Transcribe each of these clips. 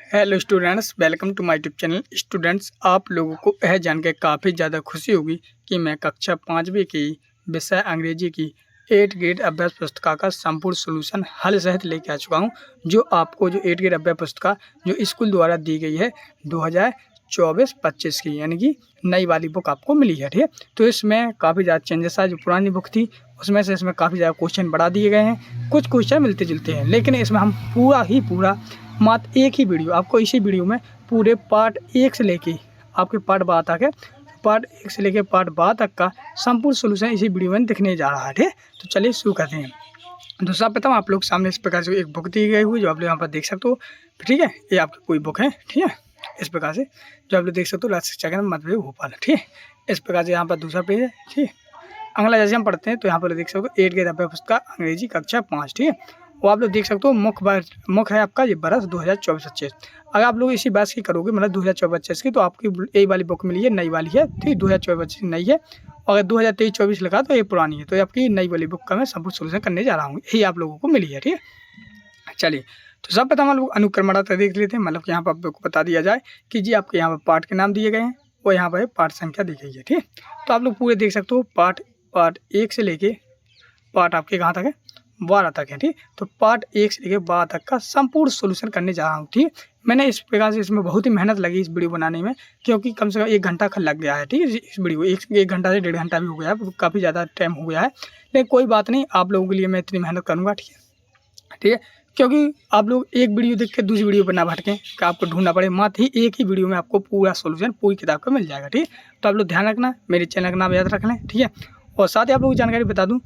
Hello students, welcome to my YouTube channel. Students, आप लोगों को यह जानकर काफ़ी ज़्यादा खुशी होगी कि मैं कक्षा 5वीं की विषय अंग्रेजी की 8 ग्रेड अभ्यास पुस्तिका का संपूर्ण सॉल्यूशन हल सहित लेके आ चुका हूं। जो आपको जो 8 ग्रेड अभ्यास पुस्तिका जो स्कूल द्वारा दी गई है 2024-25 की, यानी कि नई वाली बुक आपको मिली है। ठीक है, तो इसमें काफ़ी ज़्यादा चेंजेस है। जो पुरानी बुक थी उसमें से इसमें काफ़ी ज़्यादा क्वेश्चन बढ़ा दिए गए हैं, कुछ क्वेश्चन मिलते जुलते हैं, लेकिन इसमें हम पूरा मात्र एक ही वीडियो आपको इसी वीडियो में पूरे पार्ट 1 से लेके आपके पार्ट 12 तक है, पार्ट 1 से लेके पार्ट 12 तक का संपूर्ण सोल्यूशन इसी वीडियो में दिखने जा रहा है। ठीक है, तो चलिए शुरू करते हैं। तो सर्वप्रथम आप लोग सामने इस प्रकार से एक बुक दी गई हुई जो आप लोग यहाँ पर देख सकते हो। ठीक है, ये आपकी कोई बुक है। ठीक है, इस प्रकार से जो आप लोग देख सकते हो, राज्य शिक्षा केंद्र मध्य भोपाल। ठीक है, इस प्रकार से यहाँ पर दूसरा पेज है। ठीक है, अगला जैसे हम पढ़ते हैं तो यहाँ पर देख सकते हो 8 ग्रेड अभ्यास पुस्तिका अंग्रेजी कक्षा 5। ठीक है, वो आप लोग देख सकते हो मुख्य है आपका ये बरस 2024-25। अगर आप लोग इसी बरस की करोगे मतलब 2024-25 की, तो आपकी यही वाली बुक मिली है, नई वाली है। ठीक है, 2024-25 नई है, और अगर 2023-24 लिखा तो ये पुरानी है। तो ये आपकी नई वाली बुक का मैं संपूर्ण सोल्यूशन करने जा रहा हूँ, यही आप लोगों को मिली है। ठीक है, चलिए तो सब प्रथम हम लोग अनुक्रमणिका देख लेते हैं। मतलब कि यहाँ पर आप लोग को बता दिया जाए कि जी आपके यहाँ पर पार्ट के नाम दिए गए हैं और यहाँ पर पार्ट संख्या दी गई है। ठीक है, तो आप लोग पूरे देख सकते हो पार्ट 1 से लेके पार्ट आपके कहाँ तक है 12 तक है। ठीक, तो पार्ट 1 से लेके 12 तक का संपूर्ण सॉल्यूशन करने जा रहा हूँ। ठीक, मैंने इस प्रकार से इसमें बहुत ही मेहनत लगी इस वीडियो बनाने में, क्योंकि कम से कम 1 घंटा लग गया है। ठीक है, इस वीडियो को 1 घंटा से 1.5 घंटा भी हो गया है, काफ़ी ज़्यादा टाइम हो गया है, लेकिन कोई बात नहीं, आप लोगों के लिए मैं इतनी मेहनत करूँगा। ठीक है, ठीक है, क्योंकि आप लोग एक वीडियो देख के दूसरी वीडियो पर ना भटकें कि आपको ढूंढना पड़े। मात्र ही एक ही वीडियो में आपको पूरा सॉल्यूशन पूरी किताब का मिल जाएगा। ठीक, तो आप लोग ध्यान रखना, मेरे चैनल का नाम याद रख लें। ठीक है, और साथ ही आप लोगों को जानकारी बता दूं,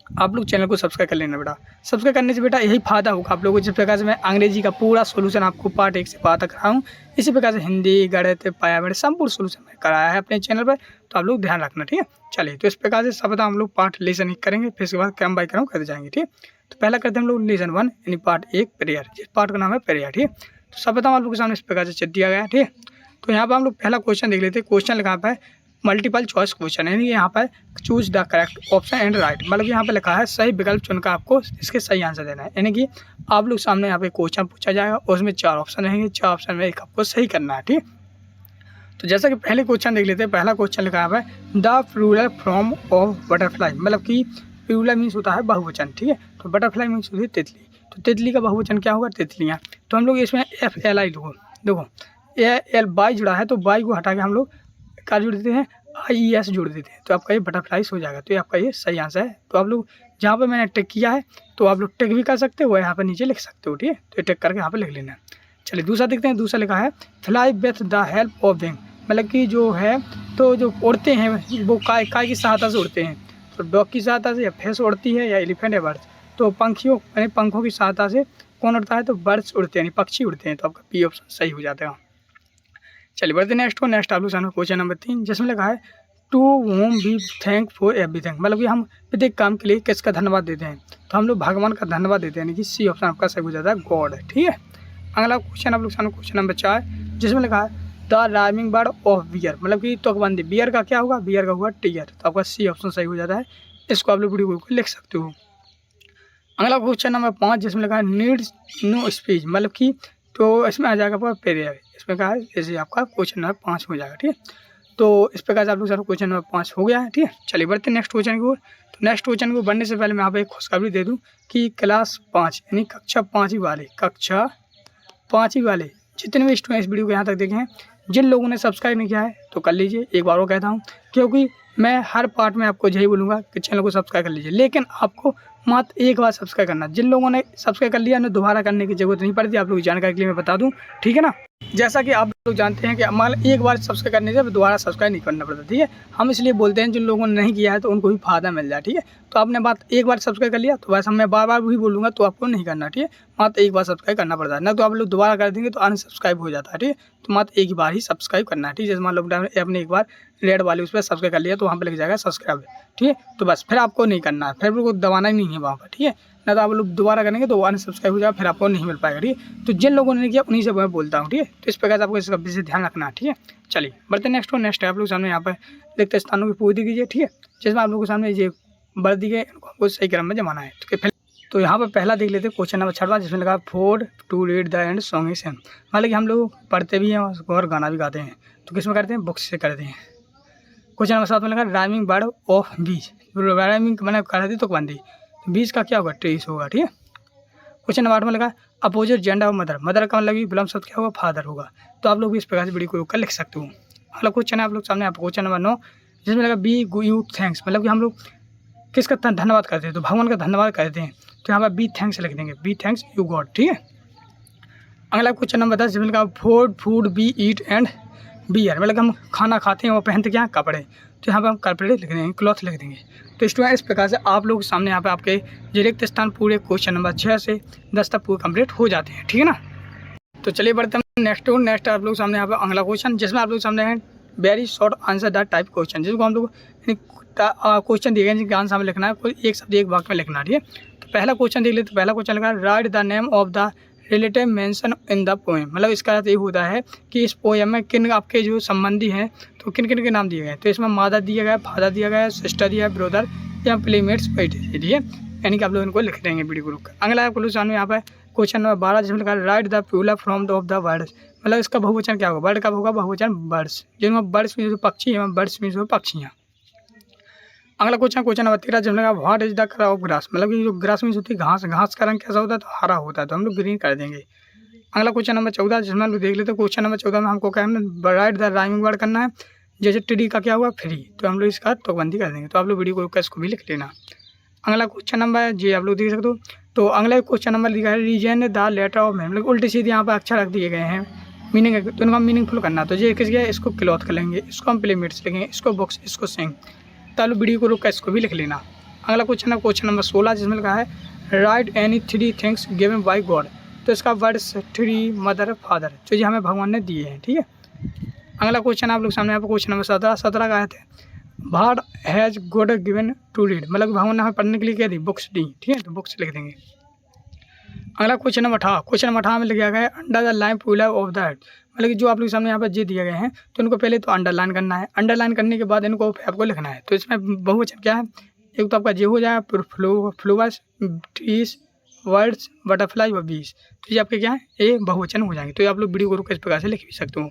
आप लोग चैनल को सब्सक्राइब कर लेना बेटा। सब्सक्राइब करने से बेटा यही फायदा होगा आप लोगों को, जिस प्रकार से मैं अंग्रेजी का पूरा सॉल्यूशन आपको पार्ट 1 से पार्ट तक कराऊँ, हूँ, इसी प्रकार से हिंदी, गणित, पायागणित संपूर्ण सॉल्यूशन में कराया है अपने चैनल पर। तो आप लोग ध्यान रखना। ठीक है, चलिए तो इस प्रकार से सब हम लोग पार्ट लेसन 1 करेंगे, फिर इसके बाद क्रम बाय क्रम करते जाएंगे। ठीक, तो पहला करते हैं हम लोग लेसन 1 यानी पार्ट 1 प्रेयर, जिस पार्ट का नाम है प्रेयर। ठीक, तो सब आप लोग के सामने इस प्रकार से दिया गया है। ठीक, तो यहाँ पर हम लोग पहला क्वेश्चन देख लेते हैं। क्वेश्चन लिखा है मल्टीपल चॉइस क्वेश्चन, यानी यहाँ पर choose the correct option and write, मतलब यहाँ पे लिखा है सही विकल्प चुनकर आपको इसके सही आंसर देना है। यानी कि आप लोग सामने यहाँ पे क्वेश्चन पूछा जाएगा और उसमें 4 ऑप्शन रहेंगे, 4 ऑप्शन में एक आपको सही करना है। ठीक, तो जैसा कि पहले क्वेश्चन देख लेते हैं। पहला क्वेश्चन लिखा है the plural form of butterfly, मतलब कि प्लूरल मीन्स होता है बहुवचन। ठीक है, तो बटरफ्लाई मीन्स होती है तितली, तो तितली का बहुवचन क्या होगा, तितलियाँ। तो हम लोग इसमें FLI देखो एल बाई जुड़ा है, तो बाई को हटा के हम लोग क्या जोड़ देते हैं, IES जोड़ देते हैं, तो आपका ये बटरफ्लाइज हो जाएगा। तो ये आपका ये सही आंसर है। तो आप लोग जहाँ पर मैंने टिक किया है तो आप लोग टिक भी कर सकते हो, यहाँ पर नीचे लिख सकते हो। ठीक है, तो टिक करके यहाँ पर लिख लेना है। चलिए दूसरा देखते हैं। दूसरा लिखा है fly with the help of wing, मतलब कि जो है तो जो उड़ते हैं वो काय की सहायता से उड़ते हैं। तो डॉग की सहायता से, या भैंस उड़ती है, या एलिफेंट, या बर्ड्स। तो पंखों की सहायता से कौन उड़ता है, तो बर्ड्स उड़ते हैं, यानी पक्षी उड़ते हैं। तो आपका बी ऑप्शन सही हो जाता है। चलिए बढ़ते नेक्स्ट को। नेक्स्ट आप लोग सामने क्वेश्चन नंबर 3, जिसमें लिखा है to whom we thank for everything, मतलब कि हम प्रत्येक काम के लिए किसका धन्यवाद देते हैं, तो हम लोग भगवान का धन्यवाद देते हैं, यानी कि सी ऑप्शन आपका सही हो जाता है, गॉड। ठीक है, अगला क्वेश्चन आप लोग सामने क्वेश्चन नंबर 4, जिसमें लिखा है the rhyming word of bear, मतलब कि तुकबंदी, बियर का क्या होगा, बियर का होगा टीयर। तो आपका सी ऑप्शन सही हो जाता है। इसको आप लोग वीडियो को लिख सकते हो। अगला क्वेश्चन नंबर 5, जिसमें लिखा है नीड्स नो स्पीच, मतलब कि तो इसमें आ जाएगा आपका प्रेयर। इसमें कहा है जैसे आपका क्वेश्चन नंबर 5 हो जाएगा। ठीक है, तो इस प्रकार से आप लोग सारा क्वेश्चन नंबर 5 हो गया है। ठीक है, चलिए बढ़ते हैं नेक्स्ट क्वेश्चन की ओर। तो नेक्स्ट क्वेश्चन को बढ़ने से पहले मैं यहाँ पे एक खुशखबरी दे दूँ कि क्लास 5 यानी कक्षा 5वीं वाले जितने भी स्टूडेंट इस वीडियो को यहाँ तक देखे हैं, जिन लोगों ने सब्सक्राइब नहीं किया है तो कर लीजिए। एक बार और कहता हूँ, क्योंकि मैं हर पार्ट में आपको यही बोलूँगा कि चैनल को सब्सक्राइब कर लीजिए, लेकिन आपको मात्र एक बार सब्सक्राइब करना। जिन लोगों ने सब्सक्राइब कर लिया उन्हें दोबारा करने की जरूरत नहीं पड़ती। आप लोग जानकारी के लिए मैं बता दूं, ठीक है ना। जैसा कि आप लोग जानते हैं कि मान एक बार सब्सक्राइब करने से दोबारा सब्सक्राइब नहीं करना पड़ता। ठीक है, हम इसलिए बोलते हैं जिन लोगों ने नहीं किया है तो उनको भी फायदा मिल जाए। ठीक है, तो आपने बात एक बार सब्सक्राइब कर लिया तो वैसा मैं बार बार भी बोलूँगा तो आपको नहीं करना। ठीक है, मात्र एक बार सब्सक्राइब करना पड़ता है, ना तो आप लोग दोबारा कर देंगे तो अनसब्सक्राइब हो जाता है। ठीक है, तो मात्र एक ही बार ही सब्सक्राइब करना है। ठीक है, जैसे मान लो आपने एक बार रेड वाली उस पर सब्सक्राइब कर लिया तो वहाँ पर लिख जाएगा सब्सक्राइब। ठीक है, तो बस फिर आपको नहीं करना है, फिर को दबाना ही नहीं है वहाँ पर। ठीक है, ना तो आप लोग दोबारा करेंगे तो अनसब्सक्राइब हो जाएगा, फिर आपको नहीं मिल पाएगा। ठीक है, तो जिन लोगों ने किया उन्हीं से मैं बोलता हूँ। ठीक है, तो इस प्रकार से आपको इसका विशेष ध्यान रखना है। ठीक है, चलिए बढ़ते नेक्स्ट है आप लोग सामने यहाँ पर लिखते स्थानों की पूर्ति कीजिए। ठीक है, जिसमें आप लोगों के सामने ये बढ़ दी गई, इनको आपको सही क्रम में जमाना है। ठीक है, तो यहाँ पर पहला देख लेते हैं क्वेश्चन नंबर 6वां, जिसमें लगा 4 to read the end song is same. मतलब कि हम लोग पढ़ते भी हैं और गाना भी गाते हैं, तो किस में करते हैं? बुक्स से करते हैं। क्वेश्चन नंबर 7 में लगा राइमिंग वर्ड ऑफ बीज। राइमिंग मैंने कहा थी तो बंदी, तो बीज का क्या होगा? ट्रीज होगा, ठीक है। क्वेश्चन नंबर 8 में लगा opposite gender of mother. Mother का मतलब विलोम शब्द क्या होगा? फादर होगा। तो आप लोग भी इस प्रकार से वीडियो को रोक कर लिख सकते हो। अगला क्वेश्चन है आप लोग सामने आपको क्वेश्चन नंबर 9, जिसमें लगा बी यू थैंक्स। मतलब कि हम लोग किसका धन्यवाद करते हैं? तो भगवान का धन्यवाद करते हैं, तो यहाँ पर बी थैंक्स लिख देंगे, बी थैंक्स यू गॉड, ठीक है। अगला क्वेश्चन नंबर 10, जिसमें लगा food be eat and bear. मतलब हम खाना खाते हैं और पहनते क्या? कपड़े। तो यहाँ पर हम कपड़े लिख देंगे, क्लॉथ लिख देंगे। तो स्टूडेंट इस प्रकार से आप लोग सामने यहाँ पे आपके रिक्त स्थान पूरे क्वेश्चन नंबर 6 से 10 तक पूरे कंप्लीट हो जाते हैं, ठीक है ना। तो चलिए बढ़ते हैं नेक्स्ट आप लोग सामने यहाँ पे अगला क्वेश्चन, जिसमें आप लोग सामने है very short answer that type question, जिसको हम लोग क्वेश्चन दिए गए जिनके आंसर हमें लिखना है, कोई एक शब्द एक वाक्य में लिखना है, ठीक है। तो पहला क्वेश्चन देख लेते। तो पहला क्वेश्चन लिखा write the name of the relative mention in the poem. मतलब इसका अर्थ ये होता है कि इस पोएम में किन आपके जो संबंधी हैं तो किन किन के नाम दिए गए हैं। तो इसमें मदर दिया गया है, फादर दिया गया है, सिस्टर दिया है, ब्रदर या प्लेमेट्स दिए, यानी कि आप लोग इनको लिख देंगे वीडियो को। अगला आपको सामने यहाँ पर क्वेश्चन नंबर 12, जिसमें लिखा write the plural from of the words. मतलब इसका बहुवचन क्या होगा? बर्ड का होगा बहुवचन बर्ड्स, जिनमें बर्ड्स मीन पक्षी है, बर्ड्स मीन पक्षियाँ। अगला क्वेश्चन नंबर 13, जिसमें लगा what is the colour of grass. मतलब कि जो ग्रास मीन होती है घास, घास का रंग कैसा होता है? तो हरा होता है, तो हम लोग ग्रीन कर देंगे। अगला क्वेश्चन नंबर 14, जिसमें हम लोग देख लेते हैं। क्वेश्चन नंबर 14 में हमको क्या है? राइट द राइमिंग वर्ड करना है। जैसे ट्री का क्या हुआ? फ्री, तो हम लोग इसका तुकबंदी कर देंगे। तो आप लोग वीडियो को इसको भी लिख लेना। अगला क्वेश्चन नंबर जी आप लोग देख सकते हो। तो अगला क्वेश्चन नंबर लिखा है reason the letter of ma'am. मतलब उल्टे सीधे यहाँ पर अक्षर रख दिए गए हैं, मीनिंग है, तो इनको हम मीनिंगफुल करना। तो ये किसके? इसको क्लॉथ कर लेंगे, इसको हम प्लेमेट्स लिखेंगे, इसको बुक्स, इसको सिंग। तो आप लोग वीडियो को रोक कर इसको भी लिख लेना। अगला क्वेश्चन है क्वेश्चन नंबर 16, जिसमें लिखा है right any 3 things given by God. तो इसका वर्ड्स ट्री, मदर, फादर, जो ये हमें भगवान ने दिए हैं, ठीक है। अगला क्वेश्चन आप लोग सामने यहाँ पर क्वेश्चन नंबर 17 का आए थे what has God given to read. मतलब भगवान ने हमें पढ़ने के लिए क्या दी? बुक्स दी, ठीक है, तो बुक्स लिख देंगे। अगला क्वेश्चन नंबर 18, क्वेश्चन नंबर 18 में लिखा गया है under the line pull of the head. मतलब कि जो आप लोग सामने यहाँ पर जे दिए गए हैं, तो इनको पहले तो अंडरलाइन करना है। अंडरलाइन करने के बाद इनको आपको लिखना है। तो इसमें बहुवचन क्या है? एक तो आपका जे हो जाएगा, फ्लोवर्स, ट्रीज, वर्ड्स, बटरफ्लाई व बीज। तो ये आपके क्या है? ये बहुवचन हो जाएंगे। तो आप लोग वीडियो को रोक इस प्रकार से लिख भी सकते हो।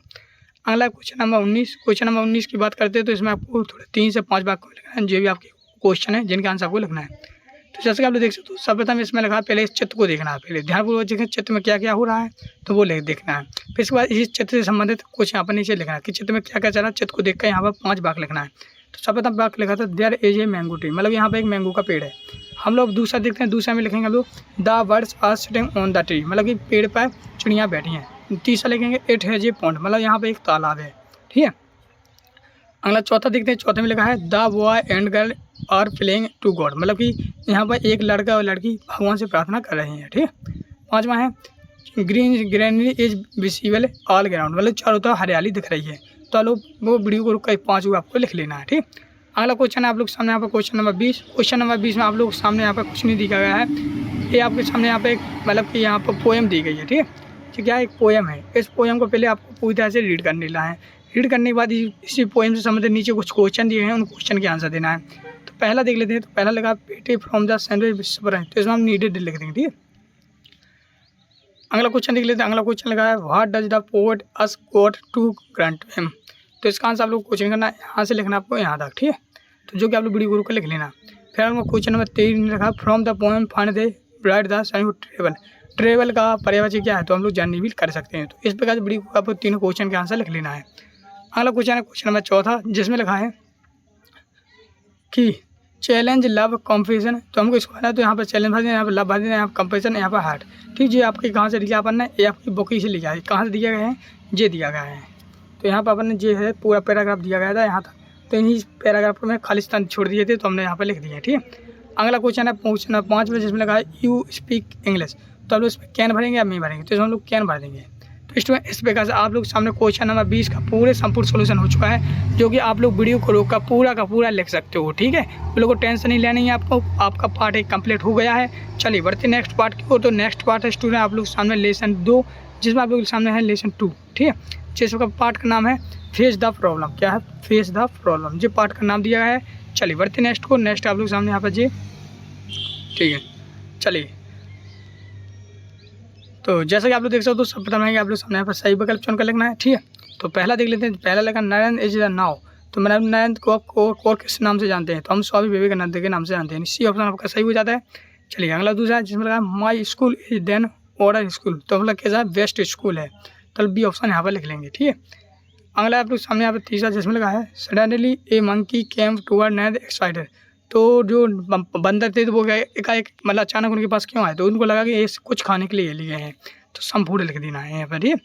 अगला क्वेश्चन नंबर 19, क्वेश्चन नंबर 19 की बात करते हैं। तो इसमें आपको थोड़े 3 से 5 वाक्य लिखना है, जो भी आपके क्वेश्चन है जिनके आंसर आपको लिखना है। तो जैसे कि आप लोग देख सकते हो, सर्वप्रथम इसमें लिखा है पहले इस चित्र को देखना है, पहले ध्यानपूर्वक देखें चित्र में क्या क्या हो रहा है, तो वो देखना है। फिर इसके बाद इस चित्र से संबंधित कुछ यहाँ पर नीचे लिखना है कि चित्र में क्या क्या चल रहा है। चित्र को देखकर यहाँ पर 5 वाक्य लिखना है। तो सर्वप्रथम वाक्य लिखा था there is a mango tree. मतलब यहाँ पर एक मैंगो का पेड़ है। हम लोग दूसरा देखते हैं, दूसरा में लिखेंगे हम लोग the birds are sitting on the tree. मतलब कि पेड़ पर चिड़ियाँ बैठी हैं। तीसरा लिखेंगे इट हैज ए पॉन्ड। मतलब यहाँ पर एक तालाब है, ठीक है। अगला चौथा देखते हैं, चौथे में लिखा है the boy and girl are playing to god. मतलब कि यहाँ पर एक लड़का और लड़की भगवान से प्रार्थना कर रहे हैं, ठीक है। पांचवा है greenery is visible all ground. मतलब चारों तरफ हरियाली दिख रही है। तो आप लोग वो वीडियो को रुक 5 आपको लिख लेना है, ठीक। अगला क्वेश्चन है आप लोग सामने यहाँ पर क्वेश्चन नंबर 20। क्वेश्चन नंबर 20 में आप लोग सामने यहाँ पर कुछ नहीं दिखा गया है। ये आपके सामने यहाँ पे मतलब कि यहाँ पर पोएम दी गई है, ठीक है। तो क्या एक पोएम है। इस पोएम को पहले आपको पूरी तरह से रीड करने लेना है। रीड करने के बाद इसी पोएम से संबंधित नीचे कुछ क्वेश्चन दिए हैं, उन क्वेश्चन के आंसर देना है। तो पहला देख लेते हैं। तो पहला लगा पेटी फ्रॉम द सैंडविच विस्पर है, तो इसमें हम नीडेड लिख देंगे, ठीक है। अगला क्वेश्चन देख लेते हैं। अगला क्वेश्चन लगा है what does the poet us got to grant him. तो इसका आंसर आप लोग क्वेश्चन करना है, यहाँ से लिखना आपको यहाँ तक, ठीक है। तो जो कि आप लोग वीडियो गुरु को लिख लेना। फिर हमको क्वेश्चन नंबर 3 लिखा from the poem find they right the sandwich travel. Travel का पर्यायवाची क्या है, तो हम लोग जर्नी भी कर सकते हैं। तो इस प्रकार से वीडियो को आपको तीनों क्वेश्चन के आंसर लिख लेना है। अगला क्वेश्चन है क्वेश्चन नंबर 4, जिसमें लिखा है कि चैलेंज लव कॉम्पिटिशन। तो हमको इसको है तो यहाँ पर चैलेंज भर देना, यहाँ पर लव भर देना, यहाँ पर कंपेरिजन, यहाँ पर हार्ट, ठीक। ये आपके कहाँ से लिखा अपन ने, ये आपकी बुक ही से लिखा है। कहाँ से दिया गया है, ये दिया गया है। तो यहाँ पर अपन ने जो है पूरा पैराग्राफ दिया गया था यहाँ तक, तो इन्हीं पैराग्राफ में खाली स्थान छोड़ दिए थे, तो हमने यहाँ पर लिख दिया है, ठीक है। अगला क्वेश्चन है क्वेश्चन नंबर 5 में, जिसमें लगा है यू स्पीक इंग्लिश। तो आप लोग इसमें कैन भरेंगे या मैं भरेंगे, तो हम लोग कैन भर देंगे। तो इस प्रकार से आप लोग सामने क्वेश्चन नंबर 20 का पूरे संपूर्ण सोल्यूशन हो चुका है, जो कि आप लोग वीडियो को रोक पूरा का पूरा लिख सकते हो, ठीक है। आप लोगों को टेंशन नहीं लेनी है आपको, आपका पार्ट 1 कंप्लीट हो गया है। चलिए बढ़ते नेक्स्ट पार्ट की ओर। तो नेक्स्ट पार्ट है स्टूडेंट आप लोग सामने लेसन 2, जिसमें आप लोग सामने है लेसन 2, ठीक है। जिसका पार्ट का नाम है फेस द प्रॉब्लम। क्या है, फेस द प्रॉब्लम, जो पार्ट का नाम दिया गया है। चलिए बढ़ते नेक्स्ट को। नेक्स्ट आप लोग सामने यहाँ पर जी, ठीक है। चलिए, तो जैसा कि आप लोग देख सकते हो, सब प्रथम है कि आप लोग सामने यहाँ पर सही विकल्प चुनकर लिखना है। ठीक है, तो पहला देख लेते हैं। पहला लगा नरेंद्र इज द नाउ। तो नरेंद्र को आप और किस नाम से जानते हैं? तो हम स्वामी विवेकानंद के नाम से जानते हैं। सी ऑप्शन आपका सही हो जाता है। चलिए, अगला दूसरा है जिसमें लगा my school is then order school. तो मतलब कैसा है? बेस्ट स्कूल है। तो बी ऑप्शन यहाँ पर लिख लेंगे। ठीक है, अगला आप लोग सामने यहाँ पर तीसरा जिसमें लगा है सडनली ए मंकी केम टूवर्ड नरेंद्र एक्साइटेड। तो जो बंदर थे तो वो एकाएक मतलब अचानक उनके पास क्यों आए? तो उनको लगा कि ये कुछ खाने के लिए लिए हैं, तो सम फूड लिख देना है यहाँ पर। ठीक है,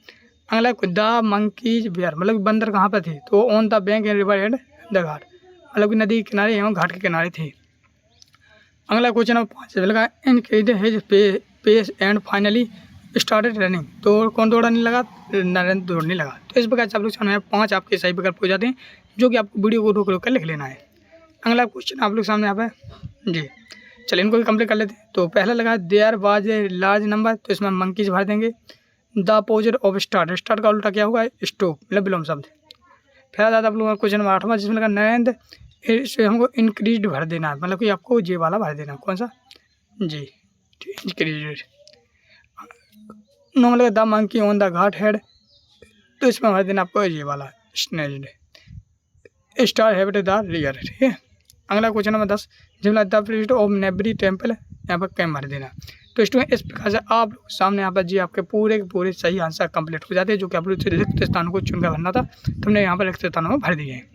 अगला द मंकीज वेयर, मतलब बंदर कहाँ पर थे? तो on the bank and river and the ghat, मतलब कि नदी के किनारे एवं घाट के किनारे थे। अगला क्वेश्चन नंबर 5 लगा increase his pace and finally started running. तो कौन दौड़ने लगा? नरेंद्र दौड़ने लगा। तो इस प्रकार से आप लोग सामने 5 आपके सही विकल्प हो जाते हैं, जो कि आपको वीडियो को रोक रोक कर लिख लेना है। अगला क्वेश्चन आप लोग सामने यहाँ पे जी, चलिए इनको भी कंप्लीट कर लेते हैं। तो पहला लगा there was a large number. तो इसमें मंकीज भर देंगे। The opposite of start, start का उल्टा क्या होगा? स्टॉप, मतलब विलोम शब्द। फिर आता आप लोगों का क्वेश्चन नंबर 8वां जिसमें लगा नरेंद्र, इसमें हमको इंक्रीज भर देना है, मतलब कि आपको जे वाला भर देना है। कौन सा? जी, इंक्रीज। 9 लगा the monkey on the ghat head. तो इसमें भर देना आपको ये वाला स्नेज्ड। Star habit the rear. ठीक है, अगला क्वेश्चन नंबर 10 जिसमें द प्रीस्ट ऑफ नेबरी टेम्पल, यहाँ पर कैम भर देना। तो स्टूडेंट इस प्रकार से आप सामने यहाँ पर जी आपके पूरे के पूरे सही आंसर कंप्लीट हो जाते हैं, जो कि आप लोग रिक्त स्थानों को चुनकर भरना था, तो हमने यहाँ पर रिक्त स्थानों में भर दिए हैं।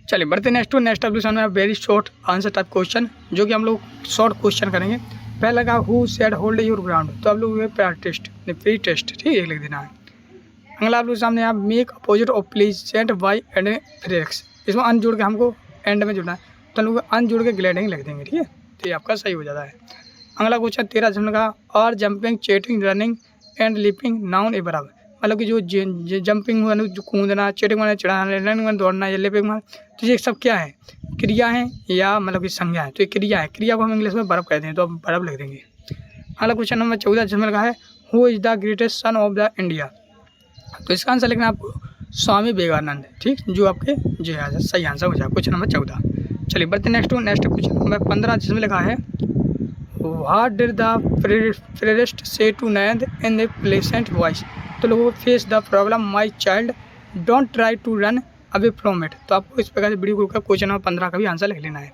चलिए बढ़ते नेक्स्ट नेक्स्ट आप लोग सामने very short answer type question, जो कि हम लोग शॉर्ट क्वेश्चन करेंगे। पहला लगा who said hold your ground. तो आप लोग प्री टेस्ट ठीक है लिख देना है। अगला आप लोग सामने आप मेक अपोजिट ऑफ प्लीजेंट वाई एंड फ्रेक्स। इसमें अन जोड़ के हमको एंड में जुड़ना है, तो हम लोग अन जोड़ के ग्लैडिंग लिख देंगे। ठीक है, तो ये आपका सही हो जाता है। अगला क्वेश्चन 13 जिसमें कहा और jumping chatting running and leaping noun a बराबर, मतलब कि जो जंपिंग हुआ जो कूदना, चेटिंग माना चढ़ाना, रनिंग माना दौड़ना या लिपिंग माना, तो ये सब क्या है? क्रिया है या मतलब कि संज्ञा है? तो ये क्रिया है। क्रिया को हम इंग्लिश में वर्ब कहते हैं, तो हम वर्ब लिख देंगे। अगला क्वेश्चन नंबर 14 जिसमें लगा है who is the greatest son of the India. तो इसका आंसर लिखना है आपको स्वामी विवेकानंद। ठीक, जो आपके जी हाँ सही आंसर हो जाए क्वेश्चन नंबर 14। चलिए बढ़ते नेक्स्ट क्वेश्चन नंबर 15 जिसमें लिखा है what did the priest say to Narendra in the pleasant voice. तो लोगों को face the problem my child don't try to run away from it. तो आपको इस प्रकार से वीडियो का क्वेश्चन नंबर 15 का भी आंसर लिख लेना है।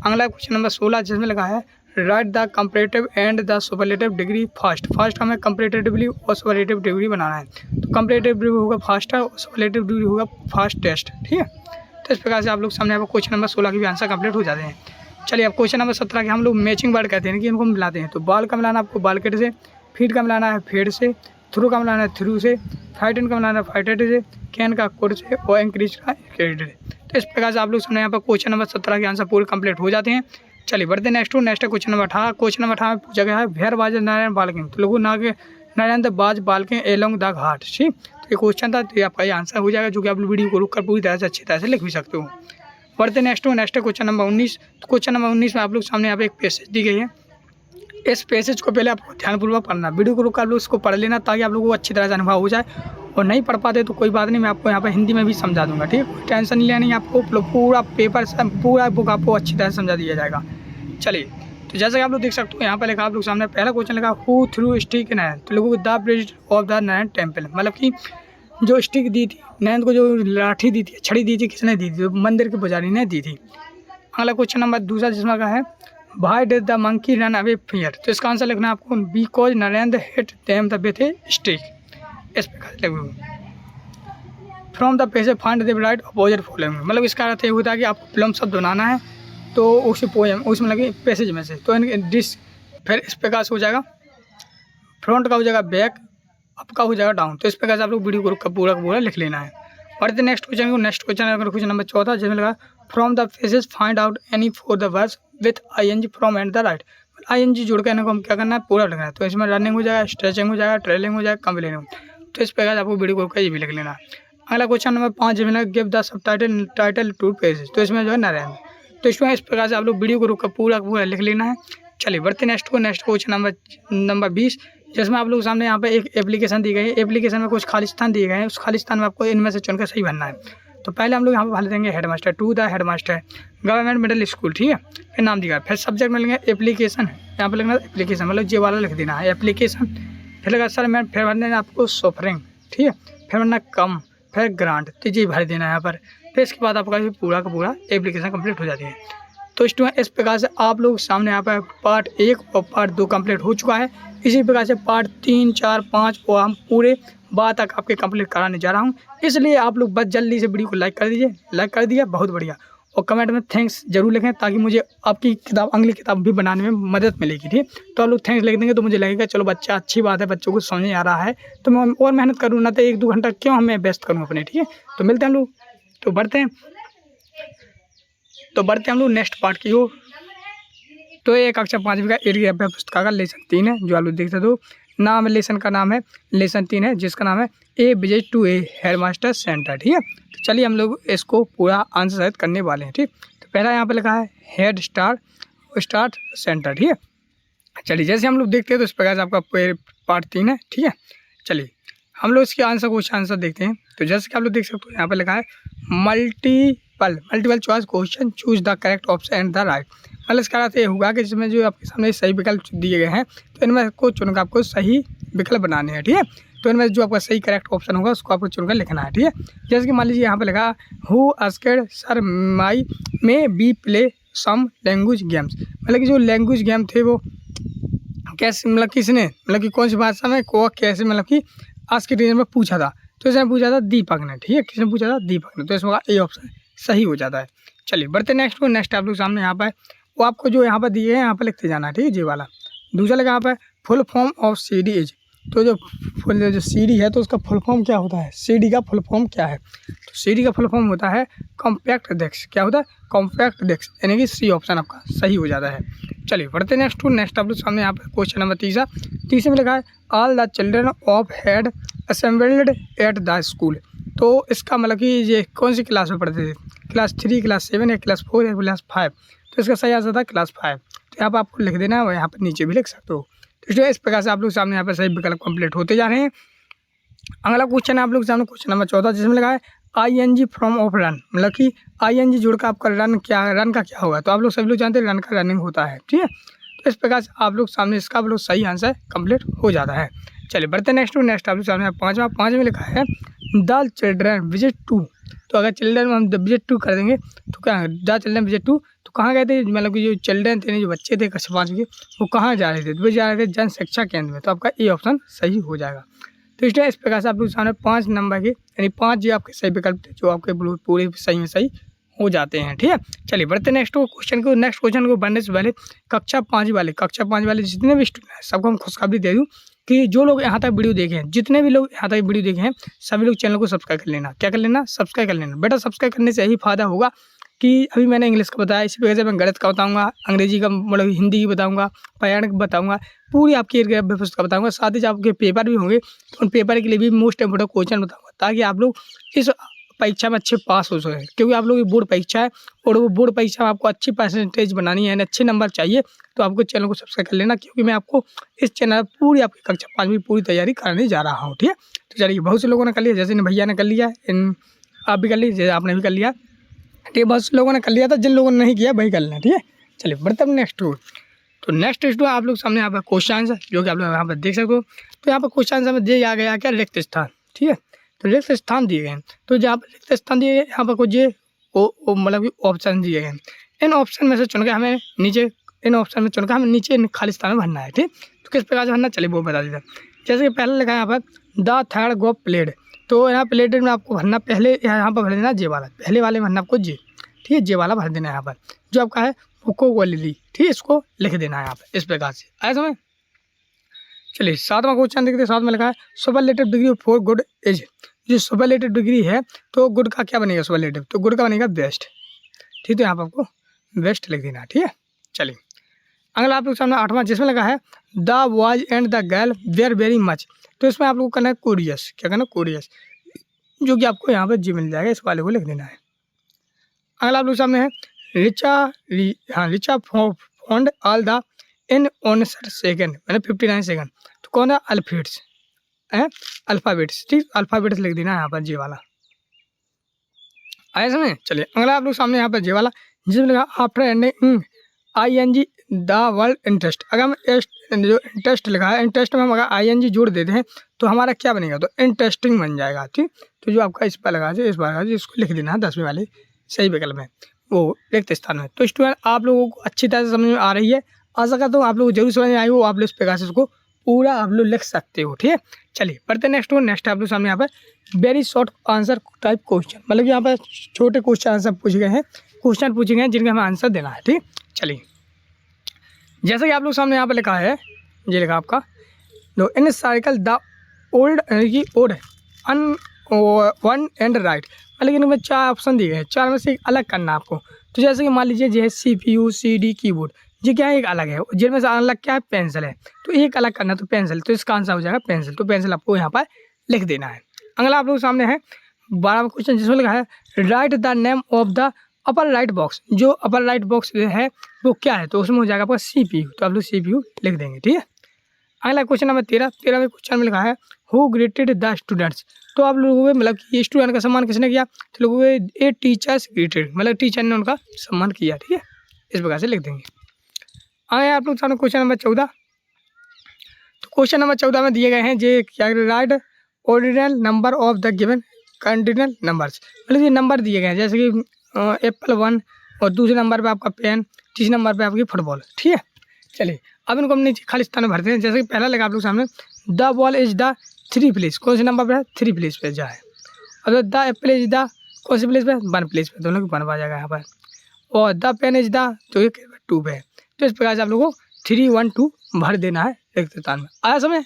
अगला क्वेश्चन नंबर 16 जिसमें लगा है write the comparative and the superlative degree fast. Fast हमें कंपैरेटिवली और सुपरलेटिव डिग्री बनाना है, तो कंपैरेटिव डिग्री होगा फास्ट और सुपरलेटिव डिग्री होगा फास्ट टेस्ट। ठीक है, तो इस प्रकार से आप लोग सामने आपको क्वेश्चन नंबर 16 के भी आंसर कंप्लीट हो जाते हैं। चलिए अब क्वेश्चन नंबर 17 के हम लोग मैचिंग वर्ड कहते हैं कि इनको मिलाते हैं। तो बाल का मिलाना आपको बालकेट से, फीड का मिलाना है फेड से, थ्रू का मिलाना है थ्रू से, फाइटन का मिलाना है फाइटेड से, कैन का कोड से और इंक्रीज का क्रेडिट से। तो इस प्रकार से आप लोग सामने यहाँ पर क्वेश्चन नंबर 17 के आंसर पूरे कंप्लीट हो जाते हैं। चलिए बढ़ते next question number 18। Question number 18 में पूछा गया है भेर बाज नारायण बालकिंग। तो लोगों नारायण बाज बालकिंग एलोंग द घाट। ठीक, तो ये क्वेश्चन था, तो आपका ये आंसर हो जाएगा, जो कि आप लोग वीडियो को रुक कर पूरी तरह से अच्छी तरह से लिख भी सकते हो। बढ़ते नेक्स्ट क्वेश्चन नंबर 19। तो क्वेश्चन नंबर 19 में आप लोग सामने यहाँ पे एक पैसेज दी गई है। इस पैसेज को पहले आपको ध्यानपूर्वक पढ़ना, वीडियो को रुक कर आप लोग इसको पढ़ लेना, ताकि आप लोगों को अच्छी तरह से अनुभव हो जाए। और नहीं पढ़ पाते तो कोई बात नहीं, मैं आपको यहाँ पर हिंदी में भी समझा दूंगा। ठीक है, कोई टेंशन नहीं लेनी, आपको पूरा पेपर पूरा बुक आपको अच्छी तरह से समझा दिया जाएगा। चलिए, तो जैसा कि आप लोग देख सकते हो यहाँ पर लिखा आप लोग सामने पहला क्वेश्चन लिखा हु थ्रू स्टिक नैन। तो लोगों को the priest of the nine temple, मतलब कि जो स्टिक दी थी नैन को, जो लाठी दी थी, छड़ी दी थी, किसने दी थी? जो मंदिर के पुजारी ने दी थी। अगला क्वेश्चन नंबर 2 जिसमें का है why did the monkey run away fear. तो इसका आंसर लिखना है आपको because Narendra hit them the with A stick. इस प्रकार से लिखो from the page find the right opposite following, मतलब इसका अर्थ ये होता है कि आपको विलोम शब्द बनाना है, तो उस पोएम उसमें लगे पैसेज में से। तो डिस फिर इस प्रकार से हो जाएगा, फ्रंट का हो जाएगा बैक, अप का हो जाएगा डाउन। तो इस प्रकार से आप लोग वीडियो को पूरा लिख लेना है। और नेक्स्ट क्वेश्चन नंबर 14 जिसमें लगा from the pages find out any for the words with ING from and the right. ING जोड़ के इनको हम क्या करना है? पूरा लिखना है। तो इसमें रनिंग हो जाएगा, स्ट्रेचिंग हो जाएगा, ट्रेलिंग हो जाएगा, कंप्लेनिंग। तो इस प्रकार से आपको वीडियो को ये भी लिख लेना है। अगला क्वेश्चन नंबर 5 जिसमें लगा give the subtitle to pages. तो इसमें जो है नरेंद्र। तो इसमें इस प्रकार से आप लोग वीडियो को रुक कर पूरा लिख लेना है। चलिए बढ़ते नेक्स्ट क्वेश्चन नंबर 20 जिसमें आप लोग सामने यहाँ पे एक एप्लीकेशन दी गई है। एप्लीकेशन में कुछ खालिस्तान दिए गए हैं, उस खालिस्तान में आपको इनमें से चुनकर सही भरना है। तो पहले हम लोग यहाँ पर भर देंगे headmaster, to the headmaster, government middle school. ठीक है, फिर नाम दिया, फिर सब्जेक्ट में लेंगे एप्लीकेशन यहाँ पे लिखना एप्लीकेशन, मतलब ये वाला लिख देना है एप्लीकेशन। फिर लगा सर मैं फिर भर देना आपको सॉफ्टवेयर, ठीक है, फिर भरना कम, फिर ग्रांट, तो ये भर देना है यहाँ पर। फिर इसके बाद आपका पूरा का पूरा एप्लीकेशन कंप्लीट हो जाती है। तो स्टूडेंट इस प्रकार से आप लोग सामने यहाँ पर पार्ट 1 और पार्ट 2 कंप्लीट हो चुका है। इसी प्रकार से पार्ट 3, 4, 5 को हम पूरे बाद तक आपके कंप्लीट कराने जा रहा हूँ। इसलिए आप लोग बस जल्दी से वीडियो को लाइक कर दीजिए। लाइक कर दिया, बहुत बढ़िया। और कमेंट में थैंक्स जरूर लिखें ताकि मुझे आपकी किताब, अगली किताब भी बनाने में मदद मिलेगी, ठीक। तो आप लोग थैंक्स लिख देंगे तो मुझे लगेगा चलो बच्चा, अच्छी बात है, बच्चों को समझ में आ रहा है तो मैं और मेहनत करूँ, ना तो 1-2 घंटा क्यों हमें व्यस्त करूँ अपने, ठीक है। तो मिलते हैं हम लोग, तो बढ़ते हैं हम लोग नेक्स्ट पार्ट की ओर। तो ये कक्षा 5वीं का एरिया पुस्तक का लेसन 3 है, जो आप लोग देख सकते हो। नाम लेसन का नाम है लेसन 3 है, जिसका नाम है a visit to a headmaster centre, ठीक है। तो चलिए हम लोग इसको पूरा आंसर सहित करने वाले हैं, ठीक। तो पहला यहाँ पे लिखा है हेड स्टार्ट सेंटर, ठीक है। चलिए जैसे हम लोग देखते हैं तो इस प्रकार से आपका पार्ट 3 है, ठीक है। चलिए हम लोग इसके आंसर देखते हैं। तो जैसे कि आप लोग देख सकते हो यहाँ पे लिखा है multiple choice question, choose the correct option and the right. मतलब इसका अर्थ ये होगा कि जिसमें जो आपके सामने सही विकल्प दिए गए हैं तो इनमें को चुनकर आपको सही विकल्प बनाने हैं, ठीक है। तो इनमें जो आपका सही करेक्ट ऑप्शन होगा उसको आपको चुनकर लिखना है, ठीक है। जैसे कि मान लीजिए यहाँ पे लिखा who asked sir my may be play some language games, मतलब कि जो लैंग्वेज गेम थे वो कैसे, मतलब किसने, मतलब कि कौन सी भाषा में को कैसे, मतलब कि आज के टीचर में पूछा था। तो इसने पूछा था दीपक ने, ठीक है, किसने पूछा था, दीपक ने। तो इसमें ए ऑप्शन सही हो जाता है। चलिए बढ़ते नेक्स्ट को। नेक्स्ट आप लोग सामने यहाँ पर वो आपको जो यहाँ पर दिए हैं यहाँ पर लिखते जाना है, ठीक है, जी वाला। दूसरा लगा यहाँ पर full form of CD is, तो जो CD है तो उसका फुल फॉर्म क्या होता है, CD का फुल फॉर्म क्या है। तो CD का फुल फॉर्म होता है कॉम्पैक्ट डेस्क, क्या होता है, कॉम्पैक्ट डेस्क, यानी कि सी ऑप्शन आपका सही हो जाता है। चलिए बढ़ते नेक्स्ट टू। नेक्स्ट आप लोग सामने यहाँ पर क्वेश्चन नंबर तीसरे में लिखा है all the children of had assembled at the school. तो इसका मतलब कि ये कौन सी क्लास में पढ़ते थे, क्लास 3, क्लास 7 या क्लास 4 या क्लास 5। तो इसका सही आंसर था क्लास 5। तो यहाँ पर आपको लिख देना है और यहाँ पर नीचे भी लिख सकते हो। तो इसलिए इस प्रकार से आप लोग सामने यहाँ पर सही विकल्प कंप्लीट होते जा रहे हैं। अगला क्वेश्चन है आप लोग सामने क्वेश्चन नंबर 14, जिसमें लगा है ING फ्रॉम ऑफ रन, मतलब कि ING जुड़कर आपका रन का क्या होगा। तो आप लोग सभी लोग जानते हैं रन का रनिंग होता है, ठीक है। तो इस प्रकार से आप लोग सामने इसका आप लोग सही आंसर कंप्लीट हो जाता है। चलिए बढ़ते नेक्स्ट आप लोग सामने 5 में लिखा है द चिल्ड्रन विजिट टू। तो अगर चिल्ड्रन में हम विजिट टू कर देंगे तो क्या है, द चिल्ड्रन विजिट टू, तो कहाँ गए थे, मतलब कि जो चिल्ड्रन थे, जो बच्चे थे कक्षा 5 के, वो कहाँ जा रहे थे, तो वो जा रहे थे जन शिक्षा केंद्र में। तो आपका ए ऑप्शन सही हो जाएगा। तो इसलिए इस प्रकार से आप लोग सामने 5 नंबर के, यानी 5 जो आपके सही विकल्प थे जो आपके पूरे सही में सही हो जाते हैं, ठीक है। चलिए बढ़ते नेक्स्ट क्वेश्चन को बढ़ने से पहले कक्षा 5 वाले जितने भी स्टूडेंट हैं सबको हम खुशखबरी दे दूँ कि जो लोग यहाँ तक वीडियो देखे हैं, जितने भी लोग यहाँ तक वीडियो देखे हैं, सभी लोग चैनल को सब्सक्राइब कर लेना। क्या कर लेना, सब्सक्राइब कर लेना। बेटा सब्सक्राइब करने से यही फायदा होगा कि अभी मैंने इंग्लिश का बताया, इसी वजह से मैं गणित का बताऊंगा, अंग्रेजी का मतलब हिंदी की बताऊंगा, पर्यावरण का बताऊंगा, पूरी आपकी पुस्तक बताऊंगा। साथ ही जब आपके पेपर भी होंगे तो उन पेपर के लिए भी मोस्ट इंपोर्टेंट क्वेश्चन बताऊंगा, ताकि आप लोग इस परीक्षा में अच्छे पास हो सके। क्योंकि आप लोग बोर्ड परीक्षा है और वो बोर्ड परीक्षा में आपको अच्छी परसेंटेज बनानी है, अच्छे नंबर चाहिए, तो आपको चैनल को सब्सक्राइब कर लेना, क्योंकि मैं आपको इस चैनल पर पूरी आपकी कक्षा 5 पूरी तैयारी कराने जा रहा हूँ, ठीक है। तो चलिए बहुत से लोगों ने कर लिया, जैसे भैया ने कर लिया, आप भी कर लीजिए, आपने भी कर लिया, ठीक है। बहुत से लोगों ने कर लिया था, जिन लोगों ने नहीं किया वही कर लेना, ठीक है। चलिए बढ़ते हैं नेक्स्ट टू। तो नेक्स्ट आप लोग सामने यहाँ पर क्वेश्चन आंसर जो कि आप लोग यहाँ पर देख सकते हो। तो यहाँ पर क्वेश्चन आंसर में दिया गया क्या, रिक्त स्थान, ठीक है। तो रिक्त स्थान दिए गए हैं, तो जहाँ पर रिक्त स्थान दिए गए यहाँ पर कुछ मतलब कि ऑप्शन दिए गए हैं। इन ऑप्शन में से चुनकर हमें नीचे खाली स्थान में भरना है, ठीक। तो किस प्रकार से भरना, चलिए वो बता देता। जैसे कि पहले लिखा है यहाँ पर द थर्ड गो प्लेड, तो यहाँ प्लेड में आपको भरना, पहले यहाँ पर भर देना जे वाला, पहले वाले में भरना आपको जे, ठीक है, जे वाला भर देना है यहाँ पर, जो आपका है को ली, ठीक है, इसको लिख देना है यहाँ पर इस प्रकार से, आया समझ। चलिए 7वां क्वेश्चन देखते हैं। 7 में लिखा है superlative degree for good is, जो सुपरलेटिव डिग्री है तो गुड का क्या बनेगा, सुपरलेटिव, तो गुड का बनेगा बेस्ट, ठीक है। यहाँ पर आपको बेस्ट लिख देना है, ठीक है। चलिए अगला आप लोग सामने 8वां, जिसमें लगा है the boys and the girl were very much, तो इसमें आप लोग करना है कोरियस, क्या करना, कोरियस, जो कि आपको यहाँ पर जी मिल जाएगा, इस वाले को लिख देना है। अगला आप लोग सामने है Richa found all the in 59 second, मतलब 59 सेकेंड, तो कौन है, अल्फाबेट्स है, अल्फाबेट्स, ठीक, अल्फाबेट्स लिख देना है यहाँ पर जे वाला, आया समझ। चलिए अगला आप लोग सामने यहाँ पर जे वाला, जिसमें लगा after ending ING the word interest, अगर हम जो इंटरेस्ट लिखा है इंटरेस्ट में हम अगर ING जोड़ देते हैं तो हमारा क्या बनेगा, तो इंटरेस्टिंग बन जाएगा। ठीक, तो जो आपका इस पर लगा इस बार लगा इसको लिख देना है 10वीं वाले सही विकल्प में, वो रिक्त स्थान में। तो स्टूडेंट आप लोगों को अच्छी तरह से समझ में आ रही है, आशा करता हूँ आप लोग जरूर समझ में आई हो। आप लोग इस प्रकार से इसको पूरा आप लोग लिख सकते हो। ठीक है, चलिए बढ़ते नेक्स्ट आप लोग सामने यहाँ पर very short answer type question, मतलब कि यहाँ पर छोटे क्वेश्चन आंसर पूछे गए हैं, क्वेश्चन पूछे गए हैं जिनका हमें आंसर देना है। ठीक, चलिए जैसा कि आप लोग सामने यहाँ पर लिखा है, ये लिखा आपका नो इन साइकिल द ओल्ड की ओड अन वन एंड राइट, मतलब कि इनमें 4 ऑप्शन दिए गए हैं, 4 में से एक अलग करना आपको। तो जैसे कि मान लीजिए ये है CPU CD कीबोर्ड, ये क्या है एक अलग है, जिनमें से अलग क्या है पेंसिल है, तो एक अलग करना तो पेंसिल, तो इसका आंसर हो जाएगा पेंसिल। तो पेंसिल आपको यहाँ पर लिख देना है। अगला आप लोग सामने है 12वां क्वेश्चन जिसमें लिखा है write the name of the upper right box, जो अपर राइट बॉक्स है वो क्या है, तो उसमें हो जाएगा आपका CPU, तो आप लोग CPU लिख देंगे। ठीक है, अगला क्वेश्चन नंबर 13वें क्वेश्चन में लिखा है हु ग्रेटेड द स्टूडेंट्स, तो आप लोगों को मतलब कि स्टूडेंट का सम्मान किसने किया, तो लोगों को ए टीचर्स ग्रेटेड, मतलब टीचर ने उनका सम्मान किया। ठीक है, इस प्रकार से लिख देंगे। आगे आप लोग सामने क्वेश्चन नंबर 14, तो क्वेश्चन नंबर 14 में दिए गए हैं जे क्या right ordinal number of the given continual numbers, मतलब ये नंबर दिए गए हैं जैसे कि एप्पल 1 और दूसरे नंबर पे आपका पेन, तीसरे नंबर पे आपकी फुटबॉल। ठीक है, चलिए अब इनको हम नीचे खाली स्थान में भरते हैं। जैसे कि पहला लगा आप लोग सामने the ball is the 3 place, कौन से नंबर पे है 3 प्लेस पे जाए, और द एप्पल इज द कौन से प्लेस पे 1 प्लेस पे, दोनों की 1 आ जाएगा यहाँ पर, और द पेन इज द तो ये 2 पे है। तो इस प्रकार से आप लोगों को 3 1 2 भर देना है रिक्त स्थान में। आया समय,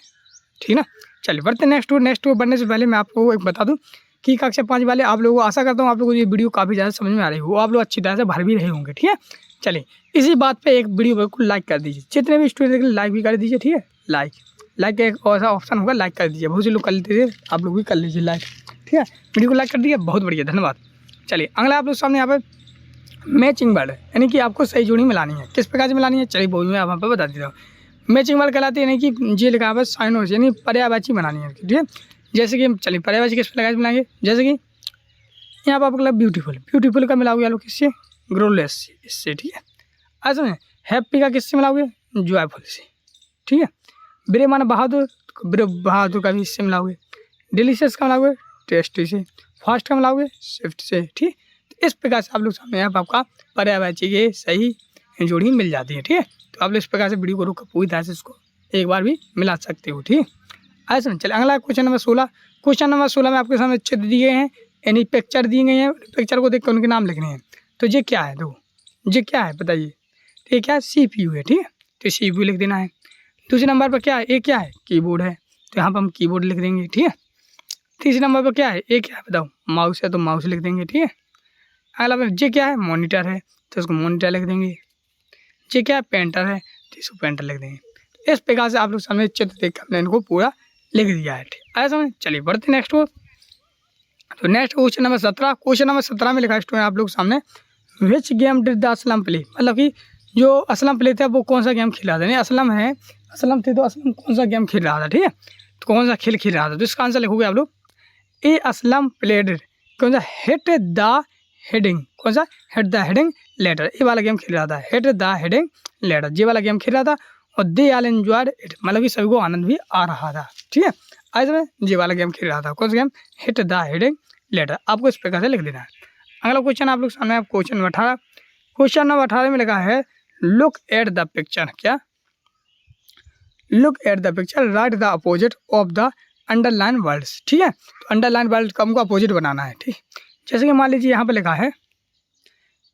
ठीक ना। चलिए बढ़ते नेक्स्ट बढ़ने से पहले मैं आपको एक बता दूं कि कक्षा 5 वाले आप लोगों को आशा करता हूँ आप लोगों को ये वीडियो काफ़ी ज़्यादा समझ में आ रही हो, आप लोग अच्छी तरह से भर भी रहे होंगे। ठीक है, चलिए इसी बात पे एक वीडियो को लाइक कर दीजिए, जितने भी स्टूडेंट देख लाइक भी कर दीजिए। ठीक है, लाइक का एक ऐसा ऑप्शन होगा, लाइक कर दीजिए, बहुत से लोग कर लेते थे, आप लोग भी कर लीजिए लाइक। ठीक है, वीडियो को लाइक कर दीजिए, बहुत बढ़िया, धन्यवाद। चलिए अगला आप लोग सामने यहाँ पर मैचिंग वर्ड, यानी कि आपको सही जोड़ी मिलानी है। किस प्रकार से मिलानी है, चलिए बहुत मैं यहाँ पर बता देता हूँ। मैचिंग वर्ड कहलाती है, यानी कि जे लिखा है साइनोस, यानी पर्यायवाची बनानी है। ठीक है, जैसे कि चलिए पर्यायवाची किस प्रकार से मिलाएंगे, जैसे कि यहाँ पर आपको ब्यूटीफुल का मिलाओगे आप लोग किससे, ग्रोलेस इससे। ठीक है, ऐसा में हैप्पी का किससे मिलाओगे, जॉयफुल से। ठीक है, ब्रेव माना बहादुर का भी इससे मिलाओगे, डिलीशियस का मिलाओगे टेस्टी से, फास्ट का मिलाओगे स्विफ्ट से। ठीक, तो इस प्रकार से आप लोग सामने यहाँ पर आपका पर्यायवाची के सही जोड़ी मिल जाती है। ठीक है, तो आप लोग इस प्रकार से वीडियो को रोक पूरी तरह से इसको एक बार भी मिला सकते हो। ठीक है, ऐसा चलिए अगला क्वेश्चन नंबर 16। क्वेश्चन नंबर 16 में आपके सामने चित्र दिए हैं, यानी पिक्चर दी गई हैं, पिक्चर को देख कर उनके नाम लिखने हैं। तो ये क्या है, तो ये क्या है बताइए, तो ये क्या है CPU है। ठीक है, तो CPU लिख देना है। दूसरे नंबर पर क्या है, ये क्या है कीबोर्ड है, तो यहाँ पर हम कीबोर्ड लिख देंगे। ठीक है, तीसरे नंबर पर क्या है, ये क्या है बताओ, माउस है तो माउस लिख देंगे। ठीक है, अगला ये क्या है, मॉनिटर है तो इसको मॉनिटर लिख देंगे। ये क्या है, पेंटर है तो इसको पेंटर लिख देंगे। इस प्रकार से आप लोग सामने चित्र देख कर इनको पूरा लिख दिया है। ठीक है, समझ। चलिए बढ़ते नेक्स्ट को, तो next question number 17। Question number 17 में लिखा है स्टूडेंट आप लोग सामने which game did the Aslam play, मतलब कि जो असलम प्ले थे वो कौन सा गेम खेल रहा था, नहीं असलम थे तो असलम कौन सा गेम खेल रहा था। ठीक है, तो कौन सा खेल खेल रहा था, तो इसका आंसर लिखोगे आप लोग ए असलम प्लेड कौन सा हिट द हेडिंग, कौन सा हिट द हेडिंग लेटर, ये वाला गेम खेल रहा था, हिट द हेडिंग लेटर ये वाला गेम खेल रहा था। और दे आल एंजॉयड इट, मतलब कि सभी को आनंद भी आ रहा था। ठीक है, आज में ये वाला गेम खेल रहा था, कौन सा game, hit the heading letter, आपको इस प्रकार से लिख देना है। अगला क्वेश्चन आप लोग सामने आप क्वेश्चन नंबर 18। क्वेश्चन नंबर 18 में लिखा है लुक एट द पिक्चर, क्या, look at the picture right the opposite of the underline words. ठीक है, तो अंडरलाइन वर्ड का हमको अपोजिट बनाना है। ठीक, जैसे कि मान लीजिए यहाँ पे लिखा है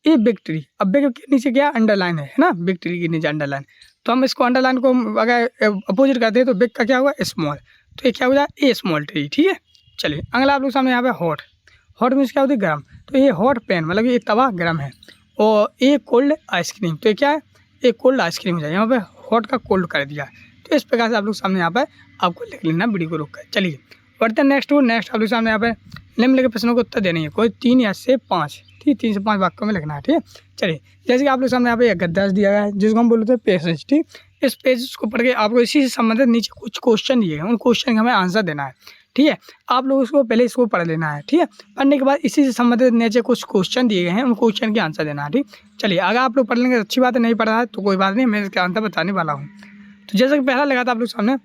ए विक्ट्री, अब बिग के नीचे क्या अंडरलाइन है ना, विक्ट्री के नीचे अंडरलाइन, तो हम इसको अंडरलाइन को अगर अपोजिट करते हैं तो बिग का क्या हुआ स्मॉल, तो ये क्या हो जाए ए स्मॉल ट्री। ठीक है, चलिए अगला आप लोग सामने यहाँ पे हॉट मीन्स क्या होती है गर्म, तो ये हॉट पेन मतलब ये तवा गर्म है। और ये कोल्ड आइसक्रीम, तो ये क्या है, एक कोल्ड आइसक्रीम हो जाए, यहाँ पे हॉट का कोल्ड कर दिया। तो इस प्रकार से आप लोग सामने यहाँ पर आपको लिख लेना वीडियो को रोक कर। चलिए बढ़ते नेक्स्ट आप लोग सामने यहाँ पर निम्नलिखित प्रश्नों को उत्तर देनी है, कोई 3 या से 5, ठीक 3 से 5 वाक्यों में लिखना है। ठीक है, चलिए जैसे कि आप लोग सामने यहाँ पे एक गद्दाज दिया गया है जिसको हम बोलते हैं पैसेज। ठीक, इस पैसेज को पढ़ के आपको इसी से संबंधित नीचे कुछ क्वेश्चन दिए हैं, उन क्वेश्चन का हमें आंसर देना है। ठीक है, आप लोग उसको पहले इसको पढ़ लेना है। ठीक है, पढ़ने के बाद इसी से संबंधित नीचे कुछ क्वेश्चन दिए गए हैं, उन क्वेश्चन के आंसर देना है। ठीक, चलिए अगर आप लोग पढ़ लेंगे अच्छी बात है, नहीं पढ़ा है तो कोई बात नहीं, मैं इसका आंसर बताने वाला हूँ। तो जैसे कि पहला लगा था आप लोग सामने,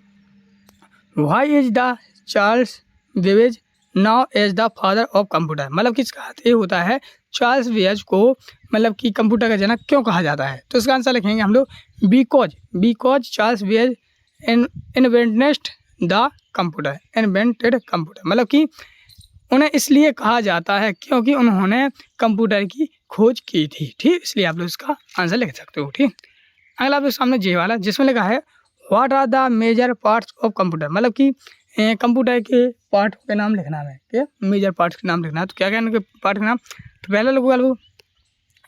why is the Charles Babbage known as the father of computer, मतलब किसका अर्थ ये होता है चार्ल्स बेबेज को मतलब कि कंप्यूटर का जनक क्यों कहा जाता है। तो इसका आंसर लिखेंगे हम लोग because Charles Babbage invented the computer, invented computer, मतलब कि उन्हें इसलिए कहा जाता है क्योंकि उन्होंने कंप्यूटर की खोज की थी। ठीक, इसलिए आप लोग इसका आंसर लिख सकते हो। ठीक, अगला आप लोग सामने जे वाला जिसमें लिखा है what are the major parts of computer, मतलब कि कंप्यूटर के पार्ट के नाम लिखना है, क्या मेजर पार्ट्स के नाम लिखना है। तो क्या क्या इनके पार्ट के नाम, तो पहला लोग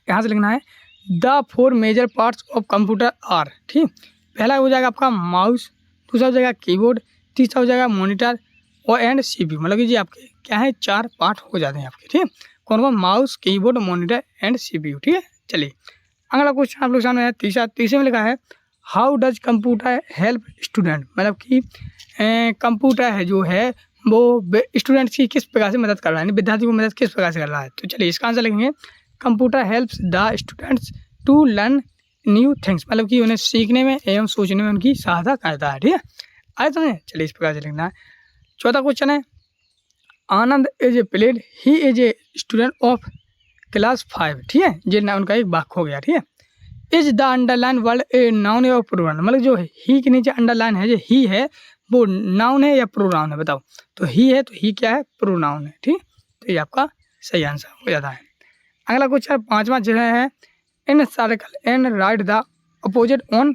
यहाँ से लिखना है the 4 major parts of computer are. ठीक, पहला हो जाएगा आपका माउस, दूसरा हो जाएगा कीबोर्ड, तीसरा हो जाएगा मॉनिटर और एंड सीपीयू, मतलब कि जी आपके क्या है 4 पार्ट हो जाते हैं आपके। ठीक, कौन कौन, mouse, keyboard, monitor and CPU. ठीक है, चलिए अगला क्वेश्चन आप लोग सामने है तीसरे में लिखा है how does computer help student, मतलब कि कंप्यूटर है जो है वो स्टूडेंट्स की किस प्रकार से मदद कर रहा है, विद्यार्थी को मदद किस प्रकार से कर रहा है। तो चलिए इसका आंसर लिखेंगे computer helps the students to learn new things, मतलब कि उन्हें सीखने में एवं सोचने में उनकी सहायता करता है। ठीक है, आए तो नहीं, चलिए इस प्रकार से लिखना है। चौथा क्वेश्चन है Anand is a played he is a student of class 5। ठीक है, ये ना उनका एक वाक्य हो गया। ठीक है, is the underline word a noun या प्रोनाउन, मतलब जो ही के नीचे अंडरलाइन है जो ही है वो नाउन है या प्रोनाउन है, बताओ। तो ही है तो ही क्या है, प्रोनाउन है। ठीक, तो ये आपका सही आंसर हो जाता है। अगला क्वेश्चन पांचवा जो है encircle and write the opposite one,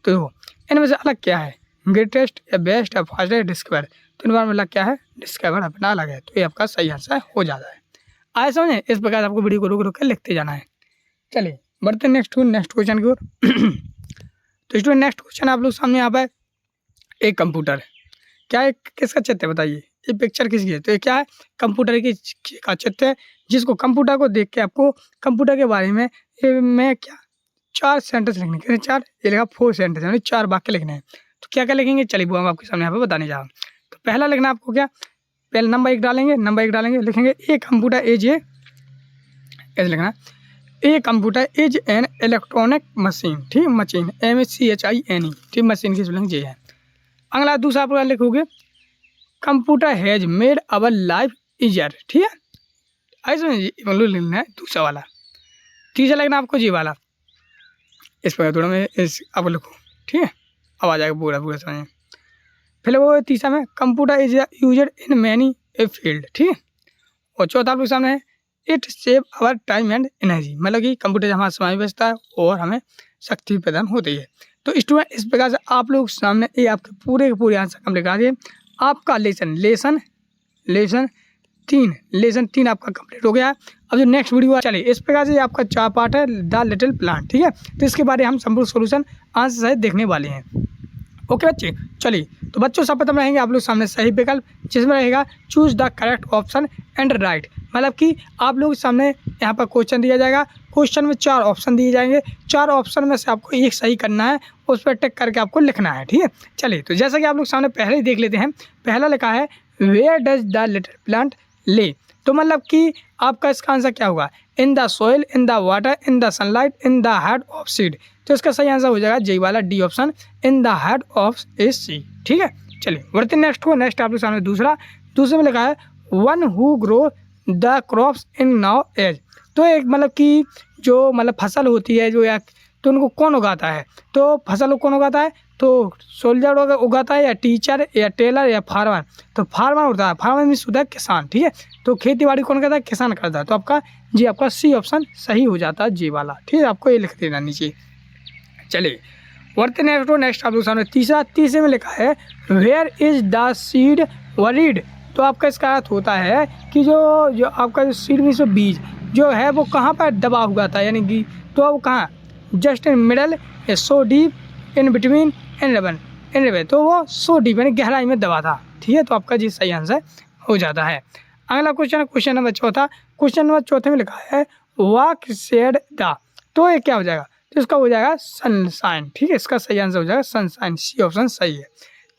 तो इनमें से अलग क्या है, ग्रेटेस्ट या बेस्ट या फास्टेस्ट डिस्कवर, तो इन बार में अलग क्या है, डिस्कवर अपना अलग है। तो ये आपका सही आंसर हो जाता है। आए समझे, इस प्रकार आपको वीडियो को रुक रुक कर लिखते जाना है। चलिए बढ़ते नेक्स्ट क्वेश्चन की ओर। तो स्टूडेंट नेक्स्ट क्वेश्चन आप लोग सामने यहाँ पर एक कंप्यूटर क्या है, किसका चित्र है बताइए, ये पिक्चर किसकी है। तो ये क्या है, कंप्यूटर की का चित्र है, जिसको कंप्यूटर को देख के आपको कंप्यूटर के बारे में क्या 4 सेंटेंस लिखने के, 4 ये लिखा 4 सेंटेंस यानी 4 वाक्य लिखने हैं। तो क्या क्या लिखेंगे, चलिए वो हम आपके सामने यहाँ पे बताने जा रहा हूँ। तो पहला लिखना आपको क्या, पहले नंबर 1 डालेंगे, लिखेंगे ए कंप्यूटर इज ए, ऐसे लिखना है a computer is an electronic machine. ठीक, मशीन MACHINE, ठीक, मशीन की स्पेलिंग ये है। अगला दूसरा आप लिखोगे computer has made our life easier. ठीक है, ऐसे लिखना है दूसरा वाला। तीसरा लिखना आपको जी वाला, इस पर थोड़ा मैं इस अब लिखो। ठीक है, अब आ जाएगा पूरा समझ। फिर वो तीसरा में computer is used in many a field. ठीक है, और चौथा आपके सामने है it save our time and energy, मतलब कि कंप्यूटर हमारा समय बचता है और हमें शक्ति प्रदान होती है। तो स्टूडेंट इस प्रकार से आप लोग सामने ये आपके पूरे आंसर हम लिखा दिए। आपका लेसन 3 आपका कंप्लीट हो गया है। अब जो नेक्स्ट वीडियो चलिए इस प्रकार से आपका 4 पार्ट है द लिटिल प्लांट। ठीक है, तो इसके बारे में हम संपूर्ण सोल्यूशन आंसर सहित देखने वाले हैं। ओके बच्चे, चलिए तो बच्चों सब प्रथम रहेंगे आप लोग सामने सही विकल्प, जिसमें रहेगा choose the correct option and write, मतलब कि आप लोग सामने यहाँ पर क्वेश्चन दिया जाएगा, क्वेश्चन में 4 ऑप्शन दिए जाएंगे, 4 ऑप्शन में से आपको एक सही करना है, उस पर टिक करके आपको लिखना है। ठीक है, चलिए तो जैसा कि आप लोग सामने पहले ही देख लेते हैं, पहला लिखा है where does the little plant lie, तो मतलब कि आपका इसका आंसर क्या होगा, in the soil, in the water, in the sunlight, in the head of seed. तो इसका सही आंसर हो जाएगा जी वाला D option, in the head of a seed. ठीक है, चलिए बढ़ते नेक्स्ट आप लोग सामने दूसरे में लिखा है one who grow the crops in known as, तो एक मतलब कि जो मतलब फसल होती है जो या तो उनको कौन उगाता है, तो फसल को कौन उगाता है, तो सोल्जर उगाता है या टीचर या टेलर या फार्मर, तो फार्मर होता है, फार्मर मीन्स होता है किसान। ठीक है, तो खेती बाड़ी कौन करता है, किसान करता है। तो आपका सी ऑप्शन सही हो जाता है जी वाला। ठीक है, आपको ये लिख देना नीचे। चलिए बढ़ते नेक्स्ट आप लोग सामने तीसरे में लिखा है where is the seed buried, तो आपका इसका अर्थ होता है कि जो आपका जो सीड मीन्स बीज जो है वो कहाँ पर दबा हुआ था, यानी कि तो वो कहाँ, just in middle, so deep, in between, in river, तो वो सो डीप यानी गहराई में दबा था। ठीक है, तो आपका जी सही आंसर हो जाता है। अगला क्वेश्चन नंबर चौथे में लिखा है वाक शेड द, तो ये क्या हो जाएगा, तो इसका हो जाएगा सनशाइन। ठीक है, इसका सही आंसर हो जाएगा सनशाइन, सी ऑप्शन सही है।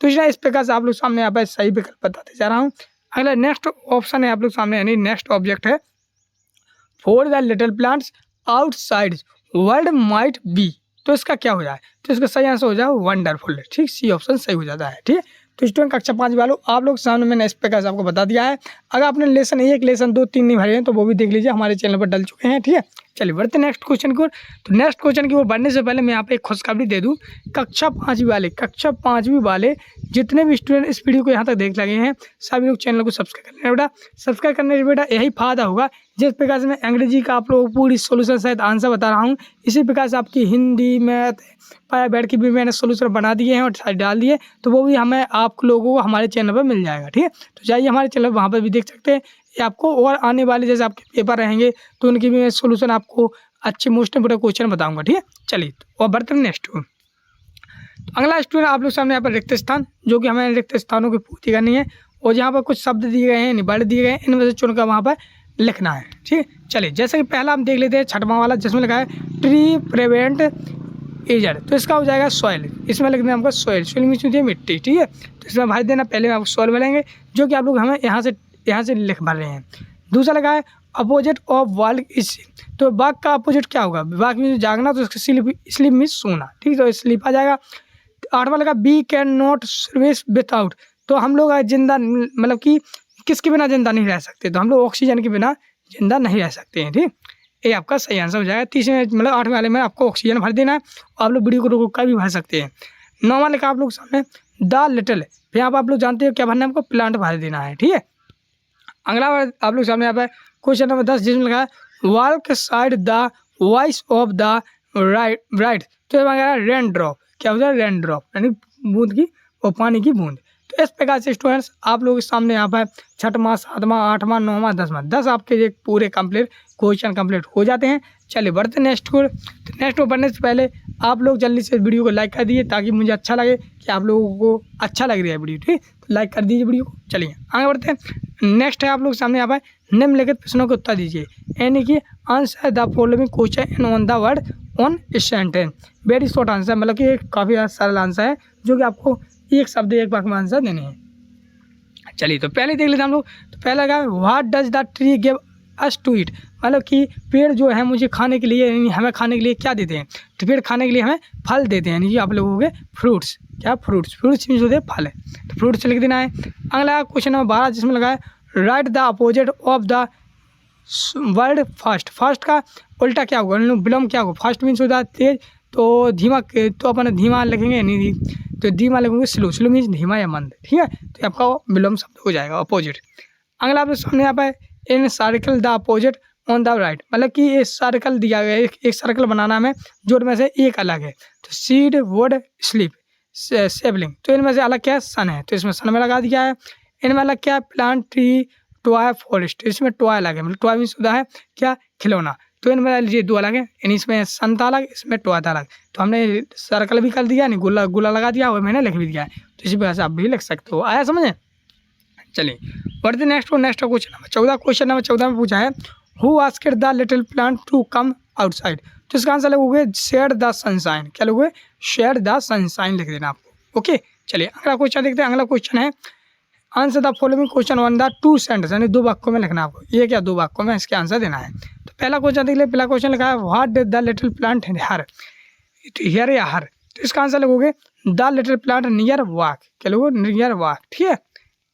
तो इस प्रकार से आप लोग सामने यहाँ पर सही विकल्प बताते जा रहा हूँ। अगला नेक्स्ट ऑप्शन है आप लोग सामने, यानी नेक्स्ट ऑब्जेक्ट है for the little plants outside world might be. तो इसका क्या हो जाए, तो इसका सही आंसर हो जाए वंडरफुल। ठीक, सी ऑप्शन सही हो जाता है। ठीक है, तो स्टूडेंट कक्षा 5 वालों आप लोग सामने मैंने इस प्रकार से आपको बता दिया है। अगर आपने लेसन 1, लेसन 2, 3 नहीं भरे हैं तो वो भी देख लीजिए, हमारे चैनल पर डल चुके हैं। ठीक है, चलिए बढ़ते नेक्स्ट क्वेश्चन की ओर। तो नेक्स्ट क्वेश्चन की ओर बढ़ने से पहले मैं यहाँ पे एक खुशखबरी दे दूँ। कक्षा 5वीं वाले जितने भी स्टूडेंट इस वीडियो को यहाँ तक देख लगे हैं, सभी लोग चैनल को सब्सक्राइब कर लेना बेटा। सब्सक्राइब करने से बेटा यही फायदा होगा, जिस प्रकार से मैं अंग्रेजी का आप लोगों को पूरी सोल्यूशन सहित आंसर बता रहा हूँ, इसी प्रकार से आपकी हिंदी, मैथ, पाया बैठ की भी मैंने सोल्यूशन बना दिए हैं और साइड डाल दिए, तो वो भी हमें आप लोगों को हमारे चैनल पर मिल जाएगा। ठीक है, तो जाइए हमारे चैनल वहाँ पर भी देख सकते हैं ये आपको। और आने वाले जैसे आपके पेपर रहेंगे तो उनकी भी मैं सोल्यूशन आपको अच्छे मोस्ट इंपोर्टेंट क्वेश्चन बताऊंगा। ठीक है, चलिए और बढ़ते हैं नेक्स्ट। तो अगला स्टूडेंट आप लोग सामने यहाँ पर रिक्त स्थान, जो कि हमें रिक्त स्थानों की पूर्ति करनी है, और यहाँ पर कुछ शब्द दिए गए हैं, निबंध दिए गए हैं, इनमें से चुनकर वहाँ पर लिखना है। ठीक है, चलिए जैसे कि पहला हम देख लेते हैं 6वां वाला, जिसमें लिखा है ट्री प्रिवेंट एजड। तो इसका हो जाएगा सॉइल। इसमें लिखना है हमको सॉइल। सॉइल मीन्स होती है मिट्टी। ठीक है, तो इसमें भाई देना, पहले में आपको सॉइल मिलेंगे, जो कि आप लोग हमें यहाँ से लिख भर रहे हैं। दूसरा लगा है अपोजिट ऑफ वर्ल्ड इज। तो बाघ का अपोजिट क्या होगा, बाघ में जागना, तो इसका स्लीप मीन्स सोना। ठीक है, तो स्लीप आ जाएगा। 8वां लगा be can not service without. तो हम लोग जिंदा मतलब कि किसके बिना जिंदा नहीं रह सकते, तो हम लोग ऑक्सीजन के बिना जिंदा नहीं रह सकते हैं। ठीक, ये आपका सही आंसर हो जाएगा। 3 मतलब 8वें वाले में आपको ऑक्सीजन भर देना है, और आप लोग वीडियो को रोक कर भी भर सकते हैं। 9वां लिखा आप लोग सामने द लिटिल, फिर आप लोग जानते हो क्या भरना है, हमको प्लांट भर देना है। ठीक है, अगला आप लोग सामने यहाँ पर क्वेश्चन नंबर 10, जिसमें लिखा है work side the voice of the right. तो रेन ड्रॉप, क्या होता है, रेन ड्रॉप यानी बूंद की, और पानी की बूंद। तो इस प्रकार से स्टूडेंट्स आप लोग के सामने यहाँ पर 6वां, 7वां, 8वां, 9वां, 10वां 10 आपके ये पूरे कंप्लीट क्वेश्चन कंप्लीट हो जाते हैं। चलिए बढ़ते नेक्स्ट को। तो नेक्स्ट को बढ़ने से पहले आप लोग जल्दी से वीडियो को लाइक कर दीजिए, ताकि मुझे अच्छा लगे कि आप लोगों को अच्छा लग रहा है वीडियो। ठीक, तो लाइक कर दीजिए वीडियो को। चलिए आगे बढ़ते हैं। नेक्स्ट है आप लोग सामने यहाँ पर निम्नलिखित प्रश्नों के उत्तर दीजिए, यानी कि answer the following question in on the word on sentence. Very short answer, मतलब कि काफ़ी सरल आंसर है, जो कि आपको एक शब्द एक वाक्य में आंसर देने हैं। चलिए तो पहले देख लेते हैं हम लोग। तो पहला क्या, what does the tree give us to eat. मतलब कि पेड़ जो है मुझे खाने के लिए, यानी हमें खाने के लिए क्या देते हैं, तो पेड़ खाने के लिए हमें फल देते हैं, यानी कि आप लोगों के फ्रूट्स। क्या, फ्रूट्स मीन्स होते हैं फल है, तो फ्रूट्स लिख देना है। अगला क्वेश्चन नंबर 12, जिसमें लगा है write the opposite of the word fast. Fast का उल्टा क्या होगा, विलम्ब क्या होगा। फास्ट मीन्स होता है तेज, तो धीमा, तो अपन धीमा लिखेंगे, नहीं तो धीमा लिखेंगे स्लो। स्लो मीन्स धीमा या मंद। ठीक है, तो आपका विलम्ब शब्द हो जाएगा अपोजिट। अगला आप सामने यहाँ पर encircle the opposite one the right, मतलब कि ये सर्कल दिया गया है, एक सर्कल बनाना हमें, जो इनमें से एक अलग है। तो सीड, वुड, स्लीप, सेबलिंग, तो इनमें से अलग क्या है, सन है, तो इसमें सन में लगा दिया है। इनमें अलग क्या है, प्लांट, ट्री, टॉय, फॉरेस्ट, इसमें टॉय अलग है, मतलब टॉय मीन्स होता है क्या, खिलौना। तो इनमें लीजिए 2 अलग है, यानी इसमें सन था अलग, इसमें टॉय था अलग। तो हमने सर्कल भी कर दिया, नहीं गुला लगा दिया, और मैंने लिख भी दिया है, तो इसी प्रकार से आप भी लिख सकते हो। आया समझे। चलिए बढ़ते next question number 14। Question number 14 में पूछा है who asked the little plant to come outside. तो इसका आंसर लगोगे शेयर द सनशाइन। क्या लोगे, शेयर द सनशाइन लिख देना आपको। ओके, चलिए अगला क्वेश्चन देखते हैं। अगला क्वेश्चन है answer the following question on the 2 sentence, यानी 2 वाक्यों में लिखना आपको। ये क्या, 2 वाक्यों में इसके आंसर देना है। तो पहला क्वेश्चन देख ले, पहला क्वेश्चन लिखा है what did the little plant her. Here या हर, तो इसका आंसर लगोगे the little plant near walk. क्या लोगे, नियर वॉक। ठीक है,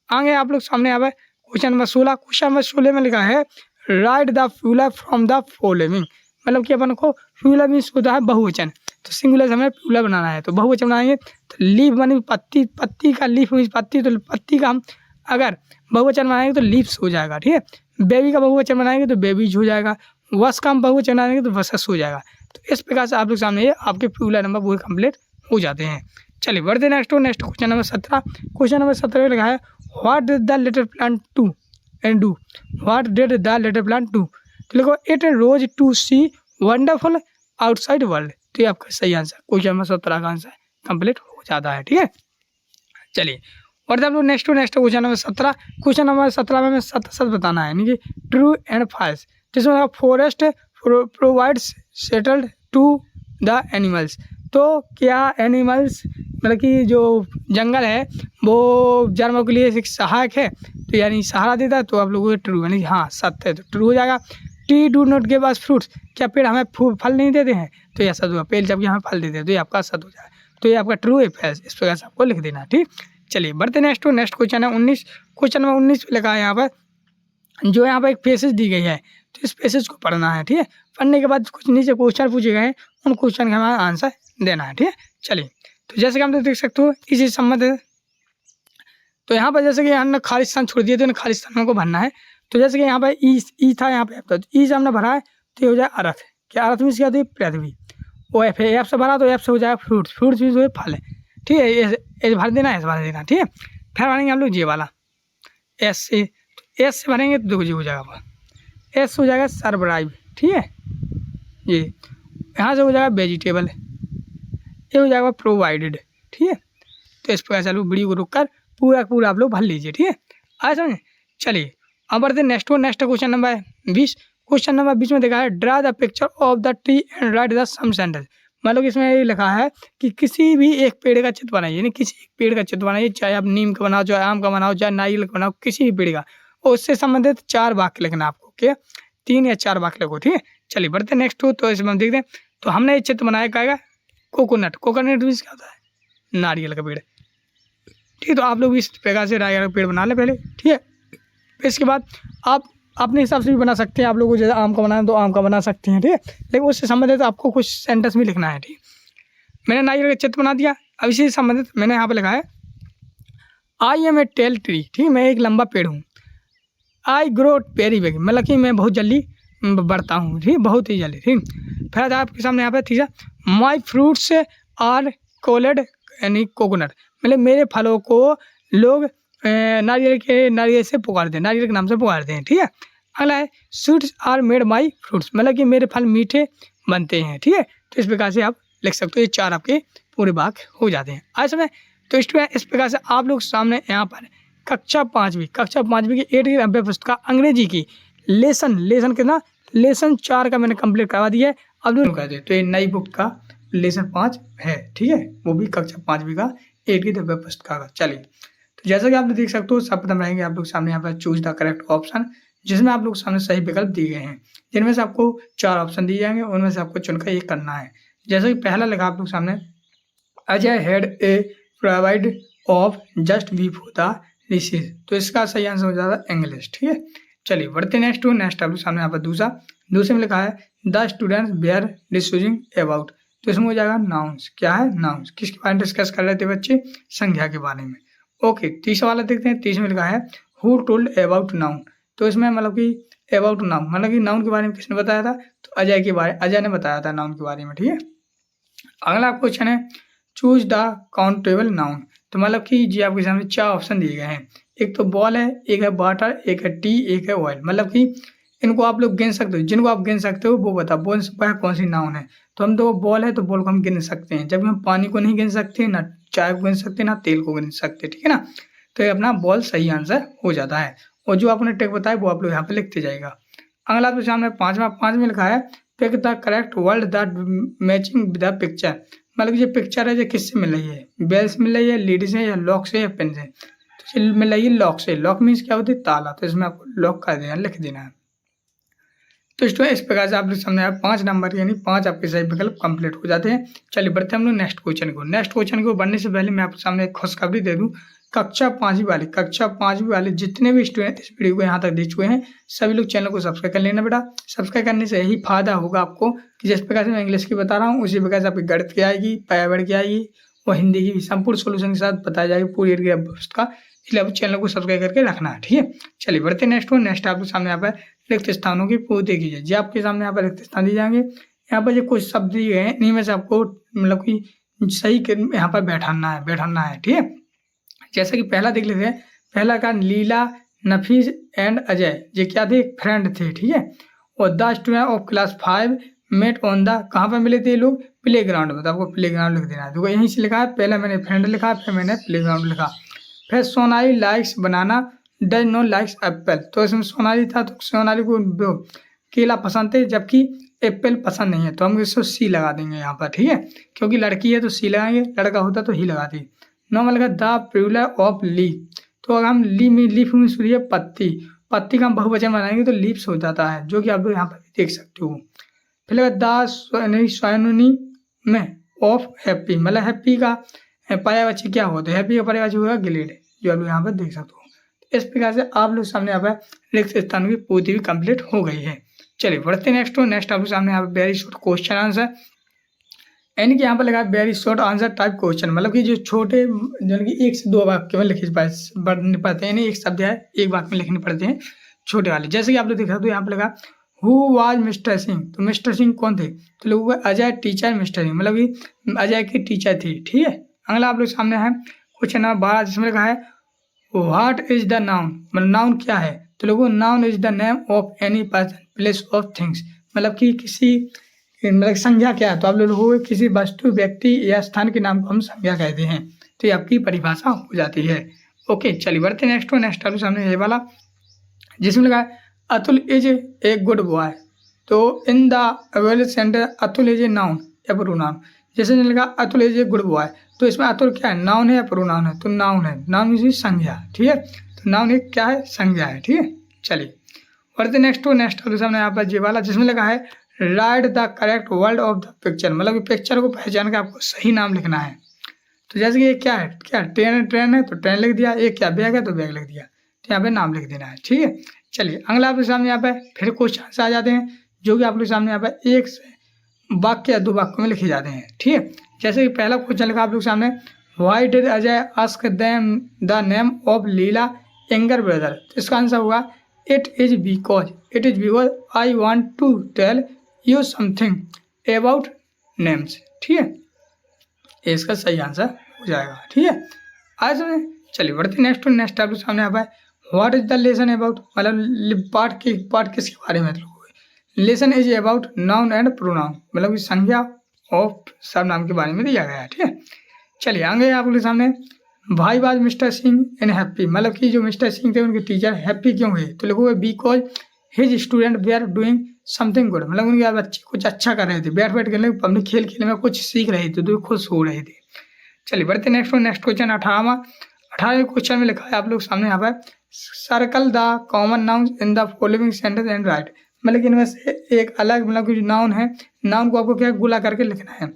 आगे आप लोग सामने यहाँ पे क्वेश्चन नंबर 16। क्वेश्चन नंबर 16 में लिखा है write the fuller from the following. मतलब कि अपन को फ्यूलर मीन्स होता है बहुवचन, तो सिंगुलर से हमें फ्यूलर बनाना है, तो बहुवचन बनाएंगे। तो लीफ मानी पत्ती, पत्ती का लीफ मीन्स पत्ती, तो पत्ती का हम अगर बहुवचन बनाएंगे तो लीव्स हो जाएगा। ठीक है, बेबी का बहुवचन बनाएंगे तो बेबीज हो जाएगा। वस का हम बहुवचन बनाएंगे तो वसस हो जाएगा। तो इस प्रकार से आप लोग सामने ये आपके फ्यूलर नंबर पूरे कंप्लीट हो जाते हैं। चलिए बढ़ते next question number 17। Question number 17 में लिखा है what did the little plant to and do. What did the little plant to, तो लिखो it rose to see wonderful outside world. तो ये आपका सही आंसर, क्वेश्चन नंबर 17 का आंसर कंप्लीट हो जाता है। ठीक है, चलिए और हम लोग next question number 17। Question number 17 में हमें सत बताना है, यानी कि ट्रू एंड फॉल्स। जिसमें forest provides settled to the animals. तो क्या एनिमल्स मतलब कि जो जंगल है वो जानवरों के लिए एक सहायक है, तो यानी सहारा देता है, तो आप लोगों को ट्रू यानी हाँ सत्य है, तो ट्रू हो जाएगा। Tree do not give us fruits, क्या पेड़ हमें फल नहीं देते हैं, तो यह सत्य होगा। पेड़ जबकि हमें फल देते हैं, तो ये आपका सत्य हो जाएगा। तो ये आपका ट्रू है फैल्स, इस प्रकार से आपको लिख देना। ठीक, चलिए बढ़ते नेक्स्ट क्वेश्चन है 19। क्वेश्चन नंबर 19 लिखा है यहाँ पर, जो यहाँ पर एक पैसेज दी गई है, तो इस पैसेज को पढ़ना है। ठीक है, पढ़ने के बाद कुछ नीचे क्वेश्चन पूछे गए हैं, उन क्वेश्चन का हमारा आंसर देना है। ठीक है, चलिए तो जैसे कि हम देख सकते हो इसी संबंध है, तो यहाँ पर जैसे कि हमने खालिस्तान छोड़ दिया, तो खालिस्तान को भरना है। तो जैसे कि यहाँ पर ई था, यहाँ पे तो ई से हमने भरा है, तो ये हो जाए अर्थ। क्या अर्थ मीन्स क्या होती है, पृथ्वी। वो एफ है, एफ से भरा तो एफ से हो जाएगा फ्रूट्स, फ्रूट्स भी जो है फल है। ठीक है, ये भर देना, ऐसे भर देना। ठीक है, फिर भरेंगे हम लोग जे वाला एस से, तो एस से भरेंगे तो देखो जी हो जाएगा, एस हो जाएगा सरब्राइव। ठीक है, ये यहाँ से हो जाएगा वेजिटेबल, ये हो जाएगा प्रोवाइडेड। ठीक है, तो इस प्रकार चलो वीडियो को रुक कर पूरा आप लोग भर लीजिए। ठीक है, आए समझ। चलिए अब बढ़ते next question number 20। Question number 20 में देखा है draw the picture of the tree and write the some sentence. मतलब इसमें ये लिखा है कि किसी भी एक पेड़ का चित्र बनाइए, यानी किसी एक पेड़ का चित्र बनाइए, चाहे आप नीम का बनाओ, चाहे आम का बनाओ, चाहे नारियल का बनाओ, किसी भी पेड़ का, और उससे संबंधित 4 वाक्य लिखना आपको। क्या 3 या 4 वाक्य लिखो। ठीक है, चलिए बढ़ते नेक्स्ट तो इसमें हम देखते हैं। तो हमने ये चित्र बनाया क्या, कोकोनट। कोकोनट मीन्स क्या होता है, नारियल का पेड़। ठीक है, तो आप लोग इस प्रकार से नारियल का पेड़ बना लें पहले। ठीक है, फिर इसके बाद आप अपने हिसाब से भी बना सकते हैं, आप लोगों को जैसे आम का बनाना तो आम का बना सकते हैं। ठीक है, लेकिन उससे संबंधित आपको कुछ सेंटेंस भी लिखना है। ठीक, मैंने नारियल का चित्र बना दिया। अब इसी से संबंधित मैंने यहाँ पे लिखा है I am a tall tree. ठीक है, मैं एक लंबा पेड़ हूँ। आई ग्रो वेरी बिग, मतलब कि मैं बहुत जल्दी बढ़ता हूँ। ठीक, बहुत ही जल्दी। ठीक, फिर आपके सामने यहाँ पे तीसरा माई फ्रूट्स आर कॉल्ड यानी कोकोनट, मतलब मेरे फलों को लोग नारियल से पुकारते हैं, नारियल के नाम से पुकारते हैं। ठीक है, अगला है sweets are made my fruits, मतलब कि मेरे फल मीठे बनते हैं। ठीक है, तो इस प्रकार से आप लिख सकते हो, ये 4 आपके पूरे वाक्य हो जाते हैं। आज समय तो इस प्रकार से आप लोग सामने यहाँ पर कक्षा पाँचवीं की 8 की अभ्यास पुस्तक अंग्रेजी की लेसन कितना, लेसन 4 का मैंने कंप्लीट करवा दिया है। अब लोग कहते हैं तो ये नई बुक का लेसन 5 है। ठीक है, वो भी कक्षा 5वीं का 8 की अभ्यास पुस्तक का। चलिए तो जैसा कि आप देख सकते हो सर्वप्रथम रहेंगे आप लोग सामने यहाँ पर चूज द करेक्ट ऑप्शन, जिसमें आप लोग सामने सही विकल्प दिए गए हैं, जिनमें से आपको 4 ऑप्शन दिए जाएंगे, उनमें से आपको चुनकर एक करना है। जैसे कि पहला लिखा आप लोग सामने Ajay had a provide of just before the recess, तो इसका सही आंसर हो जाएगा इंग्लिश। ठीक है, चलिए बढ़ते नेक्स्ट आप लोग सामने यहाँ पर दूसरे में लिखा है the students were discussing about, तो इसमें हो जाएगा नाउन्स। क्या है, नाउन्स। किसके बारे में डिस्कस कर रहे थे बच्चे, संज्ञा के बारे में। ओके, तीसरा वाला देखते हैं। तीसरे में लिखा है हु टोल्ड अबाउट नाउन, तो इसमें मतलब कि अबाउट नाउन मतलब कि नाउन के बारे में किसने बताया था, तो अजय ने बताया था नाउन के बारे में। ठीक है, अगला क्वेश्चन है चूज द काउंटेबल नाउन, तो मतलब कि जी आपके सामने 4 ऑप्शन दिए गए हैं। एक तो बॉल है, एक है वाटर, एक है टी, एक है ऑयल, मतलब कि इनको आप लोग गिन सकते हो, जिनको आप गिन सकते हो वो बता बोल सकता कौन सी नाउन है। तो हम तो बॉल है तो बॉल को हम गिन सकते हैं, जबकि हम पानी को नहीं गिन सकते, ना चाय को गिन सकते, ना तेल को गिन सकते। ठीक है ना, तो ये अपना बॉल सही आंसर हो जाता है, और जो आपने टेक बताया वो आप लोग यहाँ पे लिखते जाएगा। अगला आपके सामने 5 में लिखा है pick the correct word that matching the picture, मतलब ये पिक्चर है जो किससे मिल रही है, बेल से मिल रही है, लीड से, या लॉक से, या पेन से, तो मिल रही है लॉक से। लॉक मीन्स क्या होती है, ताला, तो इसमें आपको लॉक कर देना, लिख देना है। तो इस प्रकार से आप लोग सामने 5 नंबर यानी 5 आपके सही विकल्प कंप्लीट हो जाते हैं। चलिए बढ़ते हैं हम लोग नेक्स्ट क्वेश्चन को बढ़ने से पहले मैं आपके सामने एक खुशखबरी दे दूं। कक्षा 5वीं वाले जितने भी स्टूडेंट इस वीडियो को यहाँ तक देख चुके हैं, सभी लोग चैनल को सब्सक्राइब कर लेना बेटा। सब्सक्राइब करने से यही फायदा होगा आपको कि जिस प्रकार से मैं इंग्लिश की बता रहा हूँ उसी प्रकार से आपकी गणित की आएगी, पर्यावरण की आएगी, और हिंदी की भी संपूर्ण सोल्यूशन के साथ बताया जाएगी पूरी का। इसलिए आप चैनल को सब्सक्राइब करके रखना है। ठीक है, चलिए बढ़ते नेक्स्ट आपके सामने यहाँ पर रिक्त स्थानों की पूर्ति कीजिए। जी आपके सामने यहाँ पर रिक्त स्थान दिए जाएंगे, यहाँ पर जो कुछ शब्द दिए गए हैं इन्हीं में से आपको मतलब कि सही यहाँ पर बैठाना है। ठीक है, जैसे कि पहला देख लेते हैं। पहला का लीला, नफीस एंड अजय, ये क्या थे, फ्रेंड थे। ठीक है, और the student of class 5 met on the, कहाँ पर मिले थे लोग, प्ले ग्राउंड में, तो आपको प्ले ग्राउंड लिख देना है। देखो यहीं से लिखा है, पहले मैंने फ्रेंड लिखा, फिर मैंने प्ले ग्राउंड लिखा। फिर Sonali likes banana, does not likes Apple, तो इसमें सोनाली था तो सोनाली को केला पसंद थे, जबकि एप्पल पसंद नहीं है, तो हम इसको सी लगा देंगे यहाँ पर, ठीक है। क्योंकि लड़की है तो सी लगाएंगे, लड़का होता तो ही लगाते। नॉर्मल का द प्लूरल ऑफ लीफ, तो अगर हम लीफ में सूर्य पत्ती, पत्ती का हम बहुवचन बनाएंगे तो लीव्स हो जाता है, जो कि आप लोग यहाँ पर भी देख सकते हो। फिर लगा द स्वानोनी में ऑफ हैप्पी, मतलब हैप्पी का पर्यायवाची क्या होता है, हैप्पी का पर्यायवाची होगा ग्लेड, जो आप लोग यहाँ पर देख सकते हो। इस प्रकार से आप लोग सामने यहाँ पर रिक्त स्थान की पूर्ति भी कंप्लीट हो गई है। चलिए बढ़ते नेक्स्ट आप लोग सामने यहाँ पर वेरी शॉर्ट क्वेश्चन आंसर, यानी कि यहाँ पर लगा very short answer type question, मतलब कि जो छोटे जो कि 1 से 2 वाक्य में लिखे पड़ते हैं, यानी एक शब्द है 1 वाक्य में लिखने पड़ते हैं छोटे वाले। जैसे कि आप लोग देख सकते हो यहाँ पर लगा हु वाज मिस्टर सिंह, तो मिस्टर सिंह कौन थे, तो लोगों को अजय टीचर मिस्टर सिंह, मतलब कि अजय की टीचर थी, ठीक है। अगला आप लोग सामने है क्वेश्चन नंबर 12, जिसमें लिखा है व्हाट इज द नाउन, मतलब नाउन क्या है, तो लोगों noun is the name of any person place of things, मतलब कि किसी मतलब संज्ञा क्या है, तो आप लोगों को किसी वस्तु व्यक्ति या स्थान के नाम को हम संज्ञा कहते हैं, तो ये आपकी परिभाषा हो जाती है। ओके चलिए बढ़ते नेक्स्ट आप सामने ये वाला, जिसमें लगा है Atul is a good boy, तो in the available sentence Atul is a noun या प्रोनाउन। जैसे लगा Atul is a good boy, तो इसमें अतुल क्या है, नाउन है या प्रोनाउन है, तो नाउन है, नाउन मीन्स संज्ञा, ठीक है। तो नाउन एक क्या है, संज्ञा है, ठीक है। चलिए बढ़ते नेक्स्ट आपके सामने यहाँ पर ये वाला, जिसमें लगा है write the correct word of the picture, मतलब कि पिक्चर को पहचान के आपको सही नाम लिखना है। तो जैसे कि ये क्या है, ट्रेन है तो ट्रेन लिख दिया, ये क्या बैग है तो बैग लिख दिया, तो यहाँ पे नाम लिख देना है, ठीक है। चलिए अगला आपके सामने यहाँ पे फिर क्वेश्चन आ जाते हैं, जो कि आप लोग सामने यहाँ पे 1 वाक्य या 2 वाक्यों में लिखे जाते हैं, ठीक है। जैसे कि पहला क्वेश्चन लिखा आप लोग सामने, why did Ajay ask them the name of Leela younger brother, तो इसका आंसर होगा it is because I want to tell you something about names, ठीक है। इसका सही आंसर हो जाएगा, ठीक है। आज चलिए बढ़ते नेक्स्ट आप लोग सामने यहाँ पर what is the lesson about, मतलब पाठ किसके बारे में, lesson is about noun and pronoun, मतलब संज्ञा ऑफ सब नाम के बारे में दिया गया है, ठीक है। चलिए आगे आप लोग सामने भाई बाज मिस्टर सिंह एंड हैप्पी, मतलब कि जो मिस्टर सिंह थे उनके टीचर हैप्पी क्यों हुए, तो लोगों बिकॉज हिज स्टूडेंट वे आर डूइंग समथिंग गुड, मतलब उनके बच्चे कुछ अच्छा कर रहे थे, बैठ के अपने खेल में कुछ सीख रहे थे, तो खुश हो रहे थे। चलिए बढ़ते नेक्स्ट क्वेश्चन 18वें क्वेश्चन में लिखा है आप लोग सामने यहाँ पर circle the common noun in the following sentence and write, मतलब कि इनमें से एक अलग मतलब कि नाउन है, नाउन को आपको क्या गुला करके लिखना है।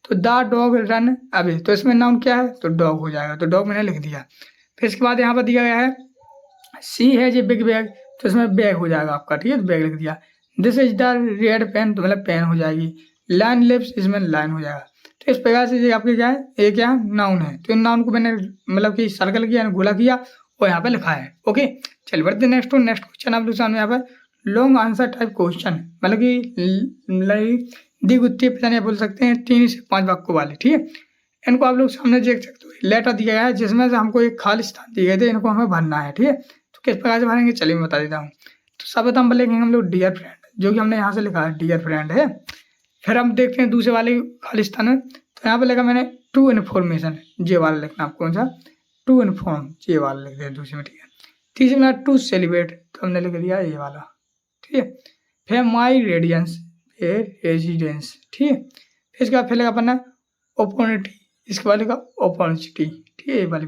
तो द डॉग रन अवे, तो इसमें नाउन क्या है, तो डॉग हो जाएगा, तो डॉग मैंने लिख दिया। फिर इसके बाद यहाँ पर दिया गया है सी है जी बिग बैग, तो इसमें बैग हो जाएगा आपका, ठीक है, तो बैग लिख दिया। This is the red pen, तो मतलब पेन हो जाएगी। लाइन लिप्स, इसमें लाइन हो जाएगा। तो इस प्रकार से आपके क्या है, ये क्या नाउन है, तो इन नाउन को मैंने मतलब कि सर्कल किया, गोला किया और यहाँ पे लिखा है। ओके चलिए बढ़ते नेक्स्ट क्वेश्चन आप लोग सामने यहाँ पर लॉन्ग आंसर टाइप क्वेश्चन, मतलब कि द्विगुत्तीय प्रश्न बोल सकते हैं, 3 से 5 वाक्यों वाले, ठीक है। इनको आप लोग सामने देख सकते हो, लेटर दिया गया है जिसमें से हमको एक खाली स्थान दिए गए थे, इनको हमें भरना है, ठीक है। तो किस प्रकार से भरेंगे चलिए मैं बता देता हूँ। तो सर्वप्रथम लिखेंगे हम लोग डियर फ्रेंड, जो कि हमने यहाँ से लिखा है डियर फ्रेंड है। फिर हम देखते हैं दूसरे वाले खाली स्थान में, तो यहाँ पे लिखा मैंने टू इन्फॉर्मेशन, जे वाला लिखना आपको, कौन सा, टू इन्फॉर्म, जे वाला लिख दिया दूसरे में, ठीक है। तीसरे में टू सेलिब्रेट, तो हमने लिख दिया ये वाला, ठीक है। फिर माई रेडियंस, फिर रेजिडेंस, ठीक है। फिर इसके बाद फिर लगा अपना अपॉर्चुनिटी, इसके बाद लिखा अपॉर्चुनिटी, ठीक है, ये वाली।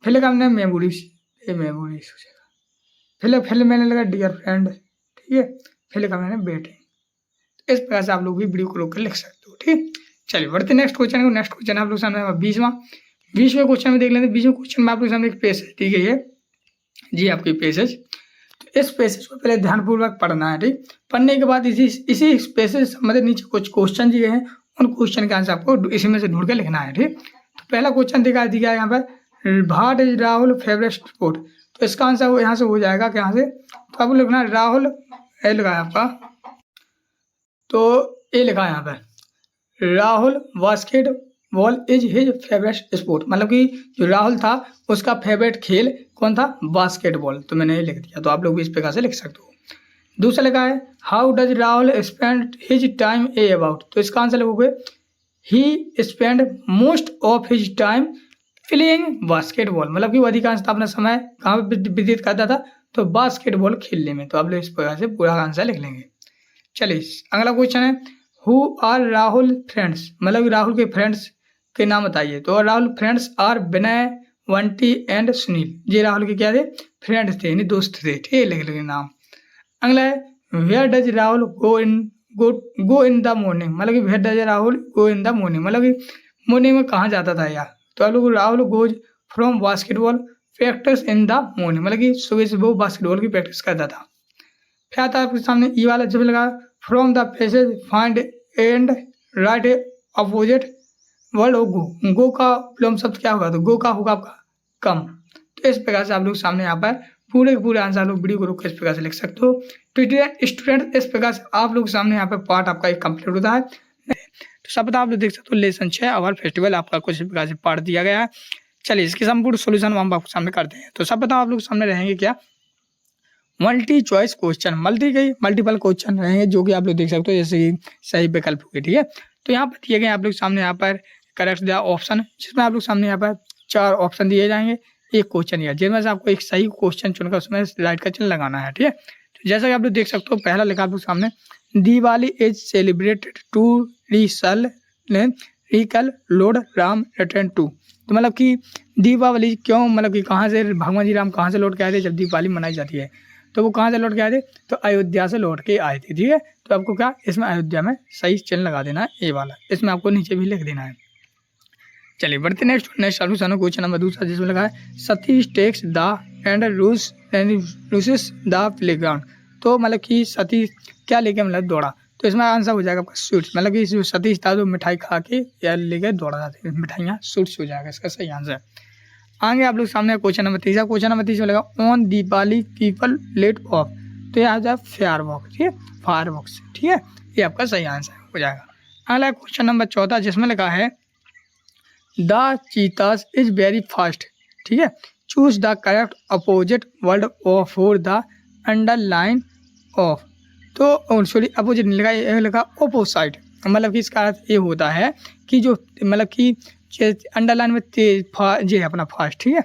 फिर लगा हमने मेमोरीज, ये मेमोरीज हो जाएगा। फिर मैंने लगा डियर फ्रेंड, ठीक है। फिर लिखा मैंने बेटे। इस प्रकार से आप लोग भी वीडियो को रोक कर लिख सकते हो, ठीक। चलिए बढ़ते नेक्स्ट क्वेश्चन आप लोग सामने 20वें क्वेश्चन में देख लेते हैं। 20वें क्वेश्चन में आप लोग सामने एक पैसेज दी गई है जी, आपकी पैसेज। तो इस पैसेज को पहले ध्यानपूर्वक पढ़ना है, ठीक। पढ़ने के बाद इसी पैसेज से संबंधित नीचे कुछ क्वेश्चन दिए हैं, उन क्वेश्चन का आंसर आपको इसी में से ढूंढ के लिखना है, ठीक। तो पहला क्वेश्चन दिया है यहाँ पर what is Rahul favourite sport, तो इसका आंसर यहाँ से हो जाएगा कि यहाँ से, तो आपको लिखना है राहुल, ये लिखा है आपका, तो ये लिखा है यहाँ पर Rahul basketball is his favourite sport, मतलब कि जो राहुल था उसका फेवरेट खेल कौन था, बास्केटबॉल, तो मैंने ये लिख दिया। तो आप लोग भी इस प्रकार से लिख सकते हो। दूसरा लिखा है how does Rahul spend his time a about, तो इसका आंसर लिखोगे he spend most of his time playing basketball, मतलब कि वो अधिकांश अपना समय कहाँ पे व्यतीत करता था, तो बास्केटबॉल खेलने में। तो आप लोग इस प्रकार से पूरा आंसर लिख लेंगे। चलिए अगला क्वेश्चन है, हु आर राहुल फ्रेंड्स, मतलब राहुल के फ्रेंड्स के नाम बताइए। तो Rahul friends are Vinay, Bunty and Sunil. ये राहुल के क्या थे, फ्रेंड्स थे, यानी दोस्त थे। ठीक है, लिख लेंगे नाम। अगला है, where does Rahul go in the morning, मतलब कि where does Rahul go in the morning, मतलब कि मॉर्निंग में कहाँ जाता था यार। तो आप लोग Rahul goes from basketball practice in the morning, मतलब कि सुबह सुबह वो बास्केटबॉल की प्रैक्टिस करता था। फिर आता है आपके सामने ई वाला, जब लगा from the passage find and write opposite word of go का विलोम शब्द क्या होगा, तो गो का होगा आपका कम। तो इस प्रकार से आप लोग सामने यहाँ पर पूरे के पूरे आंसर आप लोग वीडियो को रोक कर इस प्रकार से लिख सकते हो। तो स्टूडेंट इस प्रकार से आप लोग सामने यहाँ पर पार्ट आपका एक कंप्लीट होता है। तो सब पता आप लोग देख सकते हो, लेसन 6 अवर फेस्टिवल आपका कुछ इस प्रकार से पार्ट दिया गया है। चलिए इसके संपूर्ण सोल्यूशन हम आपको सामने करते हैं। तो सब पता आप लोग सामने रहेंगे क्या, multi choice question, multiple question रहेंगे, जो कि आप लोग देख सकते हो जैसे कि सही विकल्प होंगे। ठीक है, तो यहाँ पर दिए गए आप लोग सामने यहाँ पर करेक्ट द ऑप्शन, जिसमें आप लोग सामने यहाँ पर 4 ऑप्शन दिए जाएंगे, एक क्वेश्चन या जिसमें से आपको एक सही क्वेश्चन चुनकर उसमें राइट का चिन्ह लगाना है। ठीक है, तो जैसा कि आप लोग देख सकते हो, पहला लिखा आप लोग सामने, Diwali is celebrated to recall lord Ram return to. तो मतलब कि दीपावली क्यों, मतलब कि कहाँ से भगवान जी राम कहाँ से लौट के आए थे जब दीपावली मनाई जाती है, तो वो कहाँ से लौट के आए थे, तो अयोध्या से लौट के आए थे। ठीक है, तो आपको क्या इसमें अयोध्या में सही चिन्ह लगा देना है, ये वाला, इसमें आपको नीचे भी लिख देना है। चलिए बढ़ते नेक्स्ट क्वेश्चन नंबर दूसरा, जिसमें लगा है Satish takes the and rushes the playground. तो मतलब कि सतीश क्या लेके मतलब दौड़ा, तो इसमें आंसर हो जाएगा आपका स्वीट्स, मतलब कि जो सतीश था तो मिठाई खा के या लेके दौड़ा जाते मिठाइयाँ, स्वीट्स हो जाएगा इसका सही आंसर। आगे आप लोग सामने क्वेश्चन नंबर तीसरा लगा on Deepawali people let off, तो ये आ जाए फायरवर्क्स। ठीक है, फायरवर्क्स। ठीक है, ये आपका सही आंसर हो जाएगा। अगला क्वेश्चन नंबर 14, जिसमें लिखा है द चीतास इज वेरी फास्ट। ठीक है, choose the correct opposite word of for the underline of. तो सॉरी अपोजिट नहीं लगा ऑपोसाइड, मतलब कि इसका अर्थ ये होता है कि जो मतलब कि अंडरलाइन में तेज ये है अपना फास्ट। ठीक है,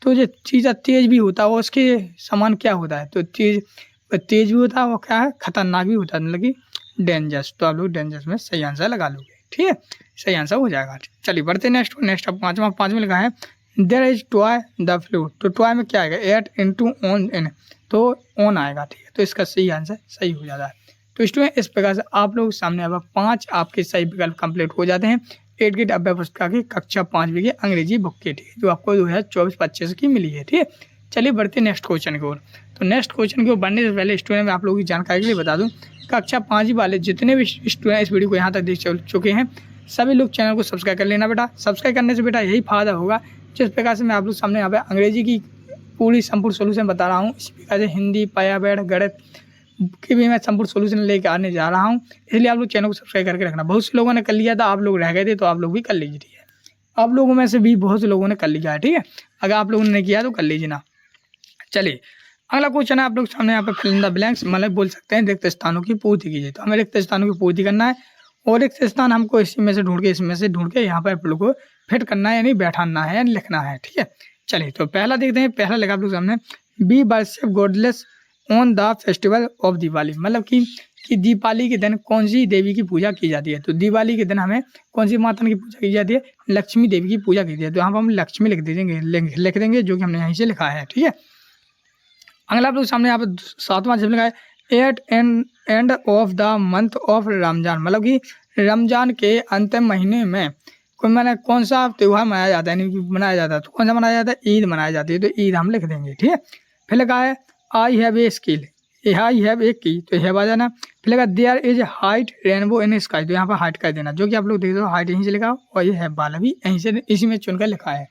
तो जो चीज़ तेज भी होता है वो उसके समान क्या होता है, तो तेज भी होता है वो क्या है, खतरनाक भी होता है, मतलब कि डेंजरस। तो आप लोग डेंजरस में सही आंसर लगा लोगे। ठीक है, सही आंसर हो जाएगा। चलिए बढ़ते नेक्स्ट अब पाँचवा लगा है there is toy the flute. तो टॉय में क्या आएगा, 8 into ऑन इन, तो ऑन आएगा। ठीक है, तो इसका सही आंसर सही हो जाता है। तो स्टूडेंट इस प्रकार से आप लोग सामने अब 5 आपके सही विकल्प कंप्लीट हो जाते हैं 8 ग्रेड अभ्यास पुस्तिका की कक्षा 5 की अंग्रेजी बुक के। ठीक है, जो आपको 2024-25 की मिली है। ठीक है, चलिए बढ़ते नेक्स्ट क्वेश्चन की ओर। तो नेक्स्ट क्वेश्चन की ओर बढ़ने से पहले स्टूडेंट में आप लोगों की जानकारी के लिए बता दूं, कक्षा 5 वाले जितने भी स्टूडेंट इस वीडियो को यहाँ तक देख चुके हैं, सभी लोग चैनल को सब्सक्राइब कर लेना बेटा। सब्सक्राइब करने से बेटा यही फायदा होगा, जिस प्रकार से मैं आप लोग सामने यहाँ पे अंग्रेजी की पूरी संपूर्ण सोल्यूशन बता रहा हूँ, इसी प्रकार से हिंदी, पायाबैठ, गणित की भी मैं संपूर्ण सोल्यूशन लेके आने जा रहा हूँ। इसलिए आप लोग चैनल को सब्सक्राइब करके रखना। बहुत से लोगों ने कर लिया था, आप लोग रह गए थे, तो आप लोग भी कर लीजिए। ठीक है, आप लोगों में से भी बहुत से लोगों ने कर लिया है। ठीक है, अगर आप लोगों ने किया तो कर लीजिए ना। चलिए अगला क्वेश्चन है आप लोग सामने यहाँ पे फिल इन द ब्लैंक्स, मतलब बोल सकते हैं रिक्त स्थानों की पूर्ति कीजिए। तो हमें रिक्त स्थानों की पूर्ति करना है और रिक्त स्थान हमको इसमें से ढूंढ के यहाँ पर आप लोग को फिट करना है, यानी बैठाना है, यानी लिखना है। ठीक है, चलिए तो पहला देखते हैं। पहला लगा आप लोग सामने be worship godless on the festival of Diwali, मतलब कि दीपावली के दिन कौन सी देवी की पूजा की जाती है। तो दिवाली के दिन हमें कौन सी माता की पूजा की जाती है, लक्ष्मी देवी की पूजा की जाती है। तो यहाँ पर हम लक्ष्मी लिख देंगे, जो कि हमने यहीं से लिखा है। ठीक है, अगला आप लोग सामने यहाँ पर 7वां जब लिखा है at end of the month of Ramzan, मतलब कि रमजान के अंतिम महीने में कौन सा त्यौहार मनाया जाता है, मनाया जाता है। तो कौन सा मनाया जाता है, ईद मनाई जाती है। तो ईद हम लिख देंगे। ठीक है, फिर लगा है I have a skill, I have a key, तो हैव आ जाना। फिर लगा there is height rainbow in sky, तो यहाँ पर हाइट कर देना, जो कि आप लोग देख रहे हो हाइट यहीं से लिखा, और ये हैव वाला भी यहीं से इसी में चुनकर लिखा है।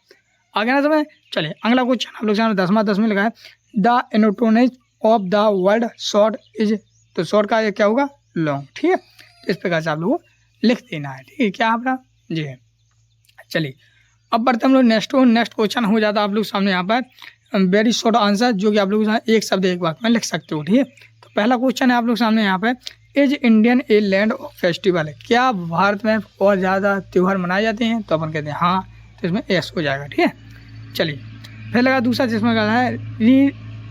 आगे ना समय। चलिए अगला क्वेश्चन आप लोग सामने 10वां लगा है the antonyms of the word short is, तो शॉर्ट का क्या होगा, लॉन्ग। ठीक है, तो इस प्रकार से आप लोगों को लिख देना है। ठीक है, क्या आपका जी है। चलिए अब बढ़ते हम लोग नेक्स्ट क्वेश्चन हो जाता है आप लोग सामने यहाँ पर वेरी शॉर्ट आंसर, जो कि आप लोग एक शब्द एक वाक्य में लिख सकते हो। ठीक है, तो पहला क्वेश्चन है आप लोग सामने यहाँ पे is Indian a land of festival, क्या भारत में और ज़्यादा त्यौहार मनाए जाते हैं। तो अपन कहते हैं हाँ, तो इसमें एस हो जाएगा। ठीक है, चलिए फिर लगा दूसरा जिसमें कहा है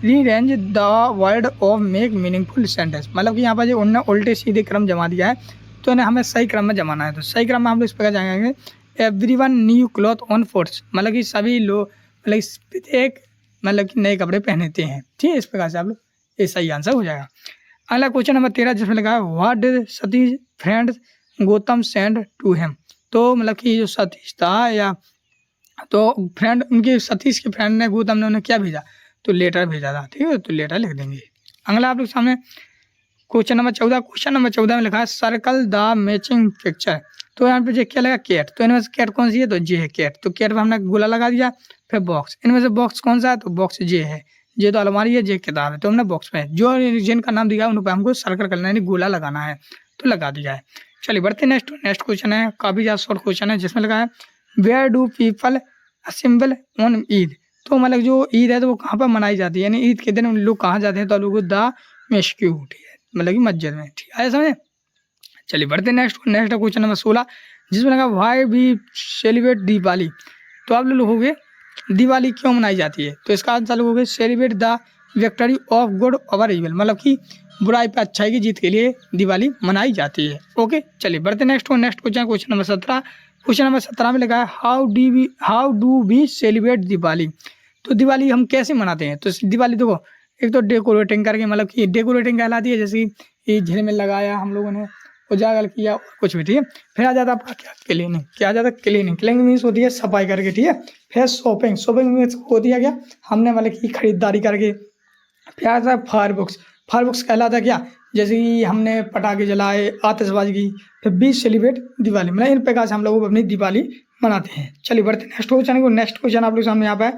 rearrange the word of make meaningful sentence, मतलब कि यहाँ पर जो उन्होंने उल्टे सीधे क्रम जमा दिया है तो इन्हें हमें सही क्रम में जमाना है। तो सही क्रम में हम लोग इस प्रकार जाएंगे, everyone new cloth on force, मतलब कि सभी लोग मतलब एक मतलब कि नए कपड़े पहनते हैं। ठीक है, इस प्रकार से आप लोग ये सही आंसर हो जाएगा। अगला क्वेश्चन नंबर 13 जिसमें लिखा है what did Satish friends Gautam send to him, तो मतलब कि जो सतीश था या तो फ्रेंड उनके सतीश के फ्रेंड ने गौतम ने उन्हें क्या भेजा, तो लेटर भेजा था। ठीक है, तो लेटर लिख देंगे। अगला आप लोग सामने क्वेश्चन नंबर 14, क्वेश्चन नंबर 14 में लिखा है सर्कल द मैचिंग पिक्चर, तो यहाँ पे जो क्या लगा कैट, तो इनमें से कैट कौन सी है, तो जे है कैट, तो कैट पर हमने गोला लगा दिया। फिर बॉक्स, इनमें से बॉक्स कौन सा है, तो बॉक्स जे है, जे तो अलमारी है, जे किताब है, तो हमने बॉक्स में जो जिनका नाम दिया उन पर हमको सर्कल करना है, यानी गोला लगाना है, तो लगा दिया है। चलिए बढ़ते नेक्स्ट क्वेश्चन है, काफ़ी ज़्यादा शॉर्ट क्वेश्चन है, जिसमें लगा है where do people assemble on Eid, तो मतलब जो ईद है तो वो कहाँ पर मनाई जाती है, यानी ईद के दिन लोग कहाँ जाते हैं, तो लोग द मस्जिद, मतलब कि मस्जिद में। ठीक है समझे। चलिए बढ़ते नेक्स्ट क्वेश्चन नंबर 16 जिसमें लगा व्हाई वी सेलिब्रेट दिवाली, तो आप लोग लोगोगे दिवाली क्यों मनाई जाती है, तो इसका आंसर लोगोगे celebrate the victory of good over evil, मतलब कि बुराई पर अच्छाई की जीत के लिए दिवाली मनाई जाती है। ओके, चलिए बढ़ते next question number 17, question number 17 में लिखा है how do we celebrate Diwali, तो दिवाली हम कैसे मनाते हैं, तो दिवाली देखो एक तो डेकोरेटिंग करके, मतलब कि डेकोरेटिंग कहलाती है, जैसे ये झिलमिल लगाया हम लोगों ने, उजागर किया और कुछ भी। ठीक है, फिर आ जाता है आपका क्या क्लीनिंग, क्या आ जाता है क्लीनिंग मीन्स होती है सफाई करके। ठीक है, फिर शॉपिंग मीन्स होती है क्या, हमने मतलब कि खरीदारी करके। फिर आता है फायर बुक्स कहलाता है क्या, जैसे कि हमने पटाखे जलाए, आतिशबाजी की। फिर बी सेलिब्रेट दिवाली, मतलब इन प्रकार से हम लोग अपनी दिवाली मनाते हैं। चलिए बढ़ते नेक्स्ट क्वेश्चन आप लोग सामने यहाँ पे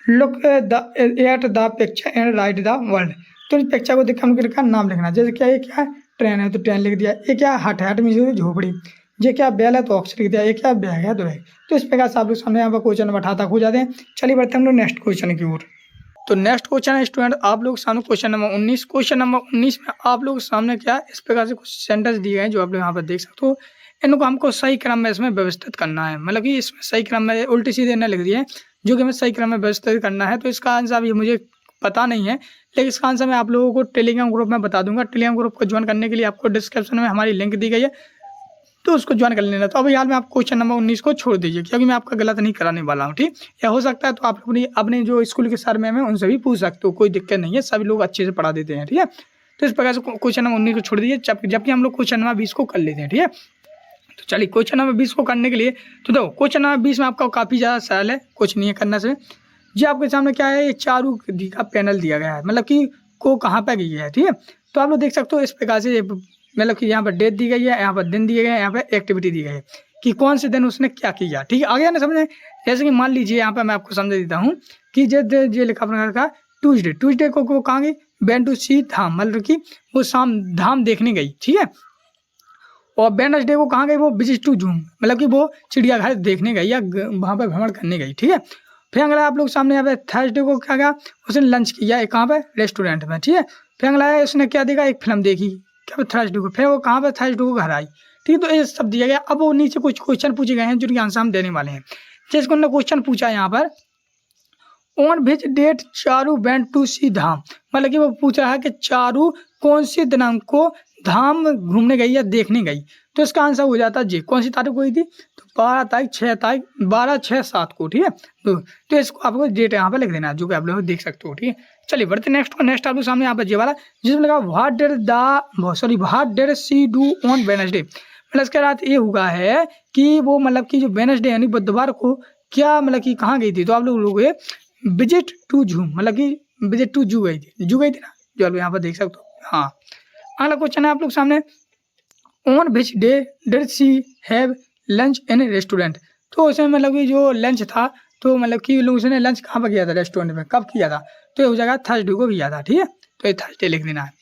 look at the picture and write the word, तो इस पिक्चर को देख हम नाम लिखना, जैसे क्या ये क्या है ट्रेन है तो ट्रेन लिख दिया, ये क्या हट मीन्स झोपड़ी, ये क्या बैल है तो ऑक्स लिख दिया, ये क्या बैग है तो बैग। तो इस प्रकार से आप लोग सामने यहाँ पर क्वेश्चन नंबर 18 तक हो जाते हैं। चलिए बढ़ते हम लोग नेक्स्ट क्वेश्चन की ओर। तो नेक्स्ट क्वेश्चन है स्टूडेंट आप लोग सामने क्वेश्चन नंबर 19 में आप लोग सामने क्या इस प्रकार से कुछ सेंटेंस दिए गए हैं जो आप लोग यहाँ पर देख सकते हो। इनको हमको सही क्रम में इसमें व्यवस्थित करना है, मतलब कि इसमें सही क्रम में उल्टी सीधे न लिख दिए जो कि हमें सही क्रम में व्यवस्थित करना है। तो इसका आंसर अभी मुझे पता नहीं है, लेकिन इसका आंसर मैं आप लोगों को टेलीग्राम ग्रुप में बता दूंगा। टेलीग्राम ग्रुप को ज्वाइन करने के लिए आपको डिस्क्रिप्शन में हमारी लिंक दी गई है, तो उसको ज्वाइन कर लेना। तो अभी यार मैं आप क्वेश्चन नंबर 19 को छोड़ दीजिए, क्योंकि मैं आपका गलत नहीं कराने वाला हूँ। ठीक, या हो सकता है तो आप अपने जो स्कूल के सर मैम है उनसे भी पूछ सकते हो, कोई दिक्कत नहीं है, सभी लोग अच्छे से पढ़ा देते हैं। ठीक है, तो इस प्रकार से क्वेश्चन नंबर 19 को छोड़ दीजिए, जबकि हम लोग क्वेश्चन नंबर 20 को कर लेते हैं। ठीक है, तो चलिए क्वेश्चन नंबर 20 को करने के लिए तो देखो क्वेश्चन नंबर 20 में आपका काफ़ी ज़्यादा सरल है, कुछ नहीं है करना से। जी आपके सामने क्या है, ये चारों का पैनल दिया गया है, मतलब कि को कहाँ पर गई है। ठीक है, तो आप लोग देख सकते हो इस प्रकार से, मतलब कि यहाँ पर डेट दी गई है, यहाँ पर दिन दिए गए हैं, यहाँ पर एक्टिविटी दी गई है कि कौन से दिन उसने क्या किया। ठीक है, आगे ना समझे, जैसे कि मान लीजिए यहाँ पर मैं आपको समझ देता हूँ कि जो लिखा अपने का ट्यूजडे को कहाँ गई, वेंट टू सी धाम, मतलब कि वो शाम धाम देखने गई। ठीक है, और वेडनेसडे को कहाँ गई, वो विजिट टू जूम, मतलब कि वो चिड़ियाघर देखने गई या वहाँ पर भ्रमण करने गई। ठीक है, फिर अगला आप लोग सामने यहाँ पे थर्सडे को क्या गया, उसने लंच किया कहाँ पे, रेस्टोरेंट में। ठीक है, फिर अगला है उसने क्या देखा, एक फिल्म देखी क्या थर्सडे को, फिर वो कहाँ पे थर्सडे को घर आई। ठीक है, तो ये सब दिया गया। अब वो नीचे कुछ क्वेश्चन पूछे गए हैं जिनके आंसर हम देने वाले हैं। जैसे उन्होंने क्वेश्चन पूछा यहाँ पर on which date Charu went to see धाम, मतलब कि वो पूछ रहा है कि चारू कौन सी दिनांक को धाम घूमने गई या देखने गई। तो इसका आंसर हो जाता है जी, कौन सी तारीख को गई थी, तो 12/6/7 को। ठीक है, तो इसको आपको डेट यहाँ पे लिख देना है, जो कि आप लोग देख सकते हो। ठीक है, चलिए बढ़ते नेक्स्ट आप लोग सामने यहाँ पर जे वाला जिसमें लगा what did she do on Wednesday, मतलब इसके रात ये हुआ है कि वो मतलब कि जो वेडनेसडे यानी बुधवार को क्या मतलब कि कहाँ गई थी, तो आप लोग विजिट टू जू, मतलब कि विजिट टू जू गई थी ना, जो आप यहाँ पर देख सकते हो। हाँ, अगला क्वेश्चन है आप लोग सामने on which day did she have lunch in restaurant, तो उसमें मतलब कि जो लंच था तो मतलब कि लोग उसने लंच कहाँ पर किया था, रेस्टोरेंट में, कब किया था, तो ये हो जाएगा थर्सडे को किया था। ठीक है, तो ये थर्सडे लिख देना है।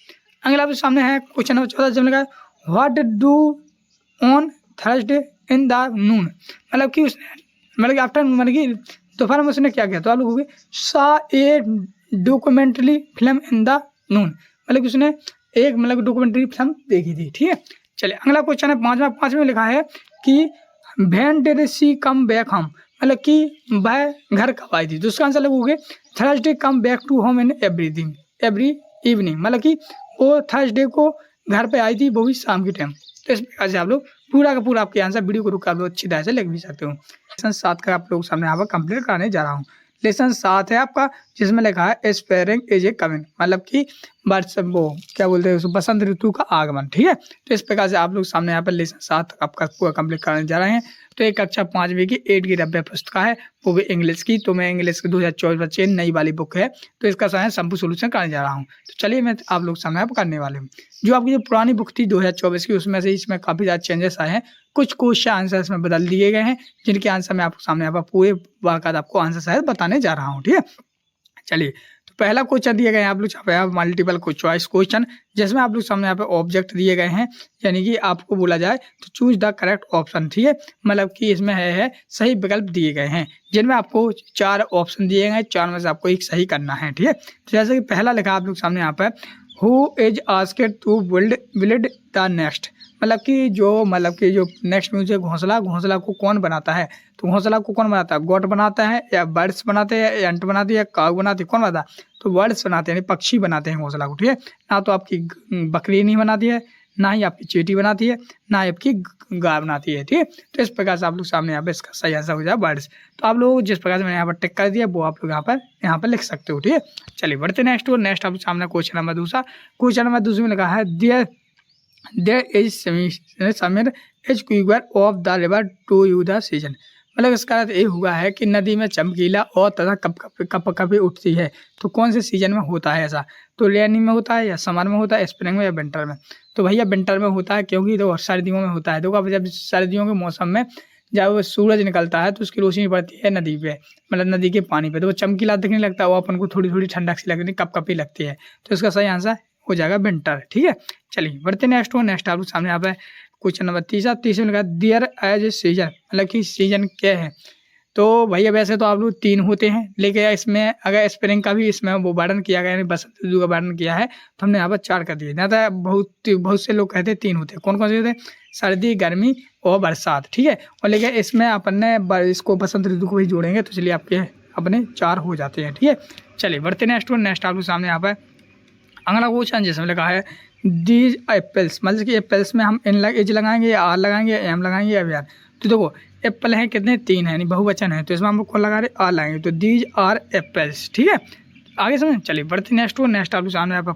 अगला आप सामने है क्वेश्चन नंबर 14 जिसमें लगा what did do on Thursday in the noon, मतलब कि उसने मतलब कि आफ्टर मतलब कि दोपहर में उसने क्या किया, तो आप लोग सा ए documentary film in the noon, मतलब कि उसने एक मतलब डॉक्यूमेंट्री फिल्म देखी थी। ठीक है, चलिए अगला क्वेश्चन है 5वां में लिखा है कि when did she come back home, मतलब कि वह घर कब आई थी, तो उसका आंसर लगोगे Thursday come back to home in every evening, मतलब कि वो थर्सडे को घर पे आई थी, वो भी शाम के टाइम। तो इस प्रकार से आप लोग पूरा का पूरा आपके आंसर वीडियो को रुक आप लोग अच्छी तरह से लिख भी सकते हो। लेसन 7 का आप लोग सामने यहाँ पर कंप्लीट कराने जा रहा हूँ। लेसन 7 है आपका, जिसमें लिखा है स्पेयरिंग इज ए कमिंग, मतलब कि वो क्या बोलते हैं उसको, बसंत ऋतु का आगमन। ठीक है, तो इस प्रकार से आप लोग सामने यहाँ पर लेसन 7 आपका पूरा कंप्लीट कराने जा रहे हैं। तो एक कक्षा 5वीं की 8 की रब्बे पुस्तक है, वो भी इंग्लिश की। तो मैं इंग्लिश की 2024 बच्चे नई वाली बुक है, तो इसका संपूर्ण सोल्यूशन कराने जा रहा हूँ। तो चलिए मैं आप लोग सामने आप करने वाले हूँ। जो आपकी जो पुरानी बुक थी 2024 की, उसमें से इसमें काफ़ी ज़्यादा चेंजेस आए हैं, कुछ क्वेश्चन आंसर इसमें बदल दिए गए हैं, जिनके आंसर मैं आपको सामने यहाँ पर पूरे बाकायदा आपको आंसर शायद बताने जा रहा हूँ। ठीक है, चलिए तो पहला क्वेश्चन दिए गए हैं आप लोग यहाँ पे मल्टीपल चॉइस क्वेश्चन, जिसमें आप लोग सामने यहाँ पे ऑब्जेक्ट दिए गए हैं, यानी कि आपको बोला जाए तो चूज द करेक्ट ऑप्शन। ठीक है, मतलब कि इसमें है सही विकल्प दिए गए हैं, जिनमें आपको 4 ऑप्शन दिए गए हैं, 4 में से आपको एक सही करना है। ठीक है, तो जैसे कि पहला लिखा आप लोग सामने यहाँ पे, who is asked to build the nest, मतलब कि जो नेक्स्ट म्यूजिक घोंसला को कौन बनाता है, तो घोंसला को कौन बनाता है, गोट बनाता है या बर्ड्स बनाते हैं या एंट बनाती है या काऊ बनाती है, कौन बनाता है, तो बर्ड्स बनाते हैं, यानी पक्षी बनाते हैं घोंसला को। ठीक है, ना तो आपकी बकरी नहीं बनाती है, ना ही आपकी चींटी बनाती है, ना ही आपकी गाय बनाती है। ठीक है, तो इस प्रकार से आप लोग सामने यहाँ पे इसका सही आंसर हो जाए बर्ड्स। तो आप लोग जिस प्रकार से मैंने यहाँ पर टिक कर दिया वो आप लोग यहाँ पर लिख सकते हो। ठीक है, चलिए बढ़ते नेक्स्ट आप सामने क्वेश्चन नंबर दूसरा। क्वेश्चन नंबर दूसरे में लिखा है देयर इज समीर इज क्यूगर of the river to you the season, मतलब इसका अर्थ ये हुआ है कि नदी में चमकीला और तथा कभी उठती है, तो कौन से सीजन में होता है ऐसा, तो रेनी में होता है या समर में होता है, स्प्रिंग में या विंटर में, तो भैया विंटर में होता है, क्योंकि तो सर्दियों में होता है। तो जब सर्दियों के मौसम में जब सूरज निकलता है तो उसकी रोशनी पड़ती है नदी पे, मतलब नदी के पानी पे, तो वो चमकीला दिखने लगता है, वो अपन को थोड़ी थोड़ी ठंडक सी लगती है, कपकपी लगती है, तो इसका सही आंसर हो जाएगा विंटर। ठीक है, चलिए बढ़ते नेक्स्ट आप सामने यहाँ पे क्वेश्चन नंबर तीसरे में लिखा देयर एज ए सीजन, मतलब कि सीजन क्या है, तो भैया वैसे तो आप लोग 3 होते हैं, लेकिन इसमें अगर स्प्रिंग का भी इसमें वो वर्णन किया गया, यानी बसंत ऋतु का वर्णन किया है, तो हमने यहाँ पर 4 कर दिए। ज़्यादा बहुत से लोग कहते हैं 3 होते हैं, कौन कौन से होते हैं, सर्दी, गर्मी और बरसात। ठीक है, और लेकिन इसमें अपन ने इसको बसंत ऋतु को भी जोड़ेंगे, तो चलिए आपके अपने 4 हो जाते हैं। ठीक है, चलिए बढ़ते नेक्स्ट आप लोग सामने यहाँ पर अगला क्वेश्चन जिसमें लिखा है दीज एप्पल्स, मतलब कि एप्पल्स में हम एज लगाएंगे या आर लगाएंगे या एम लगाएंगे या वी आर, तो देखो एप्पल है कितने, 3 है, यानी बहुवचन है, तो इसमें हम कौन लगा रहे, आर लगाएंगे, तो दीज आर एप्पल्स। ठीक है, आगे समझ, चलिए बढ़ते नेक्स्ट आप लोग सामने यहाँ पर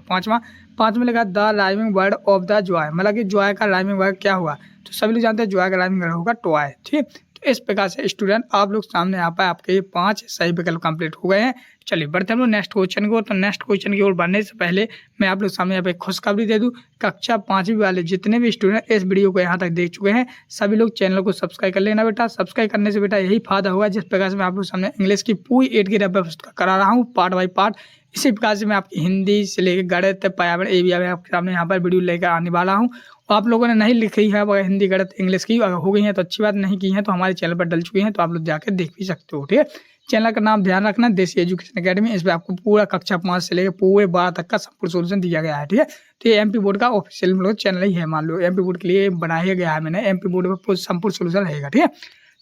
पाँच में लगा the rhyming word of the Joy, मतलब कि जॉय का राइमिंग वर्ड क्या हुआ, तो सभी लोग जानते हैं जॉय का राइमिंग वर्ड होगा टॉय। ठीक है, तो इस प्रकार से स्टूडेंट आप लोग सामने यहाँ पर आपके 5 सही विकल्प कंप्लीट हो गए हैं। चलिए बढ़ते हम लोग नेक्स्ट क्वेश्चन को। तो नेक्स्ट क्वेश्चन की ओर बढ़ने से पहले मैं आप लोग सामने यहाँ पे खुशखबरी दे दूं, कक्षा 5वीं वाले जितने भी स्टूडेंट इस वीडियो को यहाँ तक देख चुके हैं, सभी लोग चैनल को सब्सक्राइब कर लेना बेटा। सब्सक्राइब करने से बेटा यही फायदा होगा, जिस प्रकार से मैं आप लोग सामने इंग्लिश की पूरी 8 की रब्बे पुस्तक करा रहा हूँ पार्ट बाई पार्ट, इसी प्रकार से मैं आपकी हिंदी से लेकर गणित, पर्यावरण, ये भी आपके सामने यहाँ पर वीडियो लेकर आने वाला हूँ। आप लोगों ने नहीं लिखी है अगर हिंदी, गणित, इंग्लिश की अगर हो गई है तो अच्छी बात, नहीं की है तो हमारे चैनल पर डल चुकी हैं, तो आप लोग जाकर देख भी सकते हो। ठीक है, चैनल का नाम ध्यान रखना देसी एजुकेशन अकेडमी, इस पर आपको पूरा कक्षा 5 से लेकर पूरे 12 तक का संपूर्ण सोल्यूशन दिया गया है। ठीक है, तो ये एमपी बोर्ड का ऑफिशियल चैनल ही है, मान लो एमपी बोर्ड के लिए बनाया गया है मैंने, एमपी बोर्ड पर संपूर्ण सोल्यूशन रहेगा। ठीक है,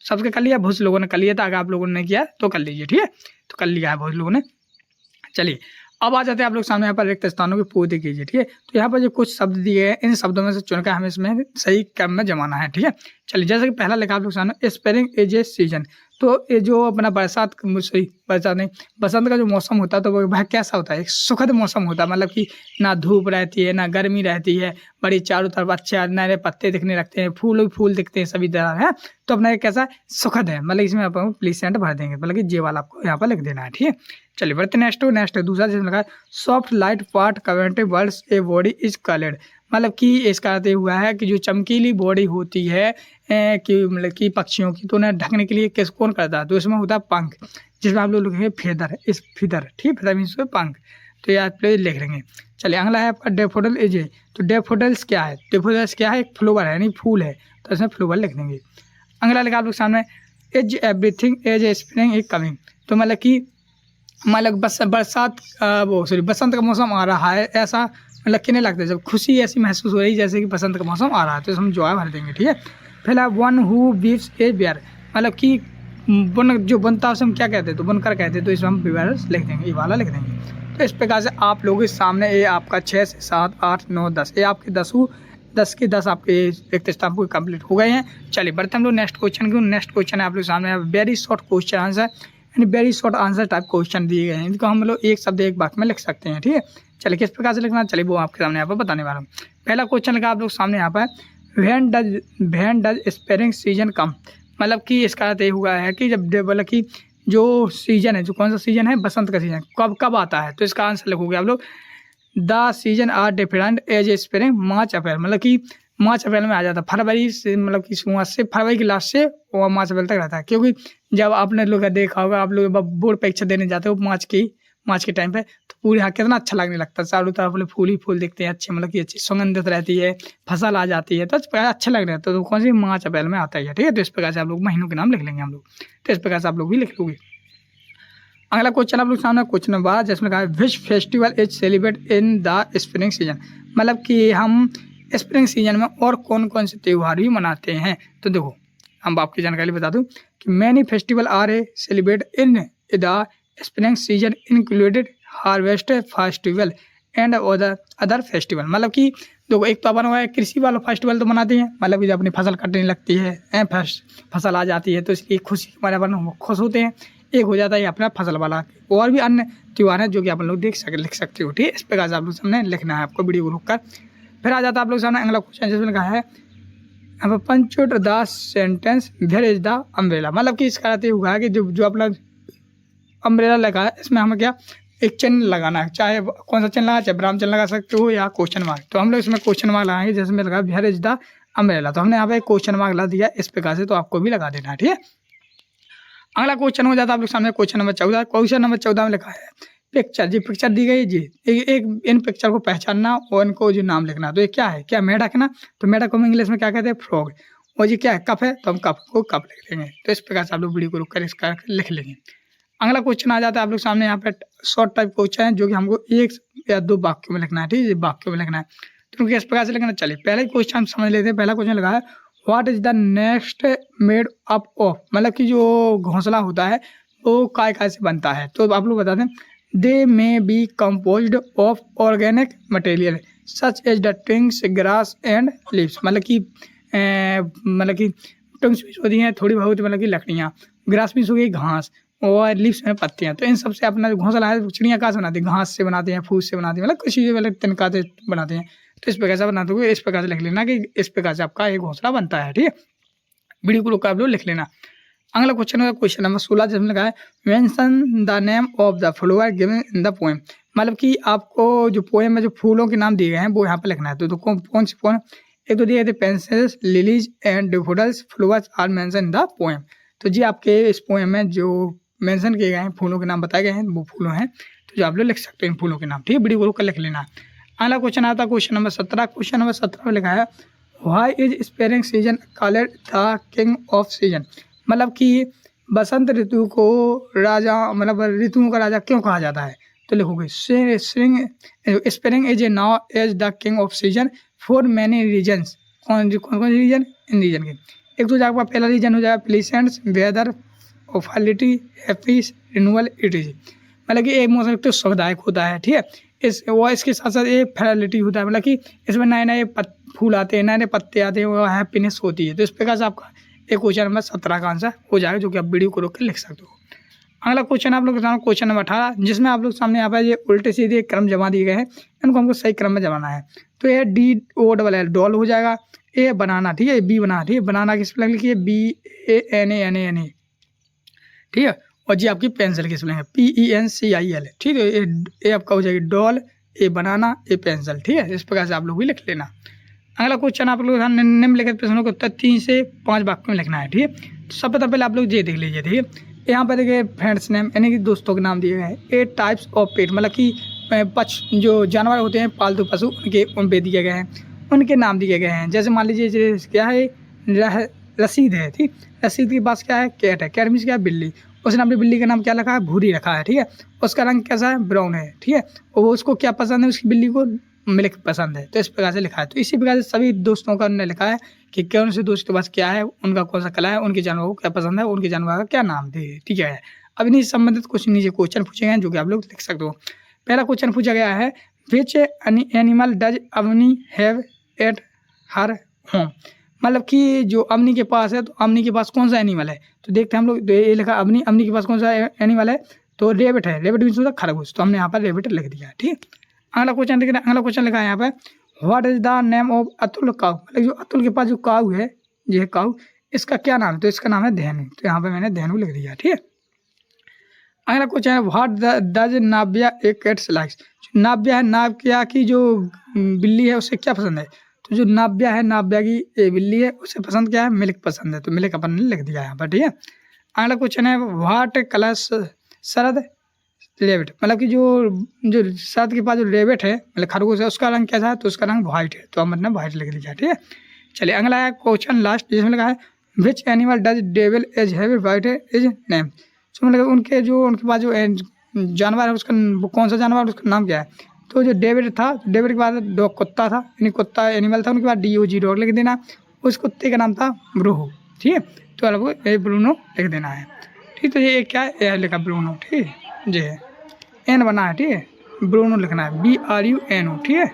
सबके कर लिया, बहुत से लोगों ने कर लिया था, अगर आप लोगों ने नहीं किया तो कर लीजिए। ठीक है, तो कर लिया है बहुत लोगों ने। चलिए अब आ जाते हैं आप लोग सामने यहाँ पर रिक्त स्थानों की पूर्ति कीजिए। ठीक है, तो यहाँ पर जो कुछ शब्द दिए हैं, इन शब्दों में से चुनकर हमें इसमें सही क्रम में जमाना है। ठीक है, चलिए जैसे कि पहला लिखा आप लोग सामने स्प्रिंग इज ए सीजन, तो ये जो अपना बरसात नहीं बसंत का जो मौसम होता है, तो वह कैसा होता है, एक सुखद मौसम होता है, मतलब कि ना धूप रहती है ना गर्मी रहती है, बड़ी चारों तरफ अच्छे नए पत्ते दिखने लगते हैं, फूल दिखते हैं सभी तरह है, तो अपना कैसा सुखद है, मतलब इसमें आप प्लीसेंट भर देंगे, मतलब कि जे वाला आपको यहाँ पर लिख देना है। ठीक है, चलिए बढ़ते नेक्स्ट दूसरा जिसमें लगा सॉफ्ट लाइट पार्ट कवेंटिव words a body is coloured, मतलब कि इसका अर्थ हुआ है कि जो चमकीली बॉडी होती है कि मतलब कि पक्षियों की, तो उन्हें ढकने के लिए कौन करता है, तो इसमें होता है पंख, जिसमें आप लोग लिखेंगे फेदर, इस फिदर। ठीक, फेदर मीन्स पंख, तो ये आप लोग लिख लेंगे। चलिए अगला है आपका डेफोडिल इज ए, तो डेफोडिल्स क्या है, डेफोडिल्स क्या है, एक फ्लोवर है, यानी फूल है, तो इसमें फ्लोवर लिख देंगे। अगला लिखा आप लोग सामने is everything as a spring is coming, तो मतलब कि बसंत का मौसम आ रहा है, ऐसा मतलब किन्हें लगता है, जब खुशी ऐसी महसूस हो रही है जैसे कि बसंत का मौसम आ रहा है, तो हम जॉय भर देंगे। ठीक है, पहला वन हु बीव्स ए बियर, मतलब कि बुन जो बुनता है उसे हम क्या कहते हैं, तो बुनकर कहते हैं। तो इसमें हम विवरण लिख देंगे, ये वाला लिख देंगे। तो इस प्रकार से आप लोगों के सामने ये आपका 6 से 7 8 9 10 ये आपके 10 के 10 आपके रिक्त स्थान पूरे कंप्लीट हो गए हैं। चलिए बढ़ते हम लोग नेक्स्ट क्वेश्चन की। नेक्स्ट क्वेश्चन है आप लोग सामने वेरी शॉर्ट क्वेश्चन आंसर यानी very short answer type question दिए गए हैं, इनको हम लोग एक शब्द एक वाक्य में लिख सकते हैं। ठीक है, चलिए किस प्रकार से लिखना, चलिए वो आपके सामने यहाँ पर बताने वाला हूँ। पहला क्वेश्चन लगा आप लोग सामने यहाँ पर व्हेन डज स्पेरिंग सीजन कम, मतलब कि इसका अर्थ ये हुआ है कि जब मतलब कि जो सीजन है, जो कौन सा सीजन है, बसंत का सीजन कब कब आता है। तो इसका आंसर लिखोगे आप लोग the season are different as spring March April, मतलब कि मार्च अप्रैल में आ जाता है। फरवरी से मतलब कि शुरुआत से फरवरी के लास्ट से और मार्च अप्रैल तक रहता है। क्योंकि जब आपने लोग देखा होगा, आप लोग बोर्ड परीक्षा देने जाते हो मार्च के टाइम पे, तो पूरे यहाँ कितना अच्छा लगने लगता है, चारों तरफ फूल ही फूल दिखते हैं अच्छे, मतलब कि अच्छी सुगंधित रहती है, फसल आ जाती है, तो अच्छा लग रहा है। तो कौन सी मार्च अप्रैल में आता है। ठीक है, तो इस प्रकार से आप लोग महीनों के नाम लिख लेंगे हम लोग। तो इस प्रकार से आप लोग भी लिख लोगे। अगला क्वेश्चन आप लोग सामने क्वेश्चन नंबर 12 जिसमें कहा है which festival is celebrate in the spring season, मतलब कि हम स्प्रिंग सीजन में और कौन कौन से त्यौहार भी मनाते हैं। तो देखो हम आपकी जानकारी बता दूं कि many festival are a celebrate in the spring season included harvest festival and other festival, मतलब कि देखो एक तो अपन हुआ है कृषि वाला फेस्टिवल तो मनाते हैं, मतलब कि जब अपनी फसल कटने लगती है, फसल आ जाती है तो इसकी खुशी के मारे अपन खुश होते हैं। एक हो जाता है अपना फसल वाला, और भी अन्य त्यौहार हैं जो कि आप लोग लिख सकते हो। ठीक है, इस प्रकार से आप लोग सामने लिखना है आपको वीडियो को रोक कर। फिर आ जाता है आप लोग सामने अगला क्वेश्चन जिसमें कहा है punctuate the sentence where is the umbrella, मतलब कि इसका अर्थ ये हुआ है कि जो अपना अम्ब्रेला लगा है इसमें हमें क्या एक चिन्ह लगाना है, चाहे कौन सा चिन्ह लगा, चाहे ब्राह्मण चिन्ह लगा सकते हो या क्वेश्चन मार्क। तो हम लोग इसमें क्वेश्चन मार्क लगाएंगे, जिसमें लगा वेयर इज द अम्ब्रेला, तो हमने यहाँ पे क्वेश्चन मार्क लगा दिया इस प्रकार से, तो आपको भी लगा देना है। ठीक है, अगला क्वेश्चन हो जाता है आप लोग सामने क्वेश्चन नंबर 14। क्वेश्चन नंबर 14 में लिखा है पिक्चर, जी पिक्चर दी गई जी, एक इन पिक्चर को पहचानना और इनको जो नाम लिखना। तो ये क्या है, क्या मेढक है ना, तो मेढक को हम इंग्लिश में क्या कहते हैं, फ्रॉग। और जी क्या है, कप है, तो हम कप को कप लिख लेंगे। तो इस प्रकार से आप लोग वीडियो को रुक कर इसका लिख लेंगे। अगला क्वेश्चन आ जाता है आप लोग सामने यहाँ पे शॉर्ट टाइप क्वेश्चन है जो कि हमको 1 या 2 वाक्यों में लिखना है। ठीक है, वाक्यों में लिखना है, तो इस प्रकार से लिखना। चलिए पहले क्वेश्चन हम समझ लेते हैं। पहला क्वेश्चन लगा है what is the next made up of, मतलब कि जो घोंसला होता है वो काय से बनता है। तो आप लोग बता दें they may be composed of organic material such as the twigs grass and leaves, मतलब कि ट्विंग्स भी होती हैं थोड़ी बहुत, मतलब कि लकड़ियाँ, ग्रास भी हो गई घास, और लीव्स में पत्तियाँ। तो इन सब से अपना जो घोंसला है चिड़ियाँ कहाँ से बनाती है, घास से बनाते हैं, फूस से बनाते हैं, मतलब कुछ चीज़ें मतलब तिनका से बनाते हैं। तो इस प्रकार से बनाते हुए इस प्रकार से लिख लेना कि इस प्रकार से आपका एक घोंसला बनता है। ठीक है, वीडियो को रोक कर आप लोग लिख लेना। अगला क्वेश्चन है क्वेश्चन नंबर 16 जिसमें लिखा है mention the name of the flower given in the poem, मतलब कि आपको जो पोएम में जो फूलों के नाम दिए गए हैं वो यहाँ पे लिखना है। तो कौन सी पोएम, एक तो दिए थे pencils lilies and daffodils flowers are mention in the poem. तो जी आपके इस पोएम में जो मेंशन किए गए हैं फूलों के नाम बताए गए हैं वो फूलों हैं, तो जो आप लोग लिख सकते हैं इन फूलों के नाम। ठीक है, वीडियो को रोक कर लिख लेना। अगला क्वेश्चन आता है क्वेश्चन नंबर 17। क्वेश्चन नंबर 17 में लिखा है why is sparing season called the king of season, मतलब कि बसंत ऋतु को राजा, मतलब ऋतुओं का राजा क्यों कहा जाता है। तो लिखोगे spring is a known as the king of season for many reasons, कौन कौन रीजन, इन रीजन के एक तो आपका पहला रीजन हो जाएगा प्लीसेंट्स वेदर ऑफलिटी हैप्पी रिन्यूअल इट इज, मतलब कि एक मौसम तो सुखदायक होता है। ठीक है, इसके साथ साथ एक फैलिटी होता है, मतलब कि इसमें नए नए फूल आते हैं, नए नए पत्ते आते हैं, वो हैप्पीनेस होती है। तो इस प्रकार से आपका एक क्वेश्चन नंबर 17 का आंसर हो जाएगा, जो कि आप वीडियो को रोक कर लिख सकते हो। अगला क्वेश्चन आप लोग के सामने क्वेश्चन नंबर 18 जिसमें आप लोग सामने यहाँ पर ये उल्टे सीधे क्रम जमा दिए गए हैं, इनको हमको सही क्रम में जमाना है। तो ये DOLL डॉल हो जाएगा, ए बनाना, ठीक है, बी बनाना, ठीक है, बनाना की स्पेलिंग लिखिए BANANA, ठीक है, और जी आपकी पेंसिल की स्पेलिंग है PENCIL, ठीक है, ये आपका हो जाएगी डॉल, ए बनाना, ए पेंसिल। ठीक है, इस प्रकार से आप लोग भी लिख लेना। अगला क्वेश्चन आप लोग निम्नलिखित प्रश्नों के उत्तर 3 से 5 वाक्यों में लिखना है। ठीक है, तो सबसे पहले आप लोग ये देख लीजिए। ठीक है, यहाँ पर देखिए फ्रेंड्स नेम यानी कि दोस्तों के नाम दिए गए हैं। 8 टाइप्स ऑफ पेट, मतलब कि जो जानवर होते हैं पालतू पशु उन पे दिए गए हैं, उनके नाम दिए गए हैं। जैसे मान लीजिए क्या है, रसीद है, ठीक, रसीद के पास क्या है, कैट है, कैट मीन्स क्या है, बिल्ली, उसने अपनी बिल्ली का नाम क्या रखा है, भूरी रखा है। ठीक है, उसका रंग कैसा है, ब्राउन है। ठीक है, और उसको क्या पसंद है, उसकी बिल्ली को मिल्क पसंद है। तो इस प्रकार से लिखा है। तो इसी प्रकार से सभी दोस्तों का उन्होंने लिखा है कि कौन से दोस्त के पास क्या है, उनका कौन सा कला है, उनके जानवर को क्या पसंद है, उनके जानवर का क्या नाम दे, ठीक है। अब इन्हीं से संबंधित कुछ नीचे क्वेश्चन पूछे गए हैं जो कि आप लोग लिख सकते हो। पहला क्वेश्चन पूछा गया है, which animal does Avni have at her home. मतलब कि जो अवनी के पास है, तो अवनी के पास कौन सा एनिमल है। तो देखते हैं हम लोग, ये लिखा अवनी, अवनी के पास कौन सा एनिमल है, तो रेबिट है। रेबिट मीन्स होता है खरगोश, तो हमने यहाँ पर रेबिट लिख दिया, ठीक। अगला क्वेश्चन देखिए, अगला क्वेश्चन लिखा है यहाँ पर, what is the name of Atul cow. मतलब जो अतुल के पास जो काऊ है, ये काऊ, इसका क्या नाम है, तो इसका नाम है धेनु। तो यहाँ पे मैंने धेनु लिख दिया, ठीक है। अगला क्वेश्चन है, what does Navya A cats likes. Navya है, नाव्या की जो बिल्ली है उसे क्या पसंद है। तो जो नाव्या है, नाव्या की बिल्ली है, उसे पसंद क्या है, मिल्क पसंद है। तो मिल्क अपन ने लिख दिया यहाँ पर, ठीक है। अगला क्वेश्चन है, व्हाट कलर शरद रेबिट। मतलब कि जो शरद के पास जो रेबिट है, मतलब खरगोश है, उसका रंग कैसा है, तो उसका रंग व्हाइट है। तो हमने व्हाइट लिख दिया, ठीक है। चलिए अगला है क्वेश्चन लास्ट, जिसमें लिखा है, which animal does devil as have white is name. तो मतलब उनके पास जो जानवर है, उसका वो कौन सा जानवर, उसका नाम क्या है। तो जो डेविड था, डेविड के बाद डॉग कुत्ता था, यानी कुत्ता एनिमल था, उनके बाद DOG डॉग लिख देना। उस कुत्ते का नाम था ब्रूनो, ठीक है। तो आपको ये ब्रूनो लिख देना है, ठीक। तो ये क्या है, ये लिखा ब्रूनो, ठीक है, जी है, N बना है, ठीक है, ब्रूनो लिखना है, BRUNO, ठीक है।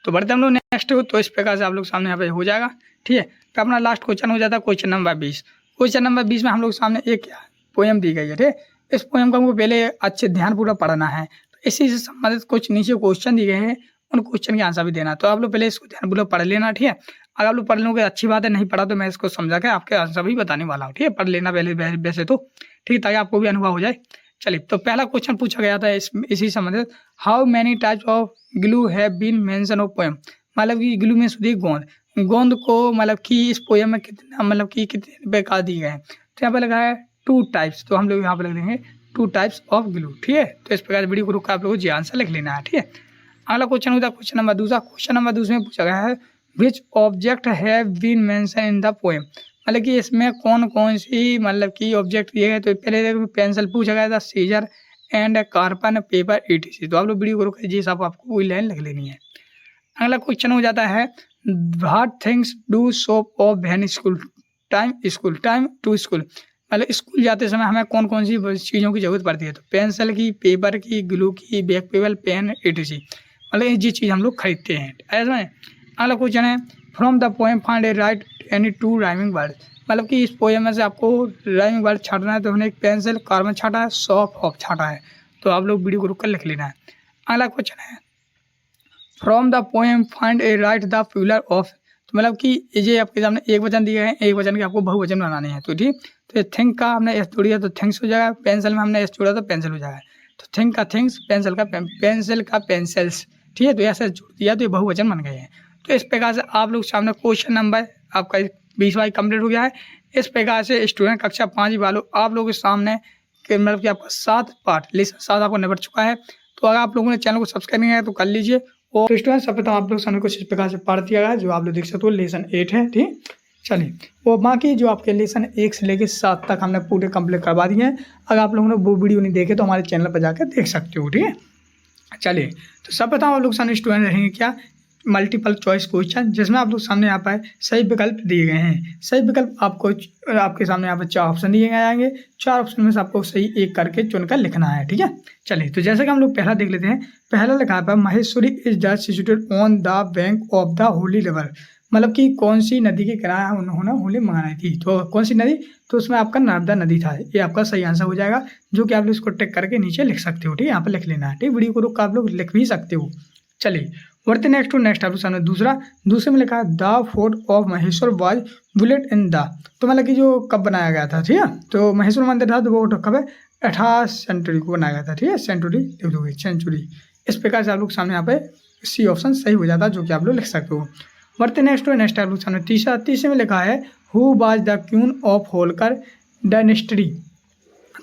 तो बढ़ते हम लोग नेक्स्ट हो। तो इस प्रकार से आप लोग सामने यहाँ पे हो जाएगा, ठीक है। तो अपना लास्ट क्वेश्चन हो जाता है क्वेश्चन नंबर 20। क्वेश्चन नंबर 20 में हम लोग सामने एक पोएम दी गई है, ठीक है। इस पोएम को हमको पहले अच्छे ध्यानपूर्वक पढ़ना है। तो इसी से संबंधित कुछ नीचे क्वेश्चन दिए गए हैं, उन क्वेश्चन के आंसर भी देना। तो आप लोग पहले इसको ध्यानपूर्वक पढ़ लेना, ठीक है। अगर आप लोग पढ़ लोगे अच्छी बात है, नहीं पढ़ा तो मैं इसको समझा के आपके आंसर भी बताने वाला हूँ, ठीक है। पढ़ लेना पहले वैसे तो, ठीक है, ताकि आपको भी अनुभव हो जाए। चलिए, तो पहला क्वेश्चन पूछा गया था इसी संबंधित, how many types of glue have been mention of poem. मतलब कि ग्लू में सुधी गोंद को, मतलब कि इस पोएम में कितना, मतलब कि कितने प्रकार दिए गए हैं। तो यहाँ पे लगा है 2 टाइप्स। तो हम लोग यहाँ पे लिख देंगे 2 टाइप्स ऑफ ग्लू, ठीक है। तो इस प्रकार वीडियो को रुक आप लोगों को जी आंसर लिख लेना है, ठीक है। अगला क्वेश्चन होता है क्वेश्चन नंबर 2। क्वेश्चन नंबर 2 में पूछा गया है, which object have been mention in the poem. मतलब कि इसमें कौन कौन सी, मतलब कि ऑब्जेक्ट दिए गए। तो पहले पेंसिल पूछा गया था, scissor and carbon paper ETC। तो आप लोग वीडियो को रुक जी, साहब आपको वही लाइन लिख लेनी है। अगला क्वेश्चन हो जाता है, what things do shop of van school time to school. मतलब स्कूल जाते समय हमें कौन कौन सी चीज़ों की जरूरत पड़ती है। तो पेंसिल की, पेपर की, ग्लू की, बैक पेपर, पेन ETC। मतलब ये चीज़ हम लोग खरीदते हैं, ऐसा है। अगला क्वेश्चन है, from the poem find a right any 2 rhyming word. मतलब कि इस पोएम में से आपको राइमिंग वर्ड छाटना है। तो हमने एक पेंसिल, कार्बन छाटा है, शॉप ऑफ छाटा है। तो आप लोग वीडियो को रुक कर लिख लेना है। अगला क्वेश्चन है, from the poem find a write the plural of. तो मतलब कि ये आपके सामने एक वचन दिए हैं, एक वचन के आपको बहुवचन बनाने हैं। तो ठीक, तो थिंक का हमने एस जोड़ दिया तो थिंग्स हो जाएगा, पेंसिल में हमने एस जोड़ा तो पेंसिल हो जाएगा। तो थिंक का थिंग्स, पेंसिल का पेंसिल्स, ठीक है। तो ऐसे जोड़ दिया तो ये बहुवचन बन गए हैं। तो इस प्रकार से आप लोग सामने क्वेश्चन नंबर आपका 20 कंप्लीट हो गया है। इस प्रकार से स्टूडेंट कक्षा 5 वालों आप लोगों के सामने मतलब कि आपका 7 पार्ट लेसन 7 आपको निपट चुका है। तो अगर आप लोगों ने चैनल को सब्सक्राइब नहीं किया तो कर लीजिए। और स्टूडेंट सब तो आप लोग सामने कुछ इस प्रकार से पार्ट दिया गया है जो आप लोग देख सकते हो, लेसन 8 है, ठीक। चलिए, वो बाकी जो आपके लेसन 1 से लेकर 7 तक हमने पूरे कंप्लीट करवा दिए हैं। अगर आप लोगों ने वो वीडियो नहीं देखे तो हमारे चैनल पर जाकर देख सकते हो, ठीक है। चलिए, तो सब बताओ आप लोग सामने स्टूडेंट रहेंगे क्या, मल्टीपल चॉइस क्वेश्चन, जिसमें आप लोग सामने यहाँ पर सही विकल्प दिए गए हैं। सही विकल्प आपको आपके सामने यहाँ पर 4 ऑप्शन दिए गए आएंगे। 4 ऑप्शन में से आपको सही एक करके चुनकर लिखना है, ठीक है। चलिए, तो जैसे कि हम लोग पहला देख लेते हैं। पहला लिखा है Maheshwari is just situated on the bank of the Holi river. मतलब कि कौन सी नदी के किनारे उन्होंने होली मंगाई थी। तो कौन सी नदी, तो उसमें आपका नर्मदा नदी था। ये आपका सही आंसर हो जाएगा, जो कि आप लोग इसको टिक करके नीचे लिख सकते हो, ठीक है। यहाँ पर लिख लेना है, ठीक। वीडियो को रुक आप लोग लिख भी सकते हो। चलिए, बढ़ते नेक्स्ट आप लोग सामने दूसरे में लिखा है the fort of Maheshwar was bullet in the. तो मतलब कि जो कब बनाया गया था, ठीक है। तो महेश्वर मंदिर था तो वो कब है, 18 सेंचुरी को बनाया गया था, ठीक है। सेंचुरी। इस प्रकार से आप लोग सामने यहाँ पे सी ऑप्शन सही हो जाता है, जो कि आप लोग लिख सकते हो। बढ़ते नेक्स्ट आप लोग सामने तीसरे में लिखा है who was the queen of Holkar dynasty.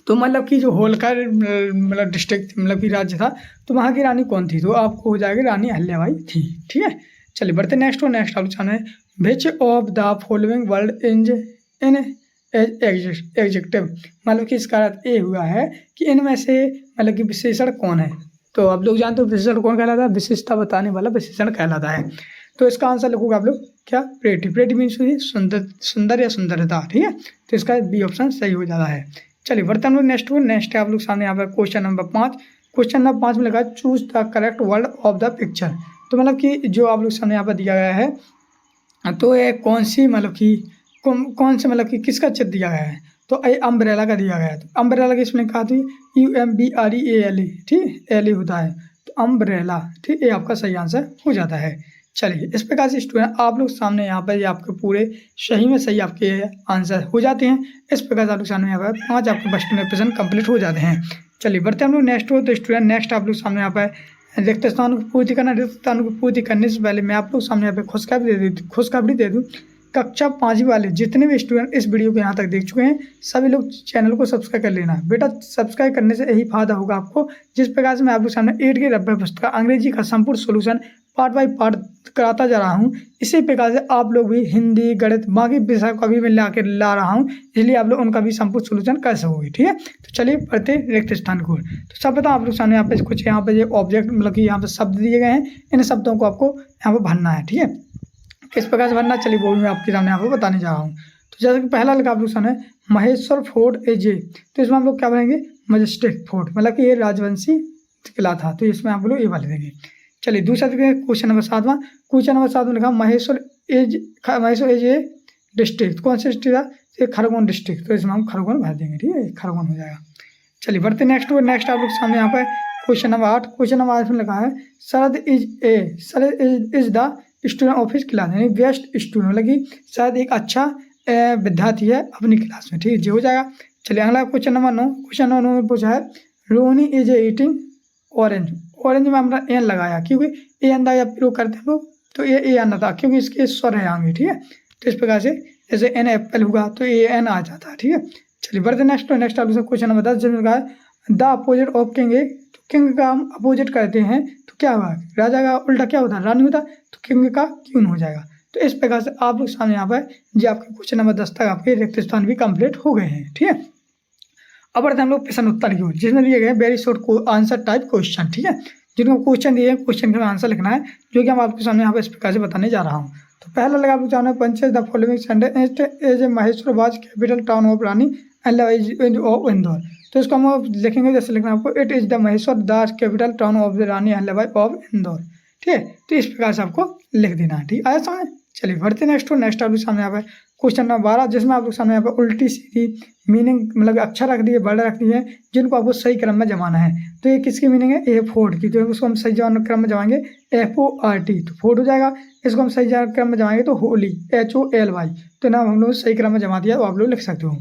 तो मतलब कि जो होलकर मतलब डिस्ट्रिक्ट मतलब कि राज्य था, तो वहाँ की रानी कौन थी। तो आपको हो जाएगी रानी अहल्याबाई थी, ठीक है। चलिए, बढ़ते नेक्स्ट आप सामने which of the following word in adjective. मतलब कि इसका अर्थ ये हुआ है कि इनमें से मतलब कि विशेषण कौन है। तो आप लोग जानते हो विशेषण कौन कहलाता है? विशेषता बताने वाला विशेषण कहलाता है। तो इसका आंसर लिखोगे आप लोग क्या? प्रेटी। प्रेटी मीन्स सुंदर, सुंदर या सुंदरता, ठीक है। तो इसका बी ऑप्शन सही हो जाता है। चलिए बढ़ते हम लोग नेक्स्ट है आप लोग सामने यहाँ पर क्वेश्चन नंबर 5। क्वेश्चन नंबर 5 में लिखा है choose the correct word of the picture. तो मतलब कि जो आप लोग सामने यहाँ पर दिया गया है, तो ये कौन सी मतलब कि कौन से मतलब कि किसका चित्र दिया गया है? तो ये अम्ब्रेला का दिया गया है। तो अम्ब्रेला की इसमें कहा थी UMBREALE, ठीक, एल होता है। तो अम्ब्रेला, ठीक, ये आपका सही आंसर हो जाता है। चलिए इस प्रकार से स्टूडेंट आप लोग सामने यहाँ पर ये आपके पूरे सही में सही आपके आंसर हो जाते हैं। इस प्रकार से आप लोग सामने यहाँ पर 5 आपके बचपन प्रश्न कंप्लीट हो जाते हैं। चलिए बढ़ते हम लोग नेक्स्ट हो। तो स्टूडेंट नेक्स्ट आप लोग सामने यहाँ पर रिक्त स्थानों की पूर्ति करना। रिक्त स्थानों की पूर्ति करने से पहले मैं आप लोग सामने यहाँ पे खुशखबरी दे दूँ। कक्षा 5 वाले जितने भी स्टूडेंट इस वीडियो को यहाँ तक देख चुके हैं, सभी लोग चैनल को सब्सक्राइब कर लेना। बेटा सब्सक्राइब करने से यही फायदा होगा आपको, जिस प्रकार से मैं आप लोग सामने 8 ग्रेड अभ्यास का अंग्रेजी का संपूर्ण सोल्यूशन पार्ट बाय पार्ट कराता जा रहा हूँ। इसी प्रकार से आप लोग भी हिंदी, गणित, बाकी विषय का भी मैं ला रहा हूँ, इसलिए आप लोग उनका भी संपूर्ण सोल्यूशन कर सकोगे, ठीक है। तो चलिए पढ़ते रिक्त स्थान को। तो सब पता आप लोग सामने यहाँ पे कुछ यहाँ पे ऑब्जेक्ट मतलब कि यहाँ पे शब्द दिए गए हैं, इन शब्दों को आपको यहाँ पे भरना है, ठीक है। किस प्रकार से भरना, चलिए वो भी मैं आपके सामने यहाँ पे बताने जा रहा हूँ। तो जैसे कि पहला लगा आप लोग सामने महेश्वर फोर्ट एज ए, तो इसमें हम लोग क्या बोलेंगे? मजेस्टिक फोर्ट, मतलब कि ये राजवंशी किला था, तो इसमें आप लोग ये वाले देंगे। चलिए दूसरा देखिए क्वेश्चन नंबर 7वां। क्वेश्चन नंबर 7 में लिखा महेश्वर एज ए डिस्ट्रिक्ट, कौन सा डिस्ट्रिक्ट था? ये खरगोन डिस्ट्रिक्ट, तो इसमें हम खरगोन भर देंगे, ठीक है, खरगोन हो जाएगा। चलिए बढ़ते नेक्स्ट आप लोग सामने यहाँ पर क्वेश्चन नंबर 8। क्वेश्चन नंबर 8 में लिखा है Sharad is the student of his class, यानी बेस्ट स्टूडेंट, मतलब कि शायद एक अच्छा विद्यार्थी है अपनी क्लास में, ठीक है, जी हो जाएगा। चलिए अगला क्वेश्चन नंबर 9। क्वेश्चन नंबर 9 में पूछा है Rohini is eating orange. Orange में हमने एन लगाया क्योंकि ए अंदाज आप प्रयोग करते हैं लोग, तो ये ए आना था क्योंकि इसके स्वर है आगे, ठीक है। तो इस प्रकार से जैसे एन एप्पल होगा तो ए एन आ जाता है, ठीक है। चलिए बढ़ते नेक्स्ट आप लोग क्वेश्चन नंबर 10 जिसमें लिखा है द अपोजिट ऑफ किंग ए। तो किंग का हम अपोजिट करते हैं तो क्या होगा? राजा का उल्टा क्या होता है? रानी होता, तो किंग का क्यून हो जाएगा। तो इस प्रकार से आप लोग सामने यहाँ पर जो आपके क्वेश्चन नंबर 10 तक आपके रिक्त स्थान भी कंप्लीट हो गए हैं, ठीक है। अब बढ़ते हम लोग प्रश्न उत्तर की ओर, जिसमें दिए गए very short answer type question, ठीक है। जिनको क्वेश्चन दिए हैं क्वेश्चन का आंसर लिखना है, जो कि हम आपके सामने यहाँ पर इस प्रकार से बताने जा रहा हूँ। तो पहला लगा आप लोग सामने punches the following sentence as a Maheshwar was capital town of Rani and of Indore. तो इसको हम लिखेंगे, जैसे लिखना आपको it is the Maheshwar the capital town of the Rani Ahilyabai of Indore, ठीक है। तो इस प्रकार से आपको लिख देना है, ठीक है, आया समझ। चलिए बढ़ते नेक्स्ट आप लोग सामने यहाँ पर क्वेश्चन नंबर 12, जिसमें आप लोग सामने यहाँ पर उल्टी सीधी मीनिंग मतलब अक्षर रख दिए, वर्ड रख दिए, जिनको आपको सही क्रम में जमाना है। तो ये किसकी मीनिंग है? फोर्ट की, तो उसको हम सही क्रम में जमाएंगे FORT, तो फोर्ट हो जाएगा। इसको हम सही क्रम में जमाएंगे तो होली HOLY, तो ना हम लोग सही क्रम में जमा दिया, तो आप लोग लिख सकते हो।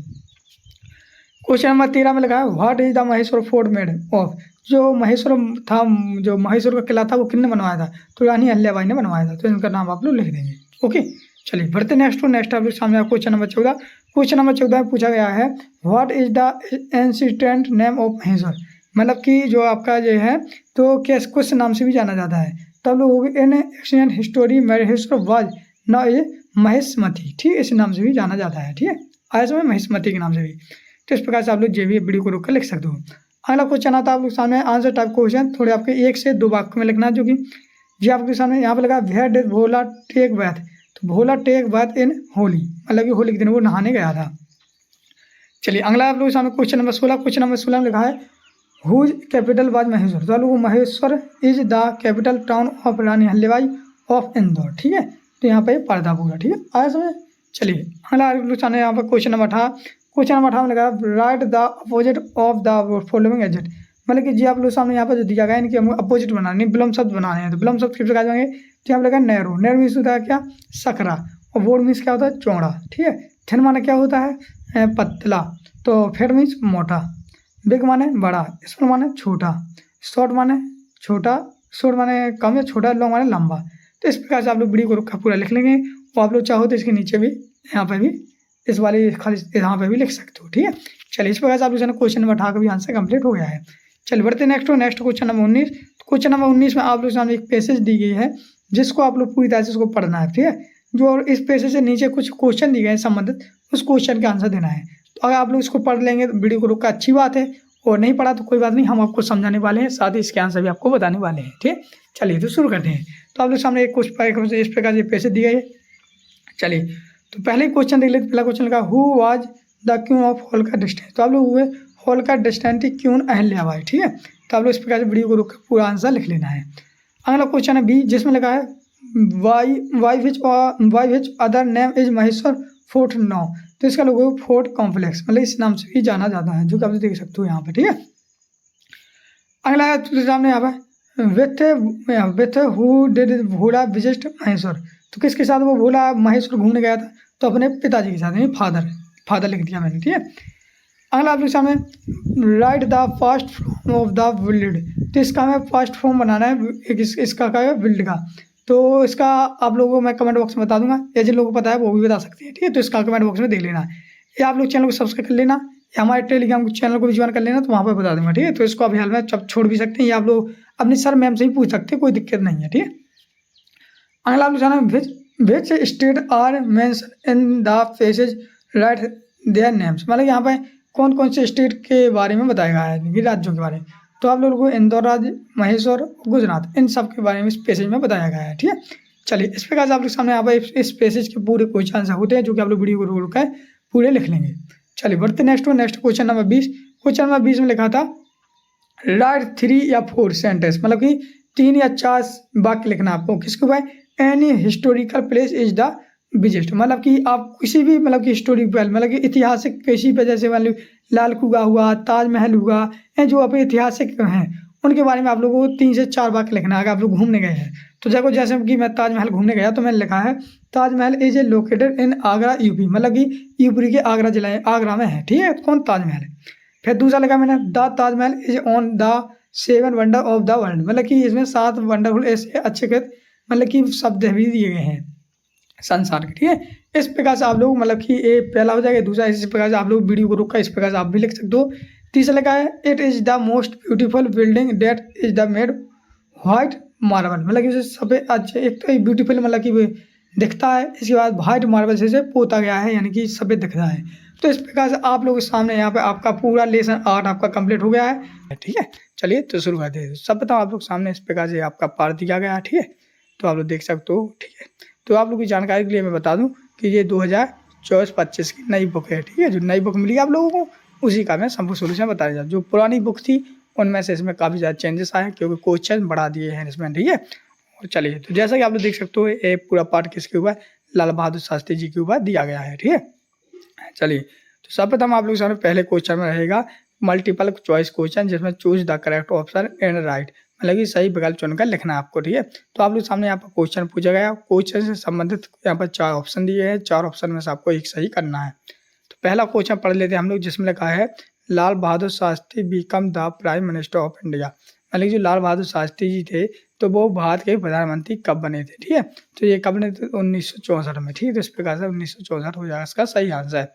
क्वेश्चन नंबर 13 में लगा है what is the Maheshwar fort made of. जो महेश्वर था, जो महेश्वर का किला था, वो किसने बनवाया था? तो रानी अहल्याबाई ने बनवाया था, तो इनका नाम आप लोग लिख देंगे, ओके। चलिए बढ़ते नेक्स्ट आप लोग सामने क्वेश्चन नंबर 14। क्वेश्चन नंबर 14 में पूछा गया है what is the ancient name of Maheshwar, मतलब कि जो आपका जो है तो किस नाम से भी जाना जाता है? तब लोग इन एंशिएंट हिस्टोरी महेश्वर वाज ना ये महेशमती, ठीक, इस नाम से भी जाना जाता है, ठीक है, आया समय महेशमती के नाम से भी। तो इस प्रकार से आप लोग जो भी वीडियो को रोक कर लिख सकते हो। अगला क्वेश्चन आता है आप लोग सामने आंसर टाइप क्वेश्चन, थोड़े आपके 1 से 2 वाक्य में लिखना है, जो कि ये आपके सामने यहाँ पे लगा वेयर डिड भोला टेक बैथ। तो भोला टेक बैथ इन होली, मतलब कि होली के दिन वो नहाने गया था। चलिए अगला आप लोग सामने क्वेश्चन नंबर 16। क्वेश्चन नंबर 16 में लिखा है हुज कैपिटल वाज महेश्वर। तो वो Maheshwar is the capital town of Rani Ahilyabai of Indore, ठीक है। तो यहाँ पे पर्दा पूरा, ठीक है, आया समझ। चलिए अगला आप लोग सामने यहाँ पर क्वेश्चन नंबर 18। क्वेश्चन नंबर 18 में लगा right the opposite of the following agent, मतलब कि जी आप लोग सामने यहाँ पर जो दिया गया है इनकी हम अपोजिट बनाने, विलोम शब्द बनाने हैं। तो विलोम शब्द किस प्रकार जाएंगे? तो यहाँ पर लगा नैरो, नैरो मीन्स होता है क्या? सकरा, और बोर्ड मीन्स क्या होता है? चौड़ा, ठीक है। थिन माने क्या होता है? पतला, तो फेड मीन्स मोटा, बिग माने बड़ा, स्मॉल माने छोटा, शॉर्ट माने छोटा, शॉर्ट माने कम या छोटा, लॉन्ग माने लंबा। तो इस प्रकार से आप लोग वीडियो को पूरा लिख लेंगे, और आप लोग चाहो तो इसके नीचे भी यहाँ पर भी इस वाले खाली यहाँ पे भी लिख सकते हो, ठीक है। चलिए इस प्रकार से आप लोग क्वेश्चन नंबर 18 का भी आंसर कंप्लीट हो गया है। चलिए बढ़ते next question number 19। Question number 19 में आप लोग सामने एक पैसेज दी गई है, जिसको आप लोग पूरी तरह से उसको पढ़ना है, ठीक है। जो इस पैसेज से नीचे कुछ क्वेश्चन दिए गए हैं संबंधित, उस क्वेश्चन का आंसर देना है। तो अगर आप लोग इसको पढ़ लेंगे तो वीडियो को रोक कर अच्छी बात है, और नहीं पढ़ा तो कोई बात नहीं, हम आपको समझाने वाले हैं, साथ ही इसके आंसर भी आपको बताने वाले हैं। ठीक है, चलिए तो शुरू करते हैं। तो आप लोग सामने एक क्वेश्चन इस प्रकार से पैसे दिए गए। चलिए तो पहले क्वेश्चन देख लेते। पहला क्वेश्चन लगा, who was the queen of Holkar distance. तो आप लोग हुए होलकर डिस्टेंस की क्वीन अहिल्याबाई। ठीक है, तो आप लोग इस प्रकार से वीडियो को रोक पूरा आंसर लिख लेना है। अगला क्वेश्चन है बी, जिसमें लगा है why which other name is Maheshwar fort now. तो इसका लोगो फोर्ट कॉम्प्लेक्स, मतलब इस नाम से भी जाना जाता है, जो कि आप देख सकते हो यहाँ पे। ठीक है, अगला है सामने यहाँ पे with who did Bhola visit Maheshwar. तो किसके साथ वो भोला महेश्वर घूमने गया था? तो अपने पिताजी के साथ, यानी फादर लिख दिया मैंने। ठीक है, अगला आप लोग सामने write the first form of the wild. तो इसका हमें फर्स्ट फॉर्म बनाना है इसका क्या है, विल्ड का। तो इसका आप लोगों को मैं कमेंट बॉक्स में बता दूंगा, या जिन लोगों को पता है वो भी बता सकते हैं। ठीक है, तो इसका कमेंट बॉक्स में देख लेना। या आप लोग चैनल को सब्सक्राइब कर लेना, या हमारे टेलीग्राम चैनल को भी ज्वाइन कर लेना, तो वहाँ पर बता दूंगा। ठीक है, तो इसको अभी हाल में छोड़ भी सकते हैं, या आप लोग अपनी सर मैम से ही पूछ सकते हैं, कोई दिक्कत नहीं है। ठीक है, अगला आप लोग जाना which state are mention in the passage write their names. मतलब यहाँ पे कौन कौन से स्टेट के बारे में बताया गया है, राज्यों के बारे में। तो आप लोगों को इंदौर राज्य, महेश्वर, गुजरात, इन सब के बारे में इस पैसेज में बताया गया है। ठीक है, चलिए इस प्रकार से आप लोग सामने यहाँ पर इस पैसेज के पूरे क्वेश्चन आंसर होते हैं, जो कि आप लोग वीडियो को रोक कर पूरे लिख लेंगे। चलिए बढ़ते next question number 20। Question number 20 में लिखा था राइट 3 या 4 सेंटेंस, मतलब कि 3 या 4 वाक्य लिखना आपको। किसके ऊपर? Any historical place is the visit. मतलब कि आप किसी भी, मतलब कि हिस्टोरिकल, मतलब कि ऐतिहासिक किसी पे, जैसे मान लो लाल कुआ हुआ, ताजमहल हुआ, जो आप ऐतिहासिक हैं उनके बारे में आप लोगों को 3 से 4 वाक्य लिखना है। अगर आप लोग घूमने गए हैं तो देखो, जैसे कि मैं ताजमहल घूमने गया, तो मैंने लिखा है Taj Mahal is a located in Agra UP, मतलब कि यूपी के आगरा जिला, आगरा में है। ठीक है, कौन? ताजमहल। फिर दूसरा लिखा मैंने the Taj Mahal is on the 7 wonder of the world, मतलब कि इसमें 7 वंडरफुल ऐसे अच्छे मतलब कि शब्द भी दिए गए हैं संसार के। ठीक है, इस प्रकार से आप लोग, मतलब कि ये पहला हो जाएगा। दूसरा इस प्रकार से आप लोग वीडियो को रोक कर इस प्रकार से आप भी लिख सकते हो। तीसरा लिखा है it is the most beautiful building that is the made white marble, मतलब कि सफ़ेद अच्छे, एक तो ब्यूटीफुल मतलब कि दिखता है, इसके बाद व्हाइट मार्बल से पोता गया है, यानी कि सफ़ेद दिख रहा है। तो इस प्रकार से आप लोगों के सामने यहाँ पे आपका पूरा लेसन 8 आपका कंप्लीट हो गया है। ठीक है, चलिए तो शुरू करते हैं। सब बताओ आप लोग सामने इस प्रकार से आपका पार्ट दिया गया है। ठीक है, तो आप लोग देख सकते हो। ठीक है, तो आप लोग की जानकारी के लिए मैं बता दूं कि ये 2024-25 की नई बुक है। ठीक है, जो नई बुक मिली आप लोगों को, उसी का मैं संपूर्ण सोल्यूशन बताया जाए। जो पुरानी बुक थी उनमें से इसमें काफ़ी ज़्यादा चेंजेस आए हैं, क्योंकि क्वेश्चन बढ़ा दिए हैं इसमें। ठीक है, और चलिए तो जैसा कि आप लोग देख सकते हो, ये पूरा पार्ट किसके ऊपर? लाल बहादुर शास्त्री जी के ऊपर दिया गया है। ठीक है, चलिए तो सर्वप्रथम आप लोग सामने पहले क्वेश्चन में रहेगा मल्टीपल चॉइस क्वेश्चन, जिसमें choose the correct option and write, मतलब कि सही विकल्प चुनकर लिखना है आपको। ठीक है, तो आप लोग सामने यहाँ पर क्वेश्चन पूछा गया, क्वेश्चन से संबंधित यहाँ पर 4 ऑप्शन दिए हैं, 4 ऑप्शन में से आपको एक सही करना है। तो पहला क्वेश्चन पढ़ लेते हैं हम लोग, जिसमें लिखा है Lal Bahadur Shastri became the prime minister of India. मतलब जो लाल बहादुर शास्त्री जी थे, तो वो भारत के प्रधानमंत्री कब बने थे? ठीक है, तो ये कब बने थे? 1964 में। ठीक है, तो इस प्रकार से 1964 हो जाएगा इसका सही आंसर।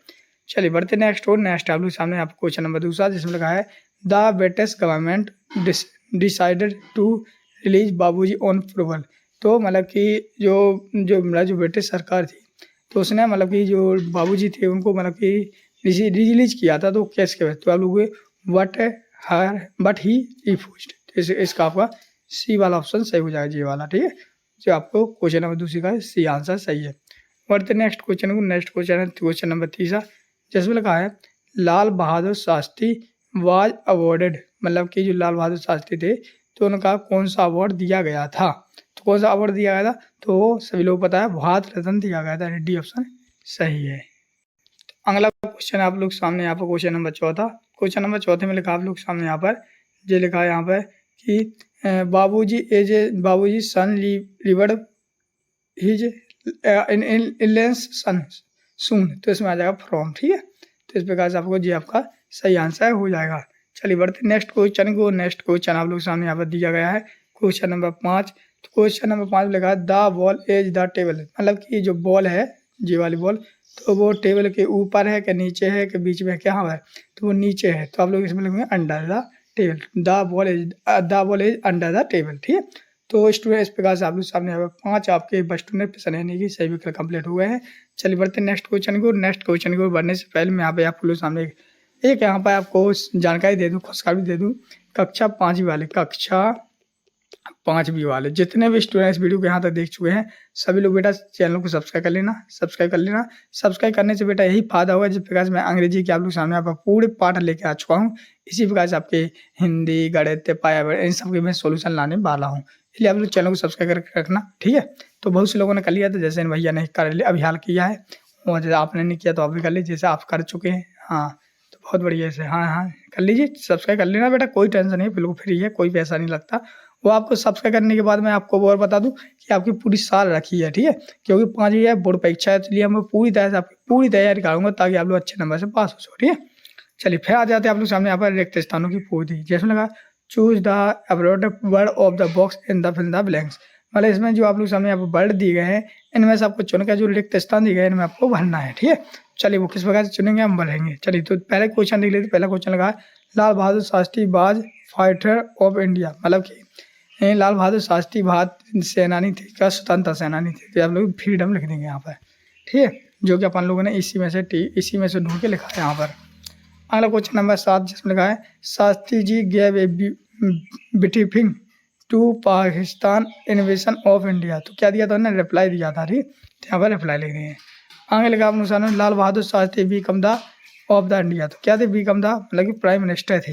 चलिए बढ़ते नेक्स्ट आप लोग सामने आपको क्वेश्चन नंबर दूसरा, जिसमें लिखा है the British government decided to release Babuji on approval. तो मतलब कि जो ब्रिटिश सरकार थी, तो उसने मतलब कि जो बाबूजी थे उनको मतलब कि रिलीज किया था, तो कैसे के? तो आप लोग बट ही रिफ्यूज्ड। तो इसका आपका सी वाला ऑप्शन सही हो जाएगा, जी वाला। ठीक है, जो आपको क्वेश्चन नंबर दूसरी का सी आंसर सही है। बढ़ते नेक्स्ट क्वेश्चन है क्वेश्चन नंबर तीसरा, जिसमें लिखा है लाल बहादुर शास्त्री वाज अवॉर्डेड, मतलब कि जो लाल बहादुर शास्त्री थे, तो उनका कौन सा अवार्ड दिया गया था? तो कौन सा अवार्ड दिया गया था? तो सभी लोग पता है, भारत रत्न दिया गया था। डी ऑप्शन सही है। तो अगला क्वेश्चन आप लोग सामने यहाँ पर क्वेश्चन नंबर चौथा। क्वेश्चन नंबर चौथे में लिखा आप लोग सामने यहाँ पर जो लिखा है यहाँ पर कि बाबूजी सन रिवर्ड हिज इलेंस सन सून। तो इसमें आ जाएगा फ्रॉम। ठीक है, तो इस प्रकार से आपको जी आपका सही आंसर हो जाएगा। चलिए बढ़ते नेक्स्ट क्वेश्चन आप लोग सामने यहाँ पर दिया गया है क्वेश्चन नंबर 5। तो क्वेश्चन नंबर 5 में लिखा है the ball is the table, मतलब कि जो बॉल है, जी वाली बॉल, तो वो टेबल के ऊपर है कि नीचे है कि बीच में क्या है? तो वो नीचे है। तो आप लोग इसमें लिखेंगे under the table. The ball is under the table. ठीक है, तो स्टूडेंट इस प्रकार से आप लोग सामने यहाँ पर 5 आपके स्टूडेंट प्रश्न यानी कि सही विकल्प कंप्लीट हो गए हैं। चलिए बढ़ते नेक्स्ट क्वेश्चन को बढ़ने से पहले मैं यहाँ पे आप लोग सामने एक एक यहाँ पर आपको जानकारी दे दूँ, खुशखबरी दे दूँ, कक्षा 5वीं वाले जितने भी स्टूडेंट इस वीडियो को यहाँ तक देख चुके हैं, सभी लोग बेटा चैनल को सब्सक्राइब कर लेना। सब्सक्राइब करने से बेटा यही फायदा होगा, जिस प्रकार से मैं अंग्रेजी के आप लोग सामने आप पूरे पाठ लेके आ चुका हूँ, इसी प्रकार से आपके हिंदी, गणित, पर्यावरण इन सब के मैं सोल्यूशन लाने वाला हूँ। इसलिए आप लोग चैनल को सब्सक्राइब करके रखना, ठीक है। तो बहुत से लोगों ने कर लिया था, जैसे इन भैया ने अभी हाल किया है, और जैसे आपने नहीं किया तो आप भी कर लीजिए, जैसे आप कर चुके हैं। हाँ, तो बहुत बढ़िया से हाँ कर लीजिए, सब्सक्राइब कर लेना बेटा, कोई टेंशन नहीं, बिल्कुल फ्री है, कोई पैसा नहीं लगता। वो आपको सब्सक्राइब करने के बाद मैं आपको और बता दूं कि आपकी पूरी साल रखी है, ठीक है, क्योंकि 5वीं है, बोर्ड परीक्षा है, इसलिए मैं पूरी तरह से आपकी पूरी तैयारी कराऊंगा ताकि आप लोग अच्छे नंबर से पास हो सको, ठीक है। चलिए फिर आ जाते हैं आप लोग सामने यहाँ पर रिक्त स्थानों की पूर्ति, जैसे लगा choose the abroad word of the box in the fill the blanks, मतलब इसमें जो आप लोग सामने यहाँ पर वर्ड दिए गए हैं, इनमें से आपको चुनकर जो रिक्त स्थान दिए गए हैं इनमें आपको भरना है, ठीक है। चलिए वो किस प्रकार से चुनेंगे हम भरेंगे। चलिए तो पहले क्वेश्चन देख लेते। पहला क्वेश्चन लगा लाल बहादुर शास्त्री बाज फाइटर ऑफ इंडिया, मतलब कि लाल बहादुर शास्त्री भारत सेनानी थे, क्या स्वतंत्रता सेनानी थे, तो आप लोग फ्रीडम लिख देंगे यहाँ पर, ठीक है, जो कि अपन लोगों ने इसी में से ढूंढ के लिखा है यहाँ पर। अगला क्वेश्चन नंबर 7 जिसमें लिखा है Shastri ji gave a briefing to Pakistan invasion of India, तो क्या दिया था उन्होंने, रिप्लाई दिया था, ठीक, तो यहाँ पर रिप्लाई लिख देंगे। आगे लिखा अनुसार Lal Bahadur Shastri became the of the India, तो क्या थे, बिकम द मतलब कि प्राइम मिनिस्टर थे।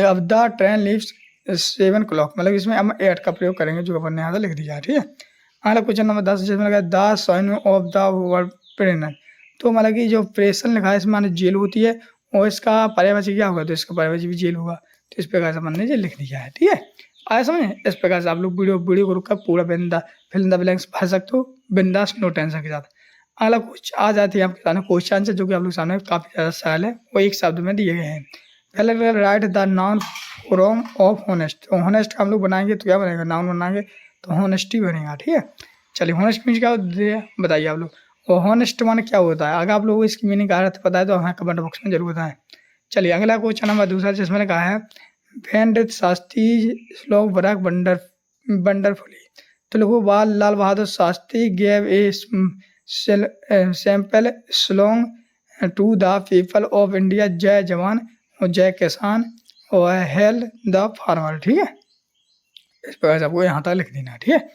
अब द ट्रेन लीव्स 7 o'clock, मतलब इसमें हम 8 का प्रयोग करेंगे, जो अपन ने यहाँ लिख दिया, ठीक है। अगला क्वेश्चन नंबर 10 जिसमें लगा the sign of the word प्रेनर, तो मतलब कि जो प्रेशन लिखा है इसमें माने जेल होती है, और इसका पर्यायवाची क्या होगा, तो इसका पर्यायवाची भी जेल होगा, तो इस प्रकार से अपन ने जेल लिख दिया है, ठीक है। आया समझ, इस प्रकार से आप लोग वीडियो को रुककर पूरा फिल इन द ब्लैंक्स भर सकते हो बिंदास, नो टेंशन के साथ। अगला कुछ आ जाती है आपके सामने क्वेश्चन से, जो कि आप लोग सामने काफी ज्यादा सवाल है, वो एक शब्द में दिए गए हैं। पहले right the noun form of honest, तो होनेस्ट का हम लोग बनाएंगे तो क्या बनेगा, नाउन बनाएंगे तो होनेस्टी बनेगा, ठीक है। चलिए होनेस्ट मीन्स क्या होता है बताइए आप लोग, और होनेस्ट माने क्या होता है, अगर आप लोगों को इसकी मीनिंग का अर्थ पता है तो हमें कमेंट बॉक्स में जरूर बताएं। चलिए अगला क्वेश्चन नंबर 2 जिसमें कहा है वेंड शास्त्री श्लोक बराक वंडरफुली, तो लोगों Lal Bahadur Shastri gave a sample slogan to the people of India, जय जवान और जय किसान और हेल द फार्मर, ठीक है। इस प्रकार से आपको यहाँ तक लिख देना, ठीक है।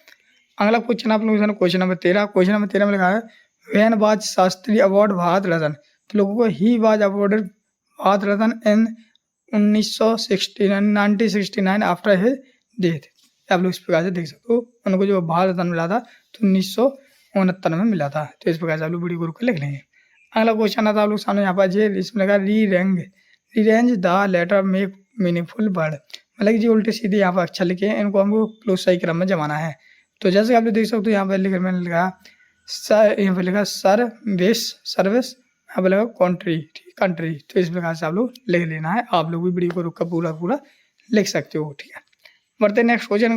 अगला क्वेश्चन आप लोगों ने क्वेश्चन नंबर 13 में लिखा है when was Shastri award Bharat Ratna, तो लोगों को he was awarded Bharat Ratna in 1969 after his death, आप लोग इस प्रकार से देख सकते हो, उनको जो भारत रत्न मिला था तो 1969 में मिला था, तो इस प्रकार से आप लोग वीडियो को रुक लिख लेंगे। अगला क्वेश्चन आता है आप लोग सामने यहाँ पर इसमें लगा rearrange the letter make meaningful word, मतलब कि जो उल्टे सीधे यहाँ पर अक्षर लिखे हैं इनको हमको क्लोज सही क्रम में जमाना है। तो जैसे आप लोग देख सकते हो यहाँ पर मैंने लिखा यहाँ पर लिखा सर्विस, यहाँ पर लगा कंट्री, तो इस प्रकार से आप लोग लिख लेना है। आप लोग भी वीडियो को रुक कर पूरा लिख सकते हो, ठीक है। बढ़ते नेक्स्ट क्वेश्चन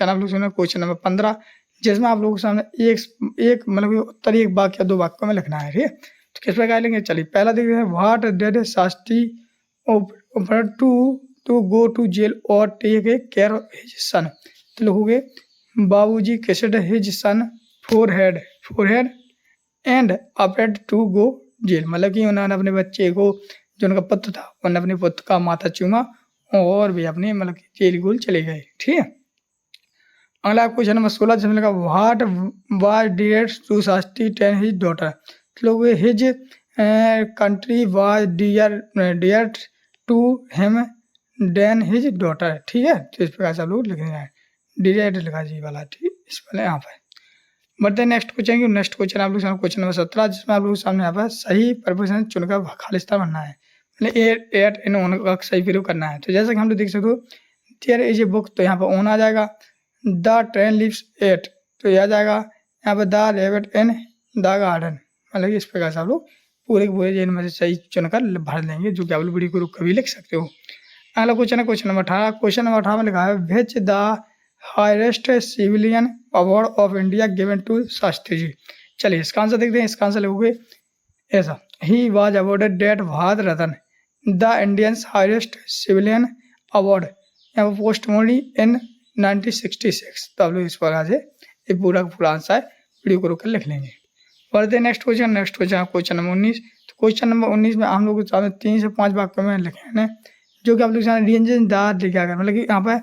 आप लोग सुनो क्वेश्चन नंबर 15 जिसमें आप लोगों के सामने एक मतलब उत्तर एक वाक्य या 2 वाक्यों में लिखना है, ठीक है। तो किस प्रकार लेंगे, चलिए पहला देखते हैं what did Shastri offer to go to jail और take a care of his son, तो लिखोगे Babuji kissed his son forehead and opted to go jail, मतलब कि उन्होंने अपने बच्चे को जो उनका पुत्र था उन्होंने अपने पुत्र का माथा चूमा और भी अपने मतलब कि जेल गोल चले गए, ठीक है। अगला क्वेश्चन नंबर 16 जिसमें लगा what was dear to Shastri then his daughter, तो लोग his country was dear to him then his daughter, ठीक है। तो इस प्रकार से आप लोग लिख देना है, डियर लिखा जी वाला, ठीक, इस वाले यहाँ पर। बढ़ते नेक्स्ट क्वेश्चन आप लोग क्वेश्चन नंबर 17 जिसमें आप लोग सामने यहाँ पर सही प्रपोजिशन चुनकर खालिस्तान बनना है, मतलब एट इन ओन का सही प्रयोग करना है। तो जैसे कि हम लोग देख सकते हो देयर इज ए बुक, तो यहाँ पर ओन आ जाएगा, द ट्रेन लीव्स 8 तो यह आ जाएगा, यहाँ पर the rabbit in the garden, मतलब इस प्रकार से आप लोग पूरे जेल में से सही चुनकर भर देंगे, जो कि आप लोग वीडियो को रुक कर भी लिख सकते हो। अगला क्वेश्चन है क्वेश्चन नंबर 18 में लिखा है which the highest civilian award of India given to Shastri ji, चलिए इसका आंसर देखते हैं। इसका आंसर लिखोगे ऐसा ही was awarded that Bharat Ratna the Indian highest civilian award यहाँ पर पोस्टमोनली इन 1966, तो आप लोग इस प्रकार से ये पूरा आंसर है वीडियो को रुककर लिख लेंगे। बढ़ते नेक्स्ट क्वेश्चन क्वेश्चन नंबर 19। तो क्वेश्चन नंबर 19 में हम लोग को सामने 3 से 5 वाक्य में लिखे हैं, जो कि आप लोग रेंजदार लिखा गया, मतलब कि यहाँ पर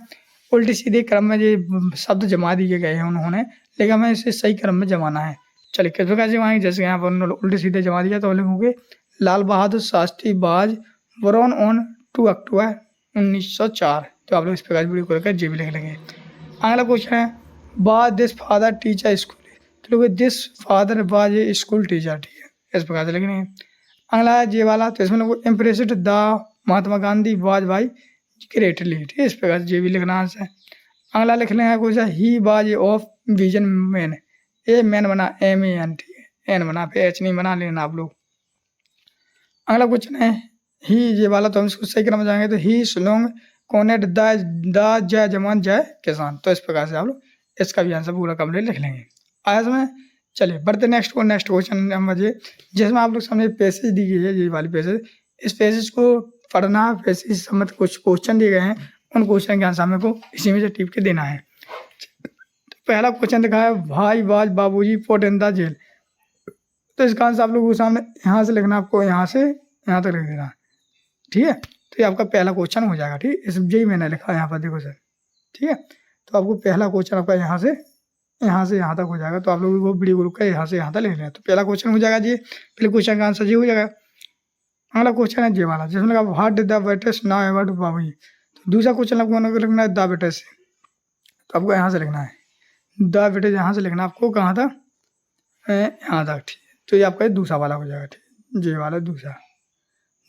उल्टे सीधे क्रम में ये शब्द जमा दिए गए हैं उन्होंने, लेकिन हमें इसे सही क्रम में जमाना है। चलिए किस प्रकार से जमाएंगे, जैसे यहाँ पर उन्होंने उल्टे सीधे जमा दिया तो लिखोगे लाल बहादुर शास्त्री बाज बरौन ऑन 2 अक्टूबर 1904। तो आप लोग इस प्रकार वीडियो को लेकर जी भी लिख लेंगे। अगला क्वेश्चन है बाज दिस फादर टीचर स्कूल, तो लोग दिस फादर बाज ए स्कूल टीचर, ठीक है, इस प्रकार से लिखने। अगला है जे वाला, तो इसमें लोग impressed the Mahatma Gandhi was by greatly, ठीक है, इस प्रकार से जे भी लिखना आंसर। अगला लिख लेंगे question he was a of vision man, a man बना MAN, ठीक है, एन बना पे एच नहीं बना लेना आप लोग। अगला क्वेश्चन है ही ये वाला, तो हम इसको सही क्रम में जाएंगे तो ही स्लोंग कॉनेट द जय जवान जय किसान, तो इस प्रकार से आप लोग इसका भी आंसर पूरा कंप्लीट लिख लेंगे। आया समझ। चलिए बढ़ते नेक्स्ट क्वेश्चन नंबर जे, जिसमें आप लोग सामने पैसेज दी गई है, ये वाली पैसेज, इस पैसेज को पढ़ना, पैसेज समझ कुछ क्वेश्चन दिए गए हैं, उन क्वेश्चन के आंसर मेरे को इसी में से टिप के देना है। तो पहला क्वेश्चन दिखा है भाई बाज बाबूजी पोट इन द जेल, तो इसका आंसर आप लोगों को सामने यहाँ से लिखना, आपको यहाँ से यहाँ तक लिख देना, ठीक है। तो ये आपका पहला क्वेश्चन हो जाएगा, ठीक है, इस यही मैंने लिखा है यहाँ पर, देखो सर, ठीक है। तो आपको पहला क्वेश्चन आपका यहाँ से यहाँ तक हो जाएगा, तो आप लोग वो वीडियो को रुक यहाँ से यहाँ तक लिख लें, तो पहला क्वेश्चन हो जाएगा जी, पहले क्वेश्चन का आंसर जी हो जाएगा। अगला क्वेश्चन है जे वाला, जिसमें लगा what did the wettest now ever to Babuji, तो दूसरा क्वेश्चन आपको लिखना है द वेटेस्ट, तो आपको यहाँ से लिखना है द वेटेस्ट, यहाँ से लिखना आपको कहाँ तक, यहाँ तक, ठीक है। तो ये आपका दूसरा वाला हो जाएगा, ठीक है, जे वाला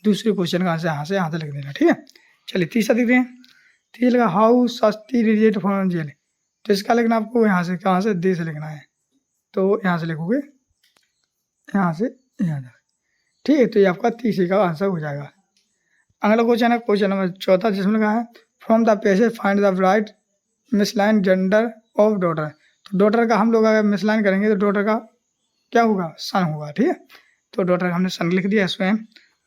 दूसरे क्वेश्चन का आंसर यहाँ से लिख देना, ठीक है। चलिए तीसरा देखते हैं। तीसरा लगा हाउ सस्ती रिजेक्ट फ्रॉम जेल, तो इसका लिखना आपको यहाँ से कहाँ से, दे से लिखना है, तो यहाँ से लिखोगे यहाँ से यहाँ तक, ठीक है। तो ये आपका तीसरे का आंसर हो जाएगा। अगला क्वेश्चन है क्वेश्चन नंबर 14, जिसमें लगा है from the passage find the right masculine gender of daughter, तो डॉटर का हम लोग अगर मिसलाइन करेंगे तो डॉटर का क्या होगा, सन होगा, ठीक है। तो डॉटर का हमने सन लिख दिया इसमें,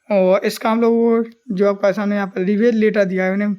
और इसका हम लोग जो आपका सामने यहाँ पर रिवेज लेटर दिया है, उन्हें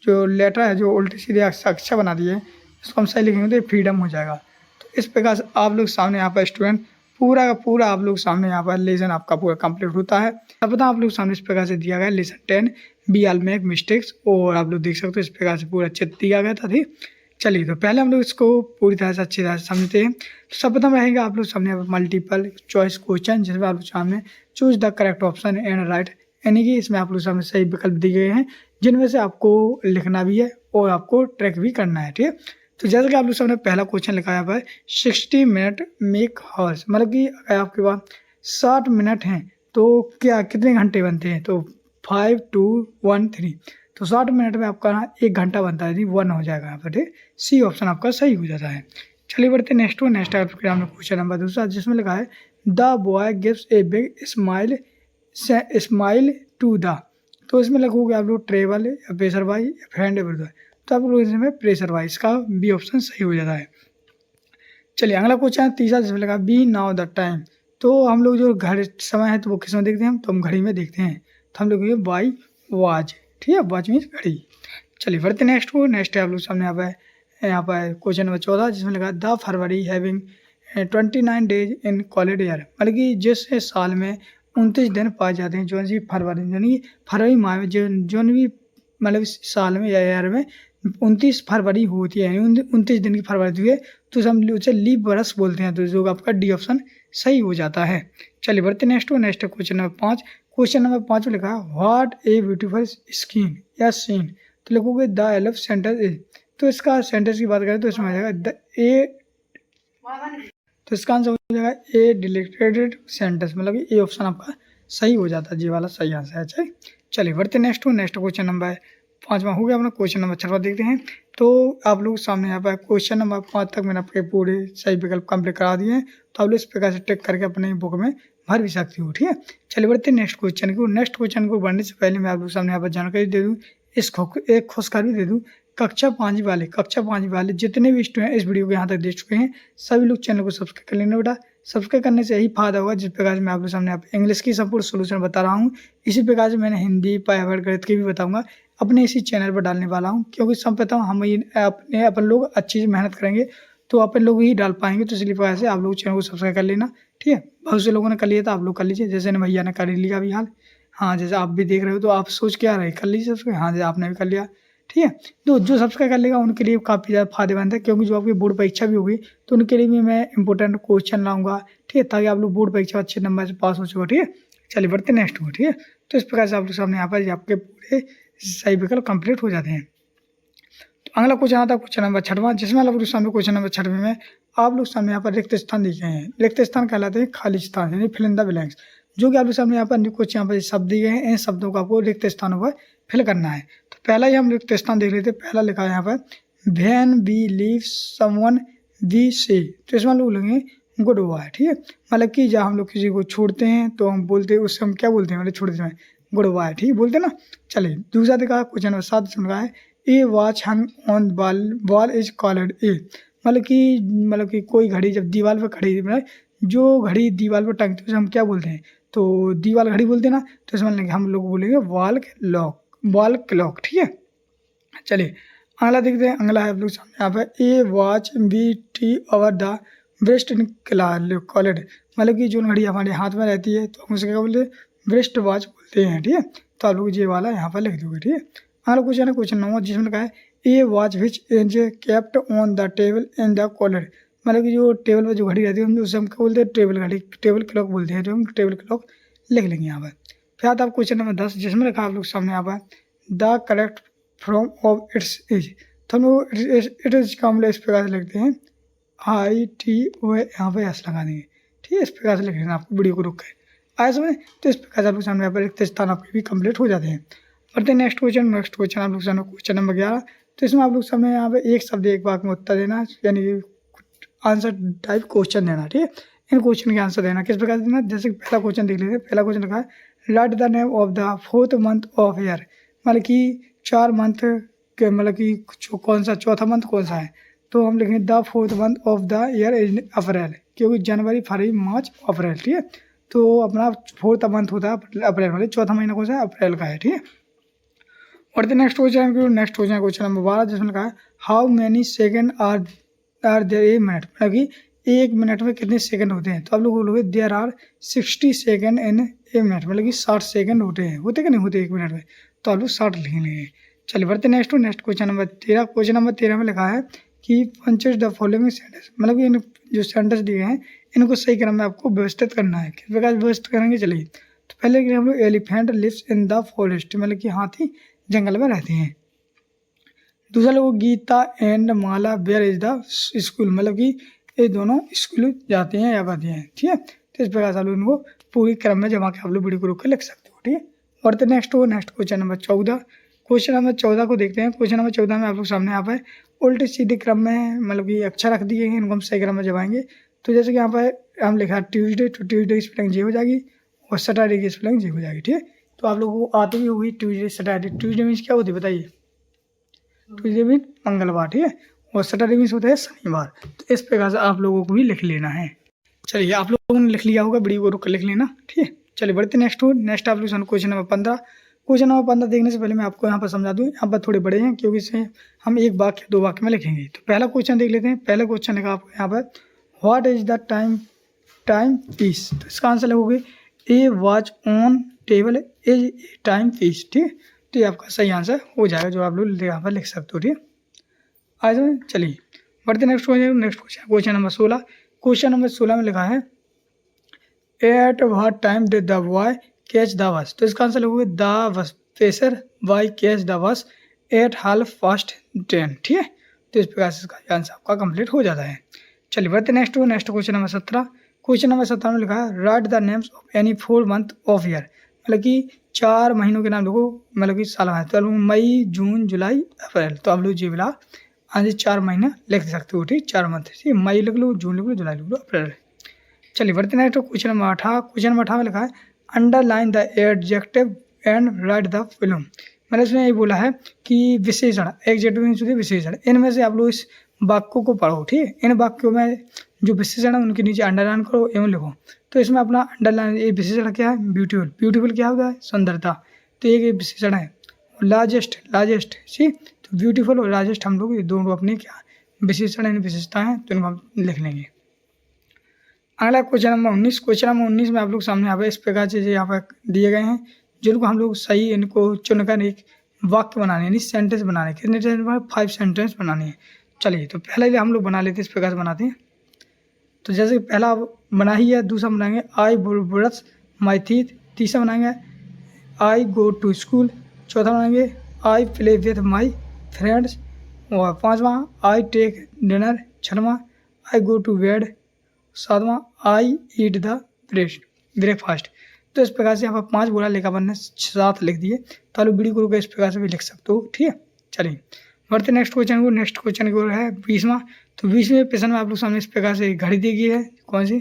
जो लेटर है जो उल्टे सीधे अक्षर बना दिए, इसको हम सही लिखेंगे तो फ्रीडम हो जाएगा। तो इस प्रकार से आप लोग सामने यहाँ पर स्टूडेंट पूरा का पूरा आप लोग सामने यहाँ पर लेसन आपका पूरा कंप्लीट होता है। अब पता आप लोग सामने इस प्रकार से दिया गया lesson 10 we all make mistakes, और आप लोग देख सकते हो इस प्रकार से पूरा चित्र दिया गया था, ठीक। चलिए तो पहले हम लोग इसको पूरी तरह से अच्छी तरह से समझते हैं। तो सर्वप्रथम रहेगा आप लोग सामने मल्टीपल चॉइस क्वेश्चन, जिसमें आप लोग सामने choose the correct option and right, यानी कि इसमें आप लोग सामने सही विकल्प दिए गए हैं, जिनमें से आपको लिखना भी है और आपको ट्रैक भी करना है, ठीक है। तो जैसे कि आप लोग सामने पहला क्वेश्चन लिखा है पर 60 मिनट मेक हॉर्स, मतलब कि अगर आपके पास 60 मिनट हैं तो क्या कितने घंटे बनते हैं, तो 5 2 1 3, तो 60 मिनट में आपका 1 घंटा बनता है, जी 1 हो जाएगा यहाँ पर, ठीक। सी ऑप्शन आपका सही हो जाता है। चलिए बढ़ते नेक्स्ट आपके सामने क्वेश्चन नंबर दूसरा, जिसमें लिखा है the boy gives a big smile to the, तो इसमें लगोगे आप लोग ट्रेवल या प्रेशर वाई या फ्रेंड ब्रदर, तो आप लोग इसमें प्रेशर वाई, इसका बी ऑप्शन सही हो जाता है। चलिए अगला क्वेश्चन है तीसरा, जिसमें लगा बी नाउ द टाइम, तो हम लोग जो घड़ी समय है तो वो किस में देखते हैं, तो हम घड़ी में देखते हैं, तो हम लोग बाई वॉच, ठीक है, वॉच मीन्स घड़ी। चलिए बढ़ते नेक्स्ट है आप लोग सामने यहाँ पर क्वेश्चन नंबर 14, जिसमें लगा the February having 29 days in calendar year, मतलब कि जिस साल में 29 दिन पाए जाते हैं, जो सी फरवरी यानी फरवरी माह में जो भी मतलब साल में या ईयर में 29 फरवरी होती है, 29 दिन की फरवरी होती है, तो हम उसे लीप वर्ष बोलते हैं, तो जो आपका डी ऑप्शन सही हो जाता है। चलिए बढ़ते next question number 5। Question number 5 में लिखा है व्हाट ए ब्यूटीफुल स्किन या सीन, तो लिखोगे द एलफ सेंटेंस इज, तो इसका सेंटेंस की बात करें तो इसमें आ जाएगा द ए, तो इसका आंसर हो जाएगा ए डिलेक्टेड सेंटेंस, मतलब कि ए ऑप्शन आपका सही हो जाता है, जी वाला सही आंसर है। चलिए बढ़ते नेक्स्ट क्वेश्चन नंबर 5 हो गया अपना। क्वेश्चन नंबर 6 देखते हैं। तो आप लोग सामने यहाँ पर क्वेश्चन नंबर 5 तक मैंने आपके पूरे सही विकल्प कंप्लीट करा दिए हैं, तो आप लोग इस प्रकार से टिक करके अपने बुक में भर भी सकती हो, ठीक है। चलिए बढ़ते हैं नेक्स्ट क्वेश्चन को बढ़ने से पहले मैं आप लोग सामने यहाँ पर जानकारी दे दूँ, एक खुशखबरी दे दूँ। कक्षा 5 वाले जितने भी स्टूडेंट इस वीडियो को यहाँ तक देख चुके हैं, सभी लोग चैनल को सब्सक्राइब कर लेना बेटा। सब्सक्राइब करने से यही फायदा होगा, जिस प्रकार से मैं आप लोग सामने इंग्लिश की संपूर्ण सोल्यूशन बता रहा हूँ, इसी प्रकार से मैंने हिंदी पर्यावरण गणित की भी बताऊंगा अपने इसी चैनल पर डालने वाला हूँ, क्योंकि सर्वप्रथम हम अपन लोग अच्छी मेहनत करेंगे तो अपन लोग ही डाल पाएंगे। तो इसलिए प्रकार से आप लोग चैनल को सब्सक्राइब कर लेना, ठीक है। बहुत से लोगों ने कर लिया था, आप लोग कर लीजिए, जैसे न भैया ने कर ही लिया अभी हाल। हाँ, जैसे आप भी देख रहे हो तो आप सोच क्या रहे, कर लीजिए सब्सक्राइब। हाँ, जैसे आपने भी कर लिया, ठीक है। तो जो सब्सक्राइब कर लेगा उनके लिए काफ़ी ज़्यादा फायदेमंद है, क्योंकि जो आपकी बोर्ड परीक्षा भी होगी तो उनके लिए भी मैं इंपॉर्टेंट क्वेश्चन लाऊंगा, ठीक है, ताकि आप लोग बोर्ड परीक्षा अच्छे नंबर से पास हो सको, ठीक है। चलिए बढ़ते नेक्स्ट हो, ठीक है। तो इस प्रकार से आप लोग सामने यहाँ पर आपके पूरे सही विकल्प कंप्लीट हो जाते हैं। तो अगला क्वेश्चन आता है क्वेश्चन नंबर 6वां, जिसमें आप लोग सामने क्वेश्चन नंबर 6वें में आप लोग सामने यहाँ पर रिक्त स्थान दिए हैं। रिक्त स्थान कहलाते हैं खाली स्थान, यानी फिल इन द ब्लैंक्स। जो कि आप लोग सामने यहाँ पर कुछ यहाँ पर शब्द दिए हैं, इन शब्दों को आपको रिक्त स्थानों पर फिल करना है। तो पहला ही हम रिक्त स्थान देख लेते हैं। पहला लिखा है यहाँ पर when we leave someone we say, तो इसमें लोग लेंगे गुड बाय, ठीक है। मतलब कि जब हम लोग किसी को छोड़ते हैं तो हम बोलते हैं, उससे हम क्या बोलते हैं, मतलब छोड़ते समय गुड बाय, ठीक है, बोलते हैं ना। चलिए दूसरा देखा क्वेश्चन नंबर 7 में लिखा है a watch hung on wall is called a, मतलब कि कोई घड़ी जब दीवार पर खड़ी, मतलब जो घड़ी दीवार पर टंगती है उसे हम क्या बोलते हैं, तो दीवार घड़ी बोलते हैं ना। तो इसमें हम लोग बोलेंगे वॉल क्लॉक, ठीक है। चलिए अगला देखते हैं। अगला है आप लोग सामने यहाँ पर a watch be T over the breast in called, मतलब कि जो घड़ी हमारे हाथ में रहती है तो हम उसे क्या बोलते हैं, ब्रेस्ट वॉच बोलते हैं, ठीक है। तो आप लोग ये वाला यहाँ पर लिख दोगे, ठीक है। अगला क्वेश्चन है क्वेश्चन नंबर, जिसमें लिखा है a watch which is kept on the table in the called, मतलब कि जो टेबल पर जो घड़ी रहती है उसे हम क्या बोलते हैं, टेबल घड़ी, टेबल क्लॉक बोलते हैं, जो हम टेबल क्लॉक लिख लेंगे यहाँ पर। फिर आता है क्वेश्चन नंबर 10, जिसमें लिखा आप लोग सामने यहाँ पर the correct from of its age, तो हम लोग इट इज का हम लोग इस प्रकार से लिखते हैं ITO, यहाँ पर एस लगा देंगे, ठीक है। इस प्रकार से लिख लेना, आपको वीडियो को रुक कर आया समझ। तो इस प्रकार से आप लोग सामने यहाँ पर रिक्त स्थान आपके भी कंप्लीट हो जाते हैं। बढ़ते हैं नेक्स्ट क्वेश्चन आप लोग सामने क्वेश्चन नंबर 11। तो इसमें आप लोग सामने यहाँ पे एक शब्द एक वाक्य में उत्तर देना, यानी आंसर टाइप क्वेश्चन देना, ठीक है। इन क्वेश्चन के आंसर देना किस प्रकार से देना, जैसे पहला क्वेश्चन देख लेते हैं। पहला क्वेश्चन लिखा है write the name of the 4th month of year, मतलब कि 4 मंथ के, मतलब कि कौन सा चौथा मंथ कौन सा है, तो हम लिखेंगे the 4th month of the year is अप्रैल, क्योंकि जनवरी फरवरी मार्च अप्रैल, ठीक है। तो अपना 4th मंथ होता है अप्रैल, मतलब चौथा महीना कौन सा है, अप्रैल का है, ठीक है। और नेक्स्ट क्वेश्चन नंबर 12, जिसमें लिखा है how many second are there a minute, मतलब कि 1 मिनट में कितने सेकंड होते हैं। तो आप लोग बोलोगे there are 60 second in a minute, मतलब कि 60 सेकंड होते हैं, होते कि नहीं होते 1 मिनट में, तो आप लोग 60 लिख लेंगे। चलिए बढ़ते next question number 13। Question number 13 में लिखा है कि पंचेज द फॉलोइंग सेंटेंस, मतलब कि इन जो सेंटेंस दिए हैं इनको सही क्रम में आपको व्यवस्थित करना है। किस प्रकार व्यवस्थित करेंगे, चलिए। तो पहले हम लोग elephant lives in the forest, मतलब कि हाथी जंगल में रहते हैं। दूसरा लोग Geeta and Mala where is the school, मतलब कि ये दोनों स्कूल जाते हैं या पढ़ते हैं, ठीक है। तो इस प्रकार से आप लोग इनको पूरी क्रम में जमा के आप लोग वीडियो को रोक के लिख सकते हो, ठीक है। और तो next question number 14। Question number 14 को देखते हैं। क्वेश्चन नंबर 14 में आप लोग सामने यहाँ पर उल्टे सीधे क्रम में, मतलब कि अक्षर रख दिए हैं, इनको हम सही क्रम में जमाएंगे। तो जैसे कि यहाँ पर हम लिखा ट्यूजडे, तो ट्यूजडे की स्पेलिंग जे हो जाएगी और सैटरडे की स्पेलिंग जे हो जाएगी, ठीक है। तो आप लोगों को आती भी होगी ट्यूजडे सैटरडे। ट्यूजडे मीन्स क्या होती है बताइए, ट्यूजडे मीन मंगलवार, ठीक है, और सैटरडे मीन्स होता है शनिवार। तो इस प्रकार से आप लोगों को भी लिख लेना है। चलिए आप लोगों ने लिख लिया होगा, वीडियो को रुक कर लिख लेना, ठीक है। चलिए बढ़ते नेक्स्ट आप लोग क्वेश्चन नंबर 15। क्वेश्चन नंबर 15 देखने से पहले मैं आपको यहाँ पर समझा दूँ, यहाँ पर थोड़े बड़े हैं क्योंकि इसे हम 1 वाक्य 2 वाक्य में लिखेंगे। तो पहला क्वेश्चन देख लेते हैं। पहला क्वेश्चन लिखा आपको यहाँ पर what is the time piece, तो इसका आंसर लगोगे a watch on table is time piece, ठीक है। तो ये आपका सही आंसर हो जाएगा, जो आप लोग यहाँ पर लिख सकते हो, ठीक है। आज चलिए बढ़ते next question number 16। Question number 16 में लिखा है at what time did the boy catch the bus, तो इसका आंसर लगोगे the bus passer boy catch the bus at 10:30, ठीक है। तो इस प्रकार से इसका आंसर आपका कंप्लीट हो जाता है। चलिए बढ़ते next question number 17। Question number 17 में लिखा है write the names of any 4 month of year, मतलब कि 4 महीनों के नाम लोगो, मतलब कि साल है। तो मई जून जुलाई अप्रैल, तो आप लोग जी बिला आज 4 महीना लिख सकते हो, ठीक, 4 मंथ, ठीक है। मई लिख लो, जून लिख लो, जुलाई लिख लो, अप्रैल। चलिए बढ़ते next question number 18। Question number 18 में लिखा है underline the adjective and write the film, मैंने इसमें ये बोला है कि विशेषण, एडजेक्टिव मीन्स होती है विशेषण, इनमें से आप लोग इस वाक्यों को पढ़ो, ठीक है। इन वाक्यों में जो विशेषण है उनके नीचे अंडरलाइन करो एवं लिखो। तो इसमें अपना अंडरलाइन, ये विशेषण क्या है, ब्यूटीफुल, ब्यूटीफुल क्या होता है, सुंदरता, तो ये विशेषण है। लार्जेस्ट, ठीक, तो ब्यूटीफुल और लार्जेस्ट हम लोग ये दोनों अपने क्या विशेषण यानी विशेषता है, तो इनको हम लिख लेंगे। अगला क्वेश्चन नंबर 19। क्वेश्चन नंबर 19 में आप लोग सामने यहाँ पे इस प्रकार से यहाँ पर दिए गए हैं, जिनको हम लोग सही इनको चुनकर एक वाक्य बनाने यानी सेंटेंस बनाने। कितने सेंटेंस? 5 सेंटेंस बनाने हैं। चलिए, तो पहले हम लोग बना लेते हैं, इस प्रकार से बनाते हैं। तो जैसे पहला बना ही है, दूसरा बनाएंगे आई ब्रश माई टीथ, तीसरा बनाएंगे आई गो टू स्कूल, चौथा बनाएंगे I play with my friends, और पाँचवा आई टेक डिनर, छठवां आई गो टू बेड, सातवां आई ईट द ब्रेकफास्ट। तो इस प्रकार से यहाँ पर 5 बोला, लेकर अपन ने 7 लिख दिए। तो आप वीडियो को रोक इस प्रकार से भी लिख सकते हो, ठीक है। चलिए बढ़ते नेक्स्ट क्वेश्चन को। नेक्स्ट क्वेश्चन को है 20वां। तो 20वें क्वेश्चन में आप लोग सामने इस प्रकार से घड़ी दी गई है। कौन सी?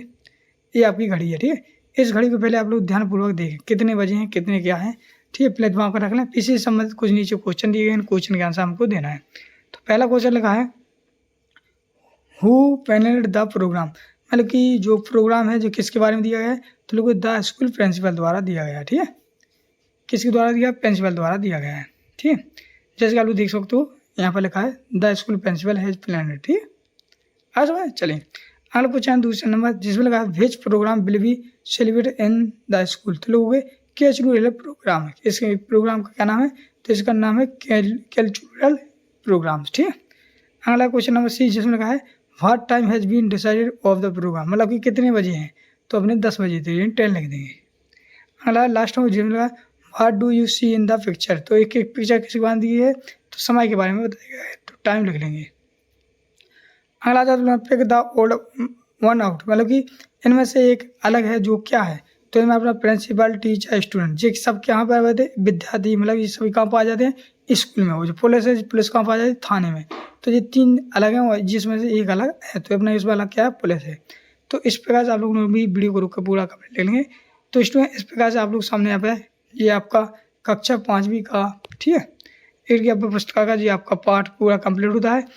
ये आपकी घड़ी है, ठीक है। इस घड़ी को पहले आप लोग ध्यानपूर्वक देखें, कितने बजे हैं, कितने क्या है, ठीक है। पहले दिमाग पर रख लें। इसी से संबंधित कुछ नीचे क्वेश्चन दिए गए हैं, क्वेश्चन के आंसर हमको देना है। तो पहला क्वेश्चन लिखा है हु पैनल्ड द प्रोग्राम, मतलब कि जो प्रोग्राम है जो किसके बारे में दिया गया है, तो लोगों द स्कूल प्रिंसिपल द्वारा दिया गया है, ठीक है। किसके द्वारा दिया? प्रिंसिपल द्वारा दिया गया है, ठीक है। जैसे कि आप लोग देख सकते हो यहाँ पर लिखा है the school principal has planned, ठीक है। आ समझ? चलिए अगला क्वेश्चन दूसरे नंबर, जिसमें लगा है विच programme will be celebrate in the school. तो लोगों के कल्चरल प्रोग्राम है, इसके प्रोग्राम का क्या नाम है? तो इसका नाम है कल्चरल प्रोग्राम्स, ठीक है। अगला क्वेश्चन नंबर सी, जिसमें लगा है what time has been decided of the programme, मतलब कि कितने बजे हैं, तो अपने 10 बजे थे, 10 लिख देंगे। अगला लास्ट में जिसमें लगा what do you see in the picture, तो एक एक पिक्चर किसी को दी है, तो समय के बारे में बताया गया है, तो टाइम लिख लेंगे। अगला आता है pick the old one out, मतलब कि इनमें से एक अलग है जो क्या है, तो इनमें अपना प्रिंसिपल, टीचर, स्टूडेंट, ये सब कहाँ पर रहते हैं? विद्यार्थी, मतलब ये सभी कहाँ पर आ जाते हैं? स्कूल में। वो जो पुलिस है, पुलिस कहाँ पर आ जाती है? थाने में। तो ये 3 अलग हैं, जिसमें से एक अलग है, तो अपना इसमें अलग क्या है? पुलिस है। तो इस प्रकार से आप लोगों ने भी वीडियो को रोक कर पूरा कंप्लीट ले लेंगे। तो स्टूडेंट इस प्रकार से आप लोग सामने यहाँ पे ये आपका कक्षा 5वीं का, ठीक है, एक की आपका पुस्तक का ये आपका पाठ पूरा कंप्लीट होता है।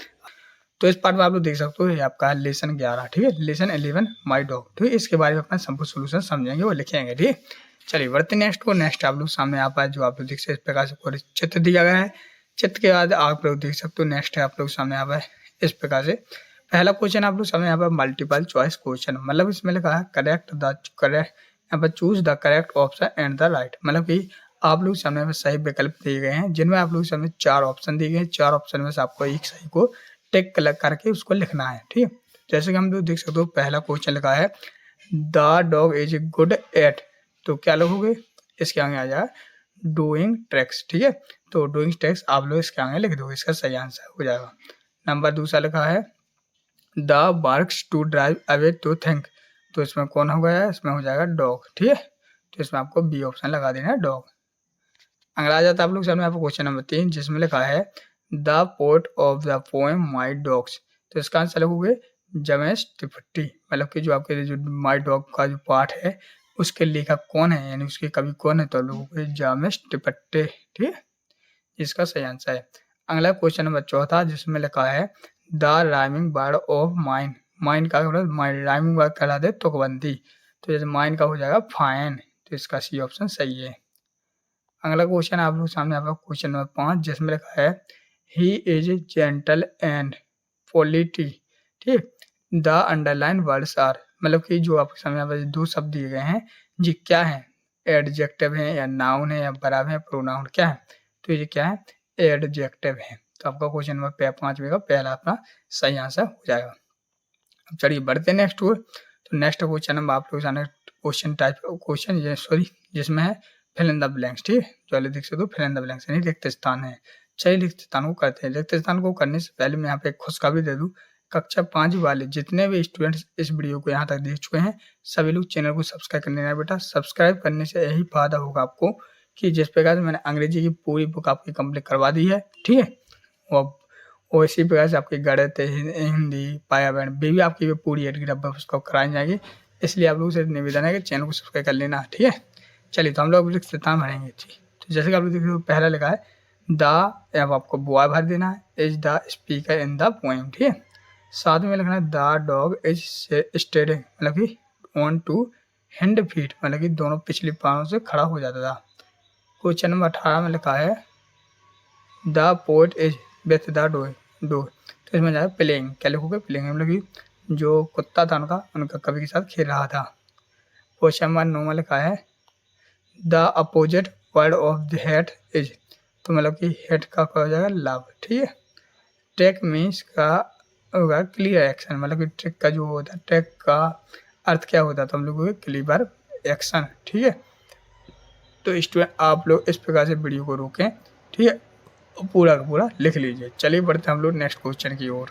तो इस पार्ट में आप लोग देख सकते हो ये आपका लेसन 11, ठीक है, लेसन 11 माई डॉग, ठीक है। इसके बारे में अपना संपूर्ण सोल्यूशन समझेंगे और लिखेंगे, ठीक है। चलिए बढ़ते नेक्स्ट को। नेक्स्ट आप लोग सामने यहाँ पर जो आप लोग देख सकते इस प्रकार से पूरे चित्र दिया गया है। चित्र के बाद आप लोग देख सकते हो नेक्स्ट है आप लोग सामने यहाँ पर इस प्रकार से पहला क्वेश्चन आप लोग सामने यहाँ पर मल्टीपल चॉइस क्वेश्चन, मतलब इसमें लिखा है करेक्ट यहाँ पर choose the correct option and the right, मतलब कि आप लोग सामने में सही विकल्प दिए गए हैं, जिनमें आप लोग सामने 4 ऑप्शन दिए गए हैं। 4 ऑप्शन में से आपको एक सही को टिक करके उसको लिखना है, ठीक है। जैसे कि हम लोग देख सकते हो पहला क्वेश्चन लिखा है the dog is good at, तो क्या लिखोगे? इसके आगे आ जाएगा डूइंग ट्रिक्स, ठीक है। तो डूइंग ट्रिक्स आप लोग इसके आगे लिख दोगे, इसका सही आंसर हो जाएगा। नंबर दूसरा लिखा है the works to drive away to think, तो इसमें कौन हो गया? इसमें हो जाएगा डॉग, ठीक है। तो इसमें आपको बी ऑप्शन लगा देना है, डॉग। अगला आ जाता है आप लोग सामने आपको क्वेश्चन नंबर 3, जिसमें लिखा है the port of the poem my dogs, तो इसका आंसर लिखोगे जमेश त्रिपाठी, मतलब कि जो आपके जो माई डॉग का जो पार्ट है उसके लेखक कौन है, यानी उसके कवि कौन है, तो लोगों को जमेश त्रिपाठी, ठीक है, इसका सही आंसर है। अगला क्वेश्चन नंबर 4, जिसमें लिखा है the rhyming word of mine, mine का राइमिंग वर्ड कहलाते हैं तुकबंदी, तो जैसे माइन का हो जाएगा फाइन, तो इसका सी ऑप्शन सही है। अगला क्वेश्चन आप लोग सामने आपका क्वेश्चन नंबर 5, जिसमें लिखा है he is gentle and polity, ठीक। द अंडरलाइन वर्ड्स आर, मतलब कि जो आपके सामने यहाँ पर 2 शब्द दिए गए हैं जी क्या है? एडजेक्टिव है या नाउन है या वर्ब है, प्रोनाउन क्या है? तो ये क्या है? एडजेक्टिव है। तो आपका क्वेश्चन नंबर 5 में का पहला अपना सही आंसर हो जाएगा। अब चलिए बढ़ते नेक्स्ट को। तो नेक्स्ट क्वेश्चन नंबर आप लोग सामने क्वेश्चन टाइप क्वेश्चन जिसमें है फिल इन द ब्लैंक्स, ठीक है। चलिए देख सकते हो फिल इन द ब्लैंक्स यानी रिक्त स्थान है। चलिए रिक्त स्थान को करते हैं। रिक्त स्थान को करने से पहले मैं यहाँ पे एक खुशखबरी दे दूँ, कक्षा 5 वाले जितने भी स्टूडेंट्स इस वीडियो को यहाँ तक देख चुके हैं सभी लोग चैनल को सब्सक्राइब करने ना बेटा। सब्सक्राइब करने से यही फायदा होगा आपको कि जिस प्रकार से मैंने अंग्रेजी की पूरी बुक आपकी कंप्लीट करवा दी है, ठीक है, और इसी प्रकार से आपकी गणित, हिंदी, पर्यावरण भी आपकी पूरी एडग्राफ उसको कराई जाएगी। इसलिए आप लोगों से निवेदन है कि चैनल को सब्सक्राइब कर लेना, ठीक है। चलिए तो हम लोग रिक्त स्थान भरेंगे, ठीक। तो जैसे कि आप लोग देख रहे हो पहला लिखा है द, अब आपको बॉय भर देना है, is the speaker in the poem, ठीक है। साथ में लिखना है द डॉग इज स्टेडिंग, मतलब कि ऑन टू हैंड फीट, मतलब कि दोनों पिछले पैरों से खड़ा हो जाता था। क्वेश्चन नंबर 18 में लिखा है the poet is with the door, तो इसमें जाएगा प्लेइंग, क्या लिखोगे प्लेइंग, मतलब कि जो कुत्ता था उनका कवि के साथ खेल रहा था। क्वेश्चन नंबर 9 में लिखा है the opposite word of the hate is, तो मतलब कि हेट का क्या हो जाएगा लव, ठीक है। टेक मीन्स का होगा क्लियर एक्शन, मतलब कि ट्रिक का जो होता है ट्रिक का अर्थ क्या होता है, तो हम लोग क्लीवर एक्शन, ठीक है। तो स्टूडेंट आप लोग इस प्रकार से वीडियो को रोकें, ठीक है, और पूरा का पूरा लिख लीजिए। चलिए बढ़ते हैं हम लोग नेक्स्ट क्वेश्चन की ओर।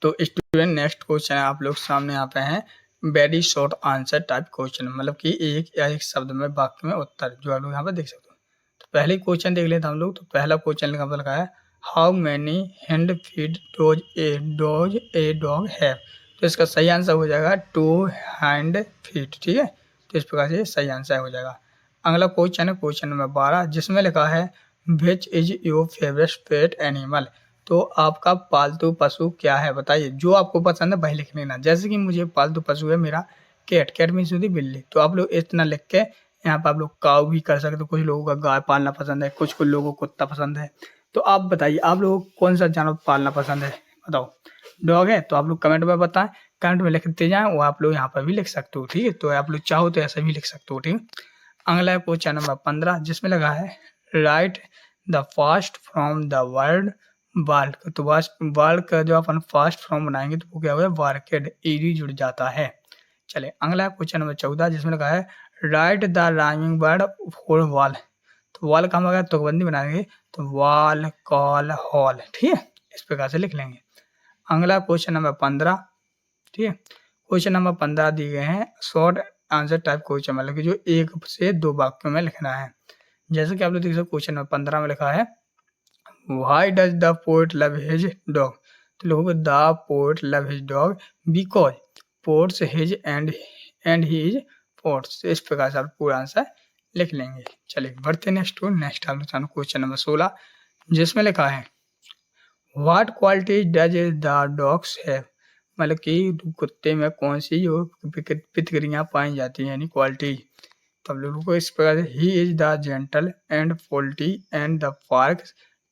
तो स्टूडेंट नेक्स्ट क्वेश्चन आप लोग सामने यहाँ पे हैं very short answer type question, मतलब कि एक या एक शब्द में वाक्य में उत्तर, जो आप लोग यहाँ पे देख सकते हो। तो पहले क्वेश्चन देख लेते हैं हम लोग। तो पहला क्वेश्चन लिखा है how many hand feet dose a dog have, तो इसका सही आंसर हो जाएगा 2 हैंड फीट, ठीक है। तो इस प्रकार से सही आंसर हो जाएगा। अगला क्वेश्चन है क्वेश्चन नंबर 12, जिसमें लिखा है which is your favourite pet animal, तो आपका पालतू पशु क्या है बताइए। जो आपको पसंद है वही लिख लेना। जैसे कि मुझे पालतू पशु है मेरा कैट, कैट मीन्स होती बिल्ली, तो आप लोग इतना लिख के यहाँ पर आप लोग काऊ भी कर सकते हो। कुछ लोगों का गाय पालना पसंद है, कुछ लोगों को कुत्ता पसंद है। तो आप बताइए आप लोगों को कौन सा जानवर पालना पसंद है, बताओ। डॉग है तो आप लोग कमेंट में बताएं, कमेंट में लिखते जाएं, वो आप लोग यहाँ पर भी लिख सकते हो, ठीक है। तो आप लोग चाहो तो ऐसा भी लिख सकते हो, ठीक है। अगला क्वेश्चन नंबर 15, जिसमें लगा है write the fast from the word world, तो वर्ल्ड का जो अपन फास्ट फॉर्म बनाएंगे तो वो क्या होगा वर्केड, ईडी जुड़ जाता है। चले अगला क्वेश्चन नंबर 14, जिसमें लगा है write the rhyming word for wall, तो वॉल का हम अगर तुकबंदी बनाएंगे तो वॉल कॉल हॉल, ठीक है, इस प्रकार से लिख लेंगे। अगला क्वेश्चन नंबर 15, ठीक है। क्वेश्चन नंबर 15 दिए गए हैं शॉर्ट आंसर टाइप क्वेश्चन, मतलब कि जो 1 से 2 वाक्यों में लिखना है। जैसे कि आप लोग देख सकते क्वेश्चन नंबर 15 में लिखा है Why does the poet love his dog, तो लोगों the poet love his dog because pots his and he is pots, इस प्रकार से आप पूरा आंसर लिख लेंगे। चलिए बढ़ते नेक्स्ट आप लोग क्वेश्चन नंबर 16, जिसमें लिखा है what qualities does the dogs have, मतलब कि कुत्ते में कौन सी जो प्रतिक्रियाएं पाई जाती हैं यानी क्वालिटी। तो हम लोगों को इस प्रकार से he is the gentle and faulty and the bark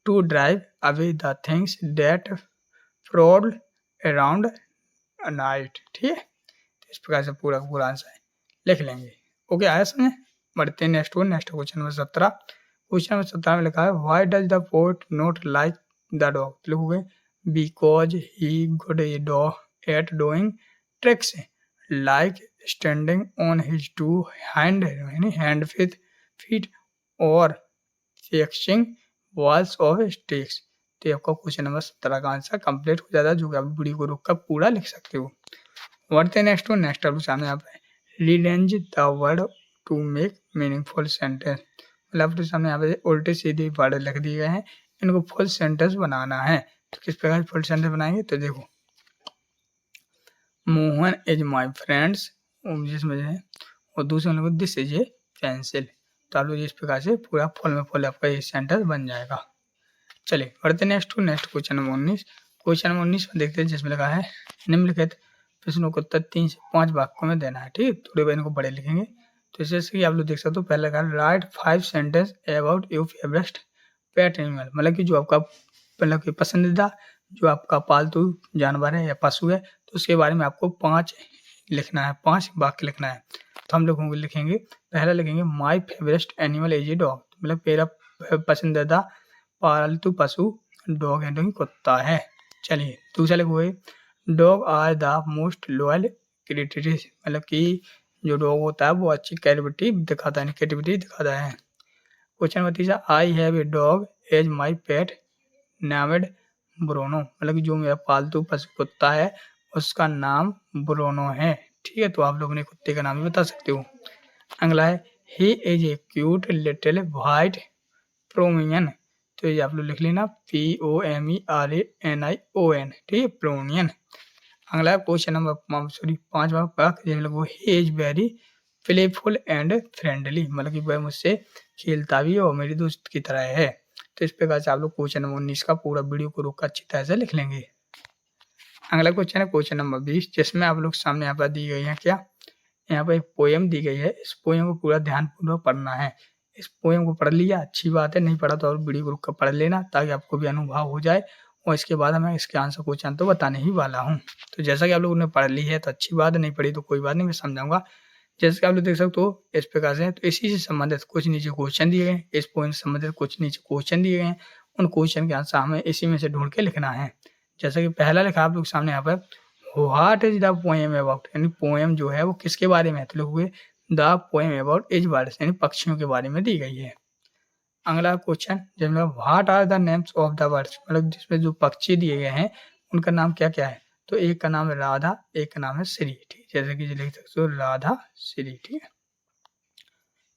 to drive away the things that fraud around night, ठीक है। तो इस प्रकार से पूरा पूरा आंसर लिख लेंगे। ओके आया समझे। बढ़ते हैं next question number 17। Question number 17 में लिखा है why does the poet not like the dog, तो लिखोगे because he good a dog at doing tricks like standing on his 2 hand यानी हैंड फीट और फिक्सिंग वॉल्स ऑफ स्टिक्स। तो आपका question number 17 का आंसर कंप्लीट हो जाता है, जो कि आप वीडियो को रोक कर पूरा लिख सकते हो। बढ़ते नेक्स्ट आप सामने यहाँ पे rearrange the word to make meaningful sentence, मतलब आपके सामने यहाँ पे उल्टे सीधे वर्ड लिख दिए गए हैं, इनको फुल सेंटेंस बनाना है। तो किस प्रकार फुल सेंटेंस बनाएंगे, तो देखो मोहन इज माई फ्रेंड्स, जिसमें जो है और दूसरे लोग दिस इज ए पेंसिल, तो आप लोग इस प्रकार से पूरा फुल में फुल आपका ये सेंटेंस बन जाएगा। चलिए बढ़ते next question number 19। Question number 19 में देखते हैं, जिसमें लगा है निम्नलिखित प्रश्नों को उत्तर 3 से 5 वाक्यों में देना है, ठीक है। थोड़े बार इनको बड़े लिखेंगे। तो जैसे कि आप लोग देख सकते हो पहले लगा right 5 sentence about your favourite pet animal, मतलब कि जो आपका मतलब कि पसंदीदा जो आपका पालतू जानवर है या पशु है, तो उसके बारे में आपको 5 लिखना है, 5 वाक्य लिखना है। तो हम लोग लिखेंगे, पहला लिखेंगे my favourite animal is a dog, मतलब मेरा पसंदीदा पालतू पशु डॉग है, कुत्ता है। चलिए दूसरा लिखोगे dog are the most loyal creators, मतलब कि जो डॉग होता है वो अच्छी क्रिएटिविटी दिखाता है, क्रिएटिविटी दिखाता है। Question number 3 I have a dog as my pet named Bruno, मतलब कि जो मेरा पालतू पशु कुत्ता है उसका नाम ब्रोनो है, ठीक है। तो आप लोग अपने कुत्ते का नाम भी बता सकते हो। अगला है he is a cute little white Pomeranian, तो ये आप लोग लिख लेना POMERANION, ठीक है, प्रोनियन। अगला question number 5 he is very playful and friendly, मतलब कि वह मुझसे खेलता भी और मेरी दोस्त की तरह है। तो इस प्रकार से आप लोग क्वेश्चन नंबर 19 का पूरा वीडियो को रोक कर अच्छी तरह से लिख लेंगे। अगला क्वेश्चन है क्वेश्चन नंबर 20, जिसमें आप लोग सामने यहाँ पर दी गई है क्या, यहाँ पर एक पोएम दी गई है, इस पोएम को पूरा ध्यानपूर्वक पढ़ना है। इस पोएम को पढ़ लिया अच्छी बात है, नहीं पढ़ा तो और वीडियो को रुक कर पढ़ लेना ताकि आपको भी अनुभव हो जाए और इसके बाद मैं इसके आंसर क्वेश्चन तो बताने ही वाला हूँ। तो जैसा कि आप लोगों ने पढ़ ली है तो अच्छी बात, नहीं पढ़ी तो कोई बात नहीं, मैं समझाऊँगा। जैसे कि आप लोग देख सकते हो इस प्रकार से, तो इसी से संबंधित कुछ नीचे क्वेश्चन दिए गए हैं, इस पॉइंट से संबंधित कुछ नीचे क्वेश्चन दिए गए हैं, उन क्वेश्चन के आंसर हमें इसी में से ढूँढ के लिखना है। जैसा कि पहला लिखा आप लोग सामने यहाँ पर, what is the poem about, यानी पोएम जो है वो किसके बारे में है, तो लिखोगे the poem about is birds, यानी पक्षियों के बारे में दी गई है। अगला क्वेश्चन जिसमें what are the names of the birds, मतलब जिसमें जो पक्षी दिए गए हैं उनका नाम क्या क्या है, तो एक का नाम है राधा, एक का नाम है श्री, ठीक, जैसे कि लिख सकते हो राधा श्री, ठीक है।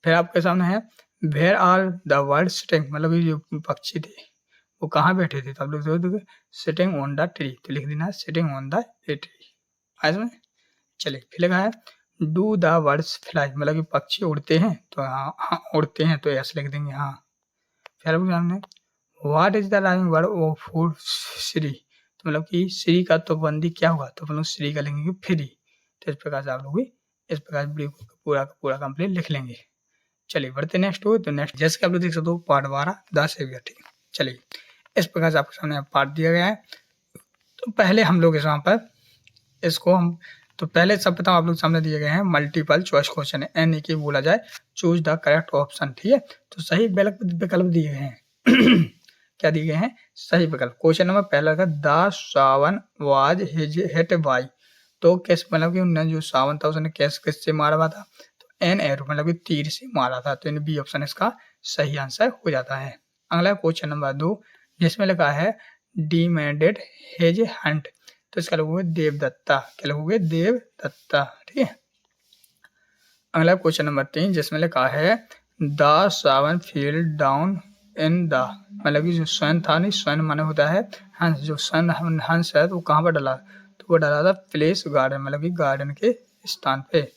फिर आपके सामने है where are the birds sitting, मतलब ये जो पक्षी थे वो कहाँ बैठे थे, तो आप लोग देखोगे सिटिंग ऑन द ट्री, तो लिख देना सिटिंग ऑन द ट्री। इसमें चलिए फिर लगा है डू द बर्ड्स फ्लाई, मतलब कि पक्षी उड़ते हैं, तो हाँ उड़ते हैं, तो ऐसे लिख देंगे हाँ। फिर आपके सामने what is the rhyming word of Shri, तो मतलब कि श्री का तो बंदी क्या हुआ, तो हम लोग श्री का लिखेंगे फ्री। तो इस प्रकार से आप लोग भी इस प्रकार पूरा का पूरा कंप्लीट लिख लेंगे। चलिए बढ़ते नेक्स्ट हो, तो नेक्स्ट जैसे कि आप लोग देख सकते हो पार्ट 12 10 से भी, ठीक है। चलिए इस प्रकार से आपके सामने पार्ट दिया गया है। तो पहले हम लोग इस वहाँ पर इसको हम, तो पहले सब बताओ आप लोग सामने दिए गए हैं मल्टीपल चॉइस क्वेश्चन है, यानी कि बोला जाए चूज द करेक्ट ऑप्शन, ठीक है। तो सही विकल्प दिए गए हैं क्या दिए गए हैं, सही विकल्प। क्वेश्चन नंबर पहला था the Sawan was hit by, तो कैसे, मतलब कि उन्होंने जो सावन था उसने किससे मारा हुआ था, तो एन एरो, मतलब कि तीर से मारा था, तो बी ऑप्शन इसका सही आंसर हो जाता है। अगला क्वेश्चन नंबर 2 जिसमें लिखा है डिमांडेड हेज हंट, तो इसका लगोगे देवदत्ता, क्या लगोगे देवदत्ता, ठीक है। अगला क्वेश्चन नंबर 3 जिसमें लिखा है the Sawan feel down in the, मतलब कि जो स्वयं था, नहीं स्वयं माने होता है हंस, जो सन हंस है तो वो कहाँ पर डाला, तो वो डाला था प्लेस गार्डन, मतलब कि गार्डन के स्थान पे।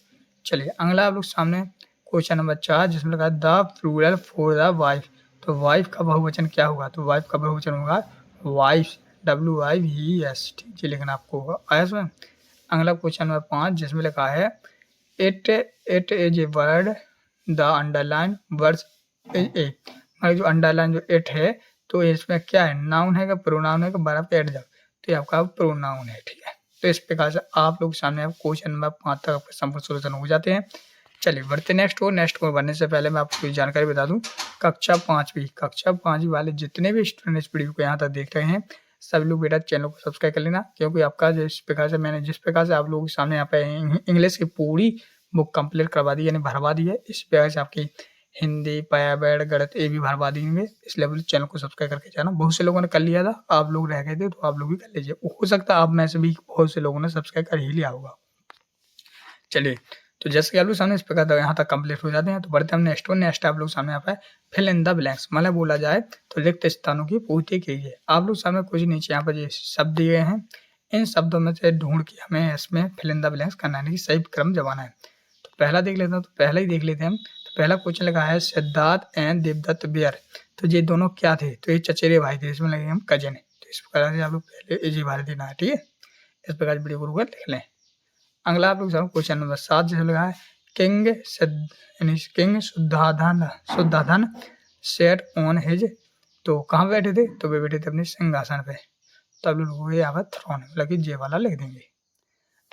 चलिए अगला आप लोग सामने क्वेश्चन नंबर 4 जिसमें लिखा है the plural for the wife, तो वाइफ का बहुवचन क्या होगा, तो वाइफ का बहुवचन होगा वाइफ, WIVES, ठीक है, लिखना आपको होगा। आया समझ। अगला क्वेश्चन नंबर 5 जिसमें लिखा है it is a word the underline words is a, मतलब जो अंडरलाइन जो इट है तो इसमें क्या है, नाउन है, प्रोनाउन है, वर्ब का एडजर्ब, तो ये आपका प्रोनाउन है, ठीक है। तो इस प्रकार से आप लोग सामने आप क्वेश्चन नंबर 5 तक आपके संपूर्ण सोल्यूशन हो जाते हैं। चलिए बढ़ते नेक्स्ट को बढ़ने से पहले मैं आपको जानकारी बता दूं, कक्षा पाँचवीं वाले जितने भी स्टूडेंट इस वीडियो को यहाँ तक देख रहे हैं, सब लोग बेटा चैनल को सब्सक्राइब कर लेना, क्योंकि आपका जिस प्रकार से मैंने जिस प्रकार से आप लोगों के सामने यहाँ पे इंग्लिश की पूरी बुक कंप्लीट करवा दी, यानी भरवा दी है, इस प्रकार से आपकी हिंदी पायाबैड गणित ये भी भरवा देंगे, इसलिए आप चैनल को सब्सक्राइब करके जाना। बहुत से लोगों ने कर लिया था, आप लोग रह गए थे, तो आप लोग भी कर लीजिए, हो सकता है आप में से भी बहुत से लोगों ने सब्सक्राइब कर ही लिया होगा। चलिए तो जैसे कि आप लोग सामने इस प्रकार यहाँ तक कंप्लीट हो जाते हैं, तो बढ़ते हम नेक्स्ट आप लोग सामने यहाँ पे फिल इन द ब्लैंक्स, मतलब बोला जाए तो रिक्त स्थानों की पूर्ति कीजिए। आप लोग सामने कुछ नीचे यहाँ पर ये शब्द दिए हैं, इन शब्दों में से ढूंढ के हमें इसमें फिल इन द ब्लैंक्स करना है, सही क्रम जमाना है। तो पहला देख लेते हैं, तो पहला ही देख लेते हैं हम। तो पहला क्वेश्चन लगा है सिद्धार्थ एंड देवदत्त बेयर, तो ये दोनों क्या थे, तो ये चचेरे भाई थे, इसमें लगे हम कजन है, तो इस प्रकार से आप लोग पहले ये बारे देना है, ठीक है। इस प्रकार वीडियो को लिख लें। अगला आप लोग क्वेश्चन नंबर 7 जैसे लगा है किंग शुद्धाधन सेट ऑन हिज, तो कहाँ बैठे थे, तो वे बैठे थे अपने सिंहासन पे, तो आप लोग यहाँ पर थ्रोन, मतलब कि जे वाला लिख देंगे।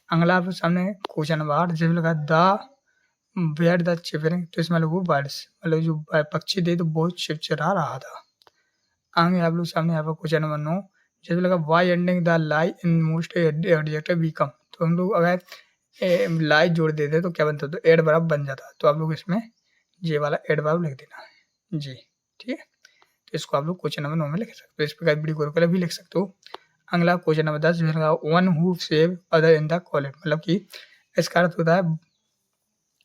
अगला आप सामने क्वेश्चन नंबर 8 जैसे लगा द वेयर द चिपरिंग, तो इसमें लोग बर्ड्स, मतलब जो पक्षी थे तो बहुत चिपचिड़ा रहा था। आगे आप लोग सामने यहाँ पर क्वेश्चन नंबर 9 जैसे लगा Y ending the lie in most adjective become, तो हम लोग अगर लाई जोड़ देते तो क्या बनता, तो एडवर्ब बन जाता, तो आप लोग इसमें ये वाला एडवर्ब लिख देना है जी, ठीक है। तो इसको आप लोग क्वेश्चन नंबर 9 में लिख सकते हो, इस प्रकार वीडियो को भी लिख सकते हो। अगला question number 10 one who save other in the college, मतलब कि इसका अर्थ होता है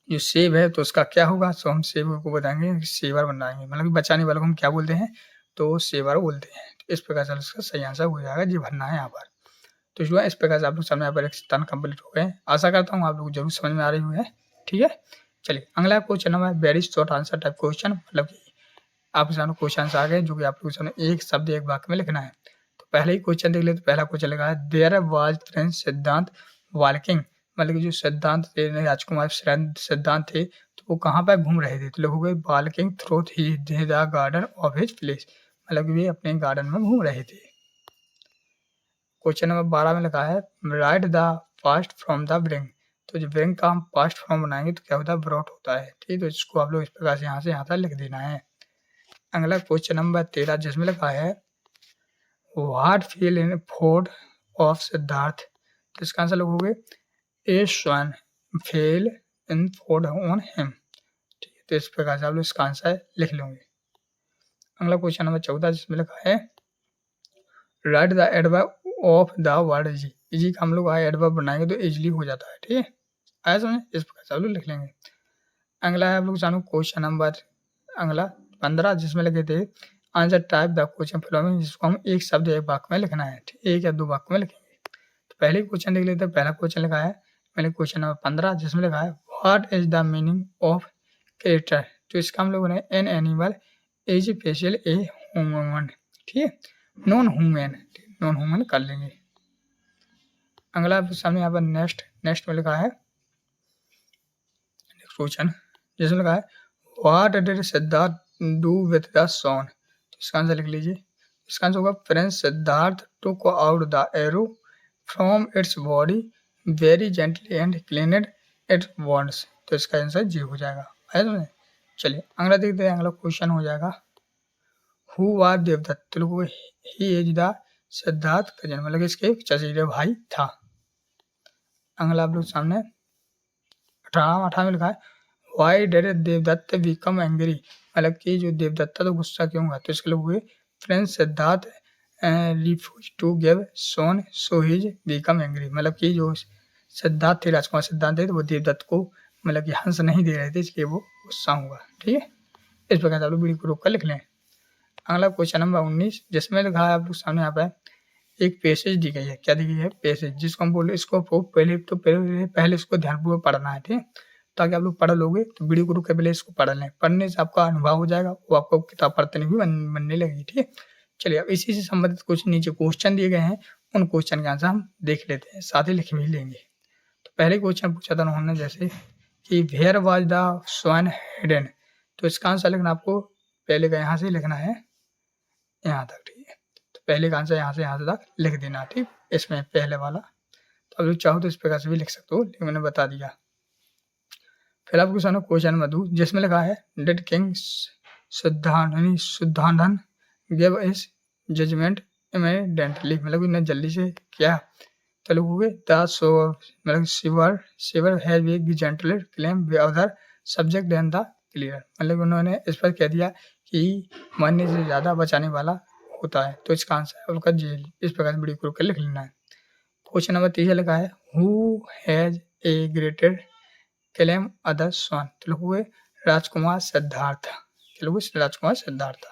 जो सेव है तो उसका क्या होगा, तो हम सेव को बताएंगे सेवर बनाएंगे, मतलब कि बचाने वाले को हम क्या बोलते हैं, तो सेवर बोलते हैं। तो इस प्रकार से इसका सही आंसर हो जाएगा, जी भरना है यहाँ पर। तो जो है इस प्रकार से आप लोग सामने यहाँ पर एक स्थान कंप्लीट हो गए, आशा करता हूँ आप लोग जरूर समझ में आ रही हुई है, ठीक है। चलिए अगला question number very short answer type question, मतलब कि आपके सामने क्वेश्चन आ गए जो कि आप लोगों के सामने एक शब्द एक वाक्य में लिखना है। तो पहले ही क्वेश्चन देख ले, तो पहला क्वेश्चन लगा है देयर वाज प्रिंस सिद्धांत वाल्किंग, मतलब कि जो सिद्धांत थे राजकुमार सिद्धांत थे तो वो कहाँ पर घूम रहे थे, तो लोगों walking through the garden of his place, मतलब कि वे अपने गार्डन में घूम रहे थे। क्वेश्चन नंबर 12 में लिखा है write the past from the bring. तो जो ब्रिंग का हम पास्ट फॉर्म बनाएंगे तो क्या होता है, ब्रॉट होता है। ठीक है, तो इसको आप लोग इस प्रकार से यहाँ से यहाँ तक लिख देना है। अगला क्वेश्चन नंबर 13 जिसमें लिखा है what fell in front of Siddhartha. तो इसका आंसर लोगोगे a sun fell in front on him. ठीक है, तो इस प्रकार से आप लोग इसका आंसर लिख लोगे। अगला क्वेश्चन नंबर 14 जिसमें लिखा है write the adverb of the word easy. Easy का हम लोग एडवर्ब बनाएंगे तो इजली हो जाता है। ठीक है, आया समझ, इस प्रकार से आप लोग लिख लेंगे। अगला है आप लोग जानो क्वेश्चन नंबर अगला 15 जिसमें लिखे थे answer type the question following, जिसको हम एक शब्द एक वाक्य में लिखना है। ठीक है, एक या दो वाक्य में लिखेंगे। तो पहले क्वेश्चन देख लेते हैं। पहला क्वेश्चन लिखा है पहले क्वेश्चन नंबर 15 जिसमें लिखा है what is the meaning of character. तो इसका हम लोगों ने an animal as special a human. ठीक है, नॉन ह्यूमन कर लेंगे। अगला सामने यहाँ पर नेक्स्ट में लिखा है क्वेश्चन जिसमें लिखा है what did Siddhartha do with the swan. तो इसका आंसर लिख लीजिए। इसका आंसर होगा prince Siddhartha took out the arrow from its body very gently and cleaned its wounds. तो इसका आंसर जी हो जाएगा। है समझे। चलिए अगला देखते हैं। अगला क्वेश्चन हो जाएगा हु वाज देवदत्त। तो लोगों ही इज द सिद्धार्थ का जन्म, मतलब इसके चचेरे भाई था। अगला आप लोग सामने 18 में लिखा है why did Devadatta become angry. मतलब कि जो देवदत्ता तो गुस्सा क्यों हुआ। तो इसके लोग हुए friends Siddhartha refuse to give swan so his become angry. मतलब कि जो सिद्धार्थ थे, राजकुमार सिद्धार्थ थे, तो वो देवदत्त को मतलब कि हंस नहीं दे रहे थे, इसलिए वो गुस्सा हुआ। ठीक है, इस प्रकार से आप लोग वीडियो को रोक कर लिख लें। अगला क्वेश्चन नंबर 19 जिसमें लिखा है आप लोग सामने यहाँ पे एक पैसेज दी गई है। क्या दी गई है, पैसेज, जिसको हम बोले इसको पहले इसको ध्यानपूर्वक पढ़ना है। ठीक है, ताकि आप लोग पढ़ लोगे तो वीडियो को रुक के पहले इसको पढ़ लें। पढ़ने से आपका अनुभव हो जाएगा, वो आपको किताब पढ़ते नहीं भी बनने लगेगी। ठीक है, चलिए अब इसी से संबंधित कुछ नीचे क्वेश्चन दिए गए हैं, उन क्वेश्चन के आंसर हम देख लेते हैं, साथ ही लिख भी लेंगे। तो पहले क्वेश्चन पूछा था उन्होंने जैसे कि where was the swan hidden. तो इसका आंसर लिखना आपको पहले का यहाँ से लिखना है यहाँ तक। ठीक है, तो पहले का आंसर यहाँ से यहाँ तक लिख देना। ठीक, इसमें पहले वाला। तो अब चाहो तो इस प्रकार से भी लिख सकते हो, लेकिन मैंने बता दिया। फिर आपको सामने क्वेश्चन नंबर 2 जिसमें लिखा है did king Shuddhananda give his judgement immediately. मतलब इन्हें जल्दी से क्या तो लोगों द सो मतलब shiver has be gentle claim other subject than the clear. मतलब उन्होंने इस पर कह दिया कि मरने से ज़्यादा बचाने वाला होता है। तो इसका आंसर आपका जेल। इस प्रकार से वीडियो को लिख लेना है। क्वेश्चन नंबर 3 लिखा है who has a greater claim other son. तो लोग हुए राजकुमार सिद्धार्थ। राजकुमार सिद्धार्थ।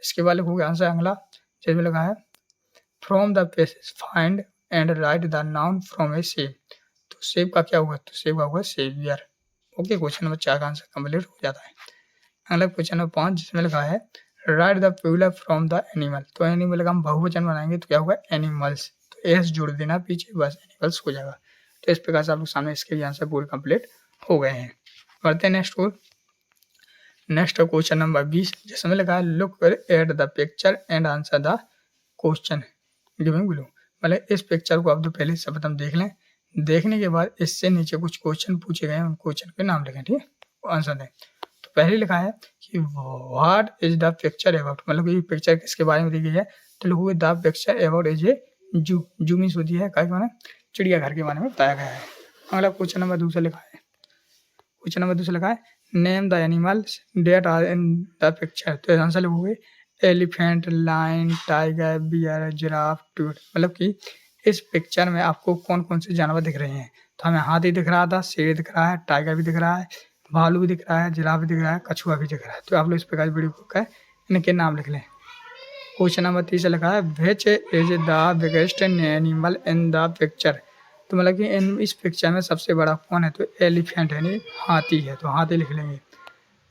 इसके बाद लिखोगे आंसर अगला जिसमें लिखा है from the passage find and write the noun from a सेब। तो सेब का क्या हुआ, तो सेब का हुआ सेवियर। ओके, क्वेश्चन नंबर 4 का आंसर कंप्लीट हो जाता है। अगला क्वेश्चन नंबर 5 जिसमें लिखा है write the plural from the animal. तो एनिमल का हम बहुवचन बनाएंगे तो क्या होगा, एनिमल्स। तो एस जोड़ देना पीछे, बस एनिमल्स हो जाएगा। तो इस प्रकार से आप लोग सामने इसके भी आंसर पूरे कंप्लीट हो गए हैं। बढ़ते हैं नेक्स्ट क्वेश्चन नंबर 20 जिसमें लिखा है look at the picture and answer the question giving below. मतलब इस पिक्चर को आप तो पहले सर्वप्रथम देख लें, देखने के बाद इससे नीचे कुछ क्वेश्चन पूछे गए हैं, उन क्वेश्चन के नाम लिखें। ठीक है, आंसर दें। तो पहले लिखा है कि what is the picture about. मतलब ये पिक्चर किसके बारे में दी गई है, तो लिखोगे the picture about is a जू मीन्स होती है क्या माना, चिड़ियाघर के बारे में बताया गया है। अगला क्वेश्चन नंबर 2 लिखा है name the animals that are in the picture. तो आंसर लिखोगे elephant, lion, tiger, bear, giraffe, ट्यूट। मतलब कि इस पिक्चर में आपको कौन कौन से जानवर दिख रहे हैं। तो हमें हाथी दिख रहा था, शेर दिख रहा है, टाइगर भी दिख रहा है, भालू भी दिख रहा है, जिराफ भी दिख रहा है, कछुआ भी दिख रहा है। तो आप लोग इस प्रकार वीडियो को कह इनके नाम लिख लें। क्वेश्चन नंबर 3 लिखा है which is the biggest animal in the picture. तो मतलब कि इस पिक्चर में सबसे बड़ा कौन है, तो एलिफेंट यानी हाथी है, तो हाथी लिख लेंगे।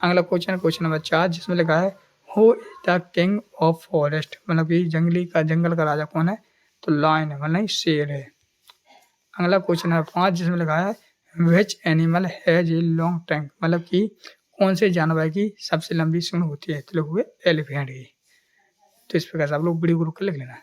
अगला क्वेश्चन नंबर 4 जिसमें लिखा है who is the king of forest. मतलब कि जंगल का राजा कौन है, तो लायन है, मतलब शेर है। अगला क्वेश्चन नंबर 5 जिसमें लिखा है which animal has a long tongue. मतलब कि कौन से जानवर की सबसे लंबी सूंड होती है, तो लोग हुए एलिफेंट की। तो इस प्रकार से आप लोग वीडियो को रुक कर लिख लेना है।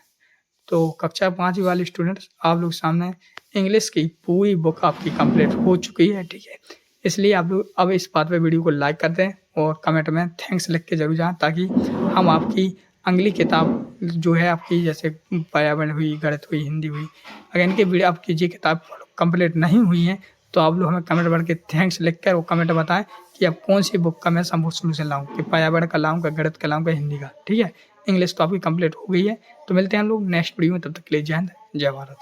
तो कक्षा 5वीं वाले स्टूडेंट्स आप लोग सामने इंग्लिश की पूरी बुक आपकी कंप्लीट हो चुकी है, ठीक है। इसलिए आप लोग अब इस बात पे वीडियो को लाइक कर दें और कमेंट में थैंक्स लिख के ज़रूर जाएँ, ताकि हम आपकी अगली किताब जो है आपकी, जैसे पर्यावरण हुई, गणित हुई, हिंदी हुई, अगर इनकी वीडियो आपकी ये किताब कंप्लीट नहीं हुई है तो आप लोग हमें कमेंट करके थैंक्स लिख कर वो कमेंट बताएं कि अब कौन सी बुक का मैं संपूर्ण सॉल्यूशन लाऊं, कि पर्यावरण का लाऊं, का गणित का लाऊं, का हिंदी का, ठीक है। इंग्लिश तो आपकी कंप्लीट हो गई है। तो मिलते हैं हम लोग नेक्स्ट वीडियो में, तब तक के लिए जय हिंद, जय भारत।